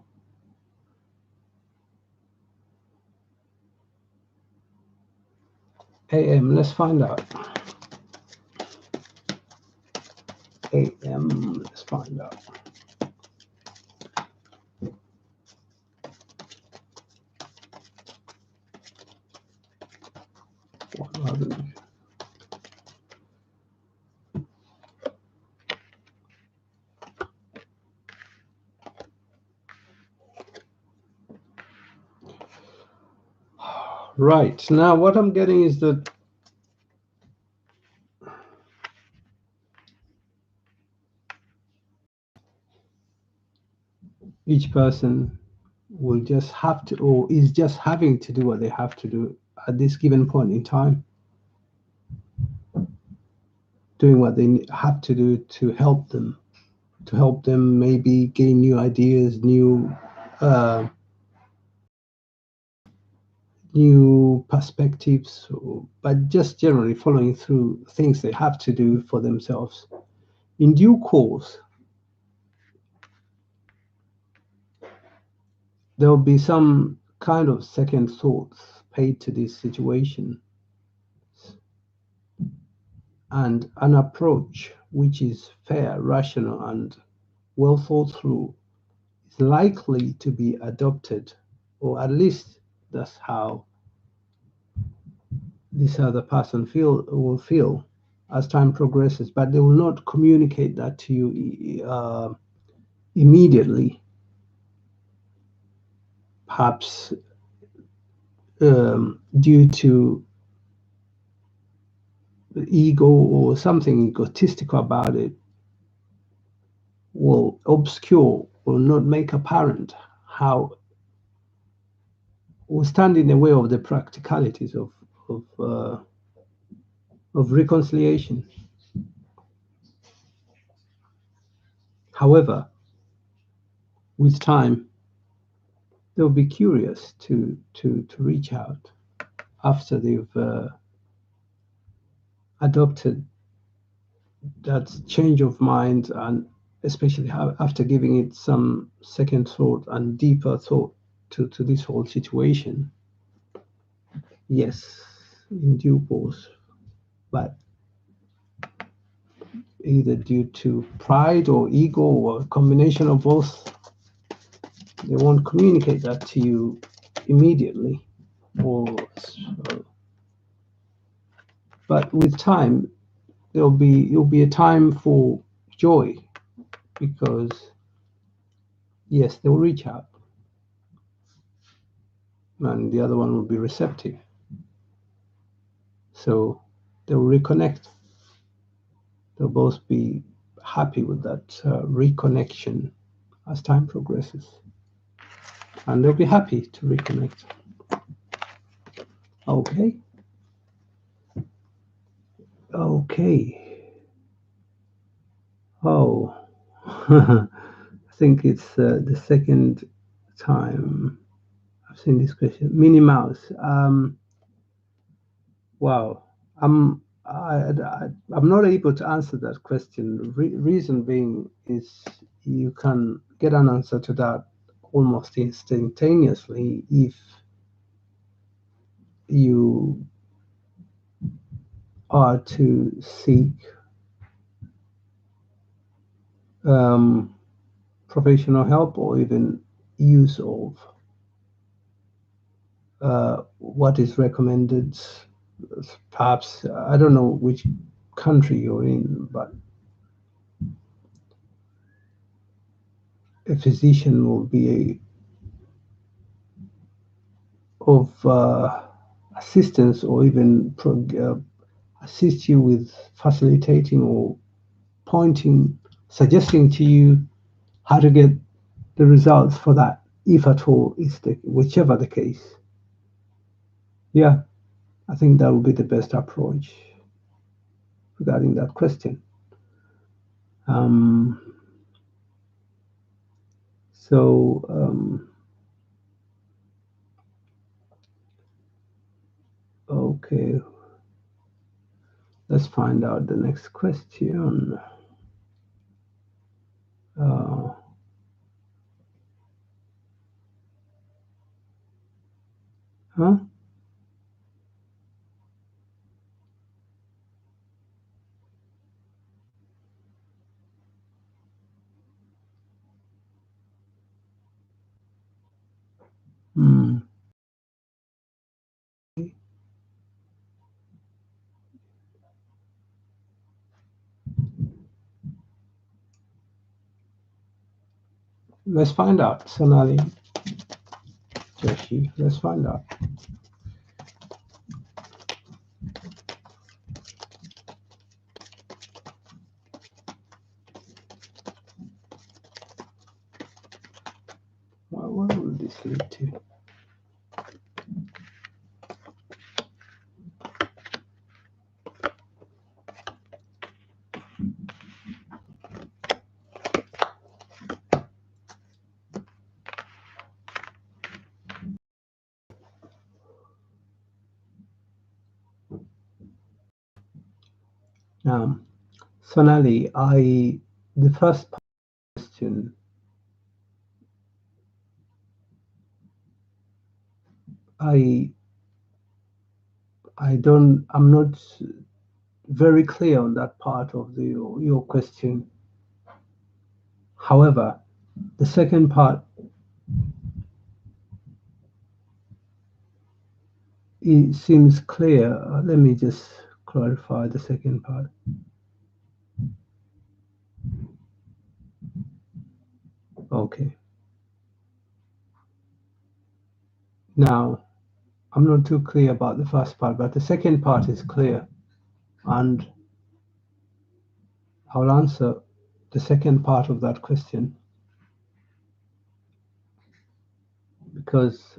AM. Let's find out. AM. Let's find out. Right. Now, what I'm getting is that each person will just have to, or is just having to do what they have to do at this given point in time, doing what they have to do to help them maybe gain new ideas, uh, new perspectives, but just generally following through things they have to do for themselves. In due course, there will be some kind of second thoughts paid to this situation and an approach which is fair, rational, and well thought through is likely to be adopted, or at least that's how this other person will feel as time progresses. But they will not communicate that to you immediately. Perhaps due to the ego or something egotistical about it, will obscure, will not make apparent how, will stand in the way of the practicalities of, uh, of reconciliation. However, with time, they'll be curious to reach out after they've adopted that change of mind, and especially after giving it some second thought and deeper thought to this whole situation. Yes, in due course, but either due to pride or ego or a combination of both, they won't communicate that to you immediately. Or, but with time, it'll be a time for joy, because yes, they'll reach out, and the other one will be receptive. So they'll reconnect. They'll both be happy with that reconnection as time progresses, and they'll be happy to reconnect. Okay. Okay. Oh, I think it's the second time I've seen this question. Minnie Mouse. Wow. I'm not able to answer that question. Reason being is you can get an answer to that almost instantaneously if you are to seek um, professional help, or even use of what is recommended. Perhaps I don't know which country you're in, but a physician will be of assistance, or even assist you with facilitating or pointing, suggesting to you how to get the results for that, if at all is the whichever the case. Yeah, I think that would be the best approach regarding that question. Um, so okay, let's find out the next question. Uh, huh? Hmm. Let's find out, Sonali, Joshi. Let's find out. What will this lead to? Um, Sonali, the first question, I I'm not very clear on that part of your question. However, the second part, it seems clear. Let me just clarify the second part. Okay. Now, I'm not too clear about the first part, but the second part is clear. And I'll answer the second part of that question, because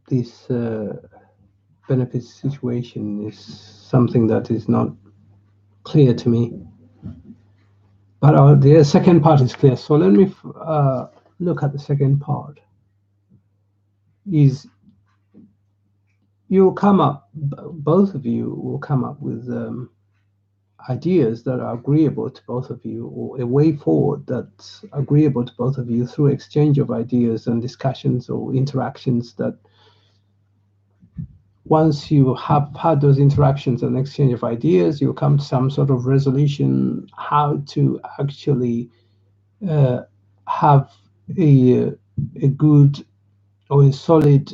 this benefit situation is something that is not clear to me. But the second part is clear. So let me look at the second part. Is you'll come up, both of you will come up with ideas that are agreeable to both of you, or a way forward that's agreeable to both of you through exchange of ideas and discussions or interactions, that once you have had those interactions and exchange of ideas, you come to some sort of resolution how to actually uh, have a good or a solid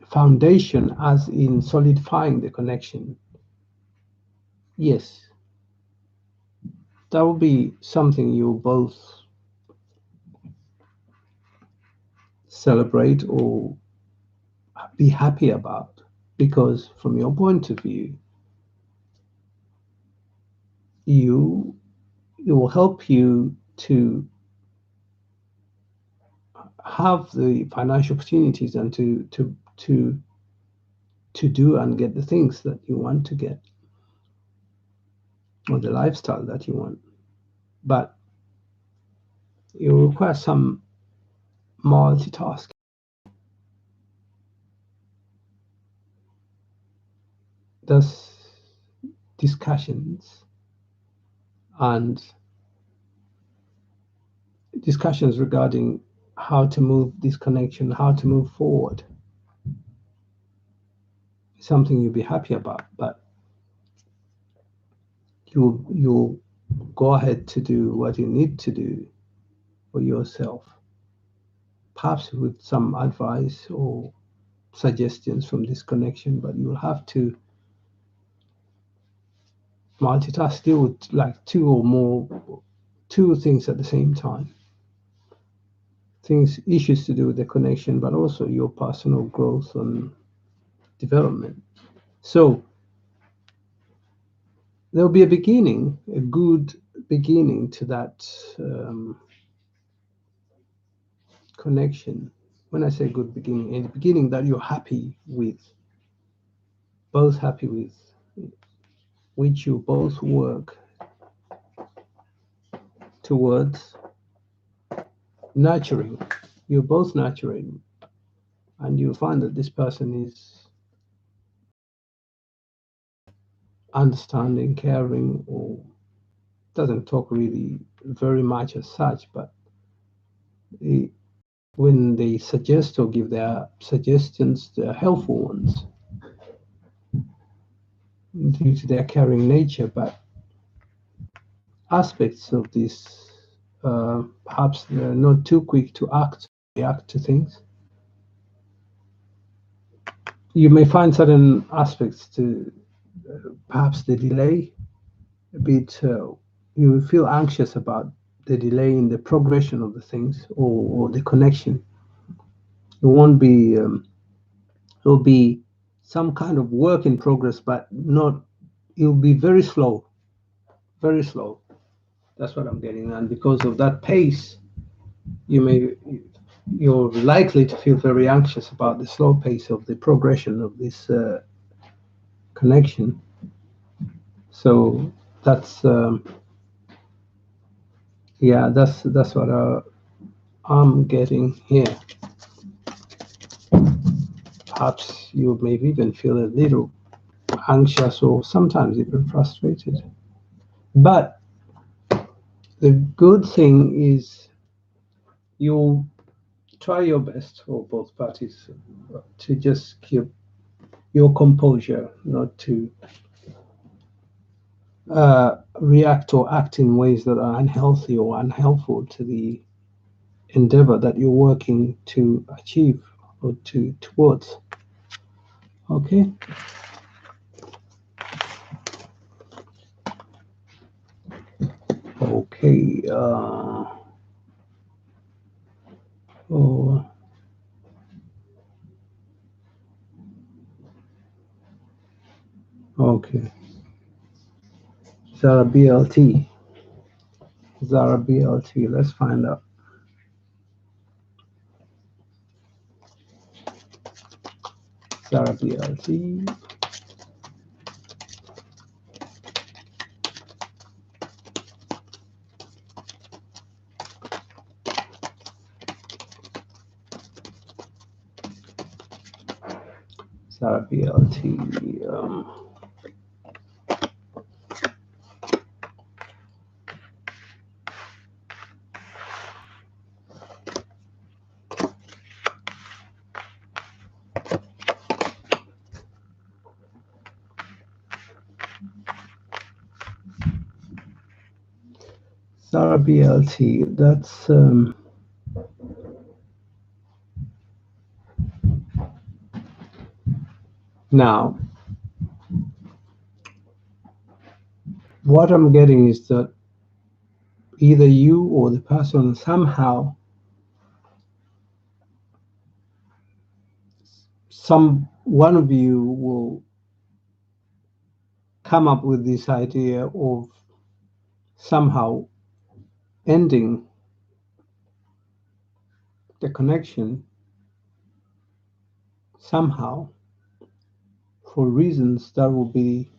foundation, as in solidifying the connection. yes, that would be something you both celebrate or be happy about, because from your point of view, you it will help you to have the financial opportunities and to do and get the things that you want to get, or the lifestyle that you want. But it will require some multitasking. Thus, discussions and discussions regarding how to move this connection, how to move forward, something you'll be happy about. But you'll go ahead to do what you need to do for yourself, perhaps with some advice or suggestions from this connection. But you'll have to multitask, deal with like two things at the same time. Things, issues to do with the connection, but also your personal growth and development. So there'll be a beginning, a good beginning to that connection. When I say good beginning, a beginning that you're happy with, both happy with, which you both work towards nurturing. You're both nurturing, and you find that this person is understanding, caring, or doesn't talk really very much as such, but when they suggest or give their suggestions, they're helpful ones due to their caring nature. But aspects of this, perhaps they're not too quick to react to things. You may find certain aspects to perhaps the delay a bit. You feel anxious about the delay in the progression of the things, or the connection. It won't be. It'll be some kind of work in progress, but not. It'll be very slow, very slow. That's what I'm getting. And because of that pace, you may you're likely to feel very anxious about the slow pace of the progression of this connection. So that's yeah, that's what I'm getting here. Perhaps you may even feel a little anxious or sometimes even frustrated. But the good thing is you'll try your best for both parties to just keep your composure, not to react or act in ways that are unhealthy or unhelpful to the endeavor that you're working to achieve or towards. Okay. Okay. Oh, okay. Zara BLT. Zara BLT. Let's find out. Zara BLT. Zara BLT. Zara BLT. That's now what I'm getting is that either you or the person somehow, one of you will come up with this idea of somehow ending the connection somehow, for reasons that will be,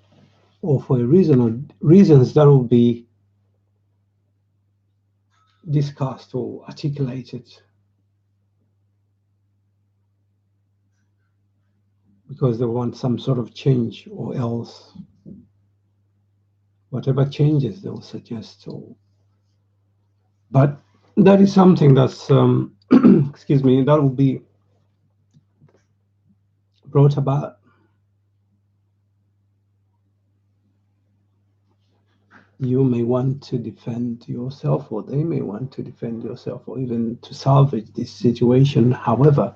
or for reasons that will be discussed or articulated, because they want some sort of change, or else whatever changes they'll suggest. But that is something that's excuse me, that will be brought about. You may want to defend yourself, or they may want to defend yourself, or even to salvage this situation. However,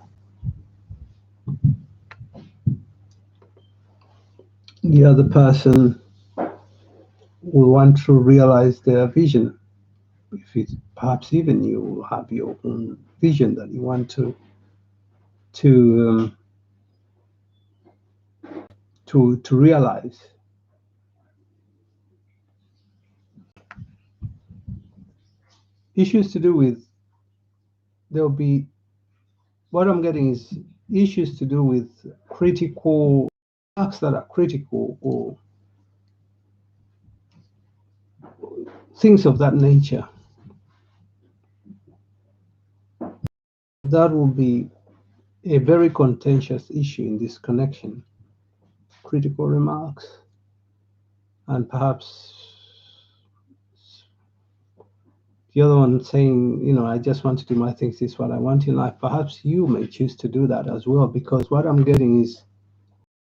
the other person will want to realize their vision. If it's perhaps even you have your own vision that you want to to realize. Issues to do with, there'll be, what I'm getting is issues to do with critical acts that are critical, or things of that nature. That will be a very contentious issue in this connection. Critical remarks, and perhaps the other one saying, I just want to do my things, this is what I want in life. Perhaps you may choose to do that as well, because what I'm getting is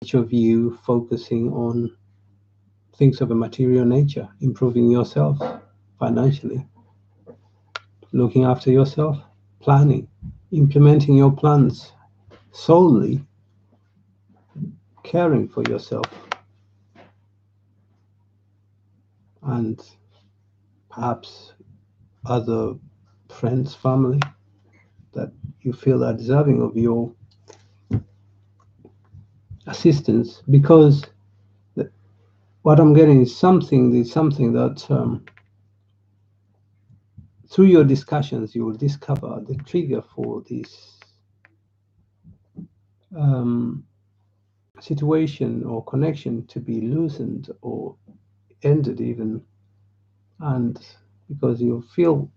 each of you focusing on things of a material nature, improving yourself financially, looking after yourself, planning, implementing your plans, solely caring for yourself, and perhaps other friends, family that you feel are deserving of your assistance. Because what I'm getting is something that through your discussions you will discover the trigger for this um, situation or connection to be loosened or ended even. And because you feel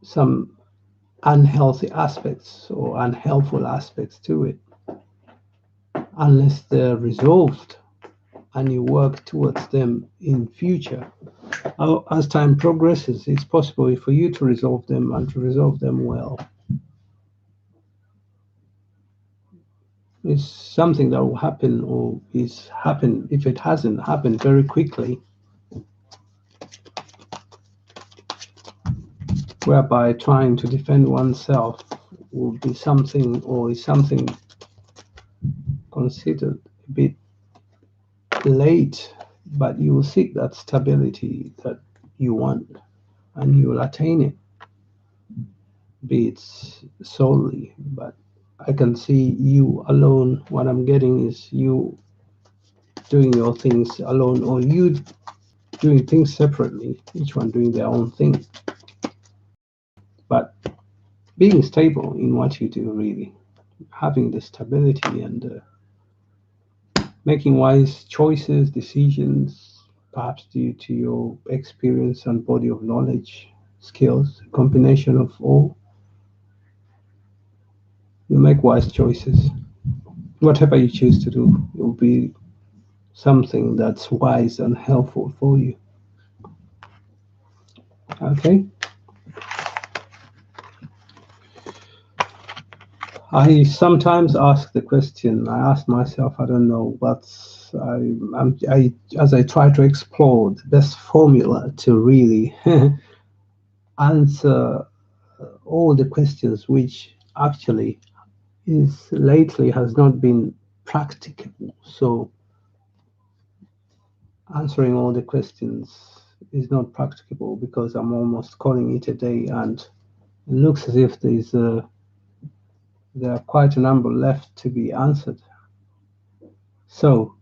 some unhealthy aspects or unhelpful aspects to it, unless they're resolved and you work towards them in future. As time progresses, it's possible for you to resolve them, and to resolve them well. It's something that will happen, or is happen, if it hasn't happened very quickly, whereby trying to defend oneself will be something, or is something considered a bit late. But you will seek that stability that you want, and you will attain it, be it solely. But I can see you alone. What I'm getting is you doing your things alone, or you doing things separately, each one doing their own thing, but being stable in what you do, really having the stability, and making wise choices, decisions, perhaps due to your experience and body of knowledge, skills, a combination of all. You make wise choices. Whatever you choose to do, it will be something that's wise and helpful for you. Okay? I sometimes ask the question, I ask myself, I don't know what's, as I try to explore the best formula to really answer all the questions, which actually is lately has not been practicable. So answering all the questions is not practicable because I'm almost calling it a day, and it looks as if there are quite a number left to be answered. So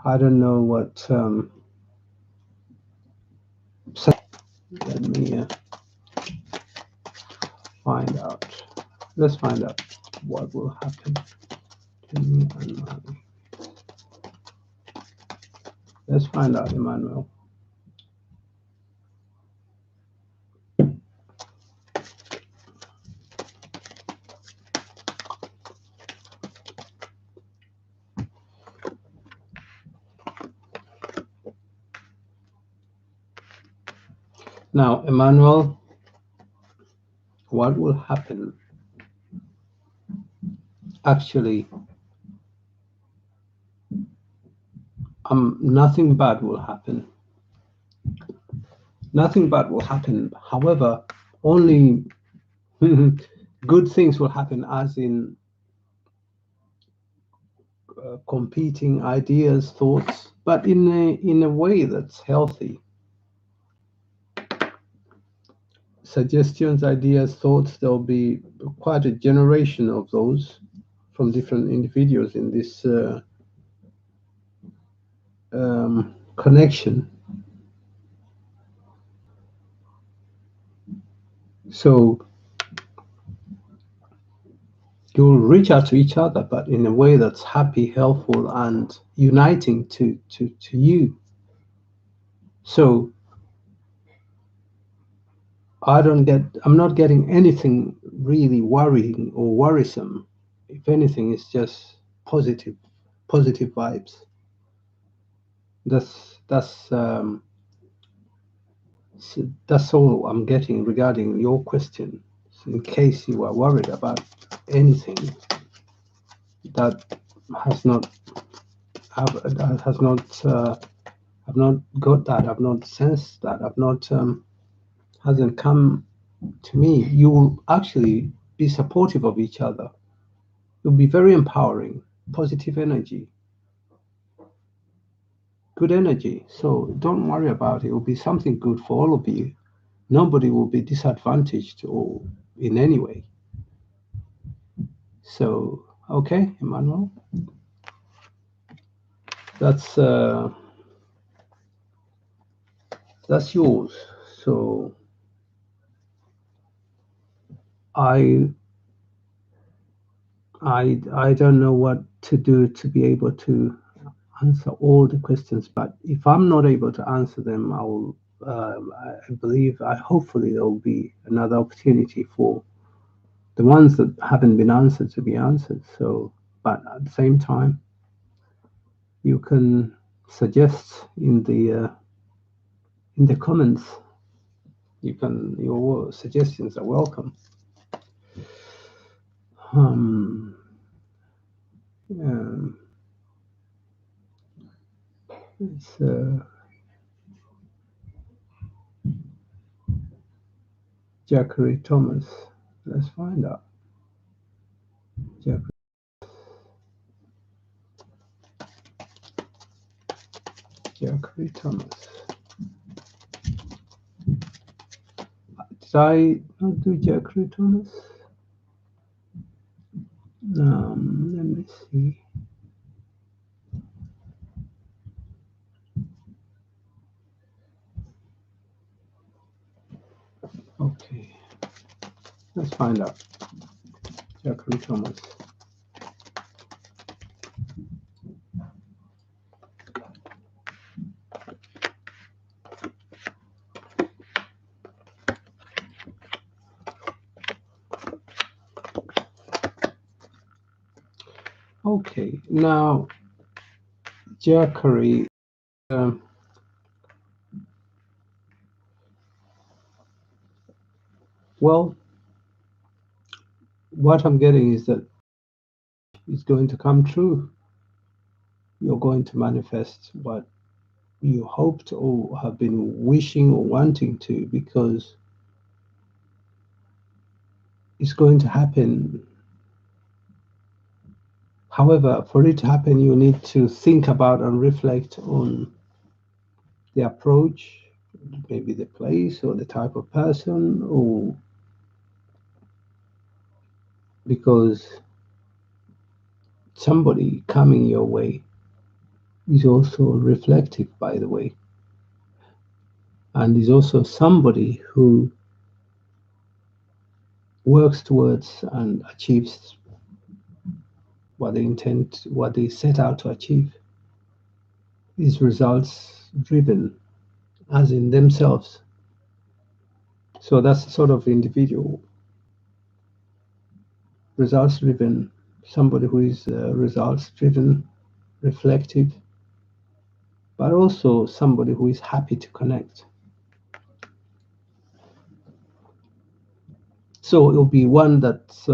I don't know what. Let me find out. Let's find out what will happen to me and my. Let's find out, Emmanuel. Now, Emmanuel, what will happen? Actually, nothing bad will happen. Nothing bad will happen. However, only good things will happen, as in competing ideas, thoughts, but in a way that's healthy. Suggestions, ideas, thoughts. There'll be quite a generation of those from different individuals in this connection. So you'll reach out to each other, but in a way that's happy, helpful, and uniting to you. So I'm not getting anything really worrying or worrisome. If anything, it's just positive vibes. That's that's all I'm getting regarding your question. So in case you are worried about anything that has not that has not I've not got that, I've not sensed that, I've not hasn't come to me, you will actually be supportive of each other. You'll be very empowering, positive energy, good energy. So don't worry about it. It will be something good for all of you. Nobody will be disadvantaged or in any way. So okay, Emmanuel, that's uh, that's yours. So I I don't know what to do to be able to answer all the questions, but if I'm not able to answer them, I believe, hopefully there will be another opportunity for the ones that haven't been answered to be answered. So, but at the same time, you can suggest in the comments. Your suggestions are welcome. Um, um, it's Jackery Thomas. Let's find out. Jackery Thomas. Did I not do Jackery Thomas? Let me see. Okay, let's find out. Jackery Thomas. Okay, now Jackery. Um, well, what I'm getting is that it's going to come true. You're going to manifest what you hoped or have been wishing or wanting to, because it's going to happen. However, for it to happen, you need to think about and reflect on the approach, maybe the place or the type of person, or because somebody coming your way is also reflective, by the way, and is also somebody who works towards and achieves what they intend, what they set out to achieve, is results driven, as in themselves. So that's sort of individual, results driven, somebody who is results driven, reflective, but also somebody who is happy to connect. So it'll be one that's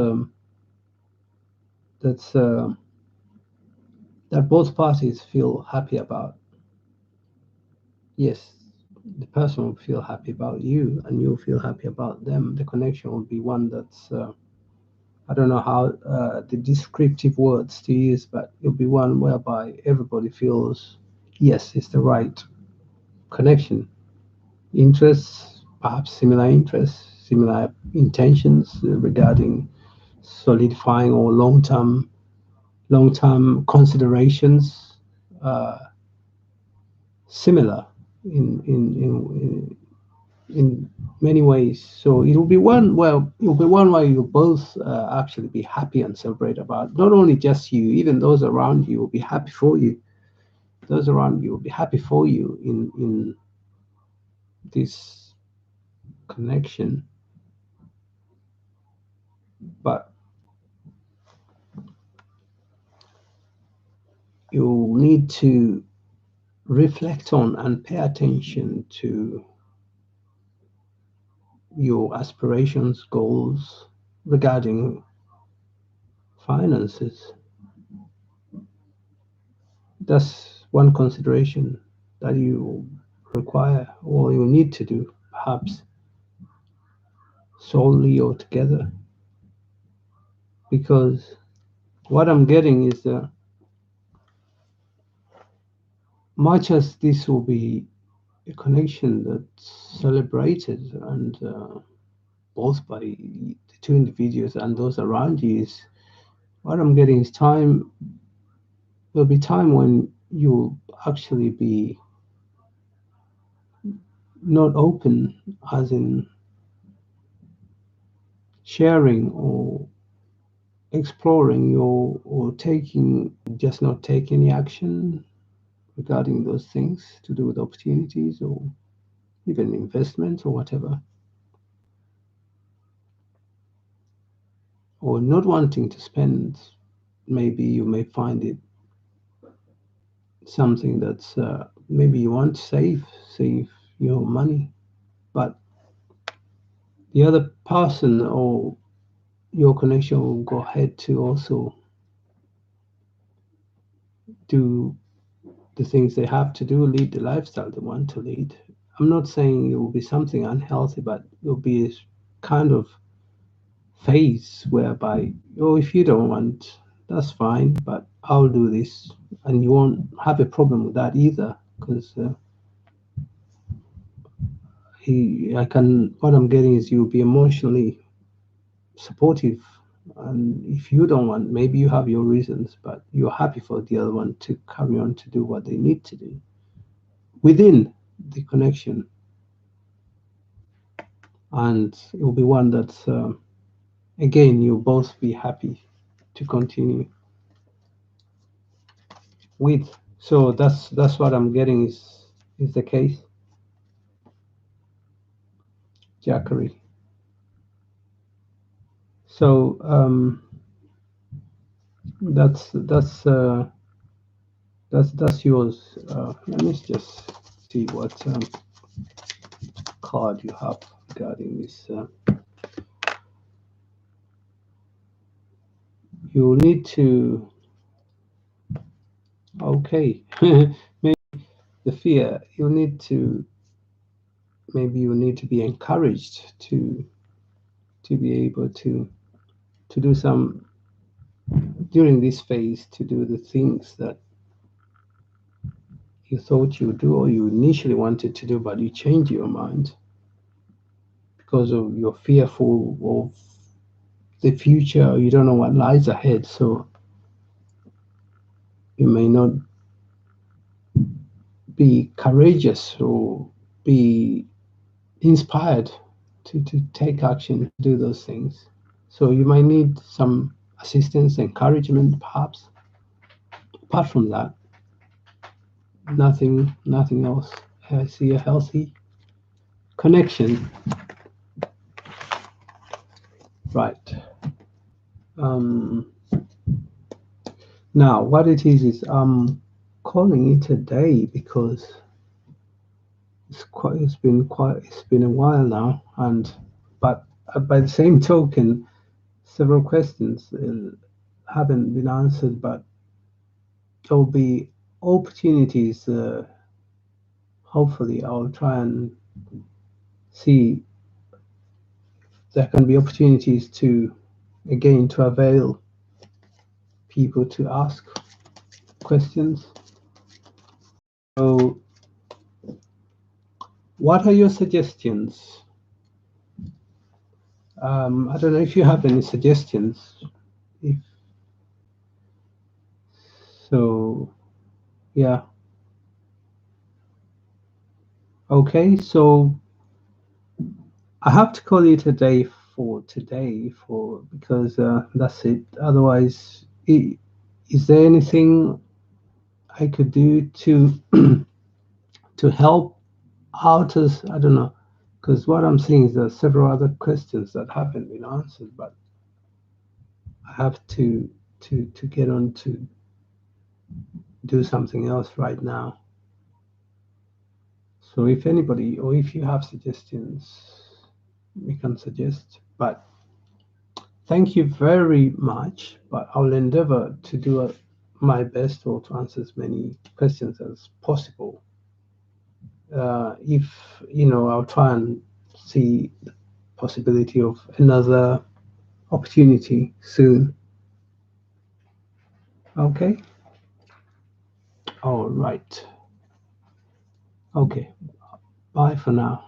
that both parties feel happy about. Yes, the person will feel happy about you, and you'll feel happy about them. The connection will be one that's I don't know how the descriptive words to use, but it'll be one whereby everybody feels yes, it's the right connection. Interests, perhaps similar interests, similar intentions regarding solidifying or long-term considerations, uh, similar in many ways. So it will be one. Well, it will be one where you both actually be happy and celebrate about. Not only just you, even those around you will be happy for you. Those around you will be happy for you in this connection. But you need to reflect on and pay attention to your aspirations, goals regarding finances. That's one consideration that you require or you need to do, perhaps solely or together. Because what I'm getting is that much as this will be a connection that's celebrated and both by the two individuals and those around you, is what I'm getting is time. There'll be time when you'll actually be not open, as in sharing or exploring your or taking, just not take any action regarding those things to do with opportunities or even investments or whatever, or not wanting to spend. Maybe you may find it something that's maybe you want to save your money, but the other person or your connection will go ahead to also do the things they have to do, lead the lifestyle they want to lead. I'm not saying it will be something unhealthy, but it will be a kind of phase whereby, oh, if you don't want, that's fine, but I'll do this. And you won't have a problem with that either, because what I'm getting is you'll be emotionally supportive. And if you don't want, maybe you have your reasons, but you're happy for the other one to carry on to do what they need to do within the connection. And it will be one that's, again, you'll both be happy to continue with. So that's what I'm getting is the case, Jackery. So that's yours. Let me just see what card you have regarding this. You need to, okay. Maybe the fear. You need to, maybe you need to be encouraged to be able to do some during this phase, to do the things that you thought you would do or you initially wanted to do, but you change your mind because of you're fearful of the future, or you don't know what lies ahead. So you may not be courageous or be inspired to take action to do those things. So you might need some assistance, encouragement, perhaps. Apart from that, nothing else. I see a healthy connection. Right. Um, Now, what it is I'm calling it a day because it's been a while now, and but by the same token, several questions haven't been answered, but there'll be opportunities. Hopefully, I'll try and see there can be opportunities to again to avail people to ask questions. So, what are your suggestions? I don't know if you have any suggestions. If so, yeah. Okay, so I have to call it a day for today for because that's it. Otherwise, is there anything I could do to to help out as I don't know, because what I'm seeing is there are several other questions that haven't been answered, but I have to get on to do something else right now. So if anybody or if you have suggestions, we can suggest. But thank you very much. But I'll endeavor to do my best or to answer as many questions as possible. If I'll try and see the possibility of another opportunity soon. Okay. All right. Okay. Bye for now.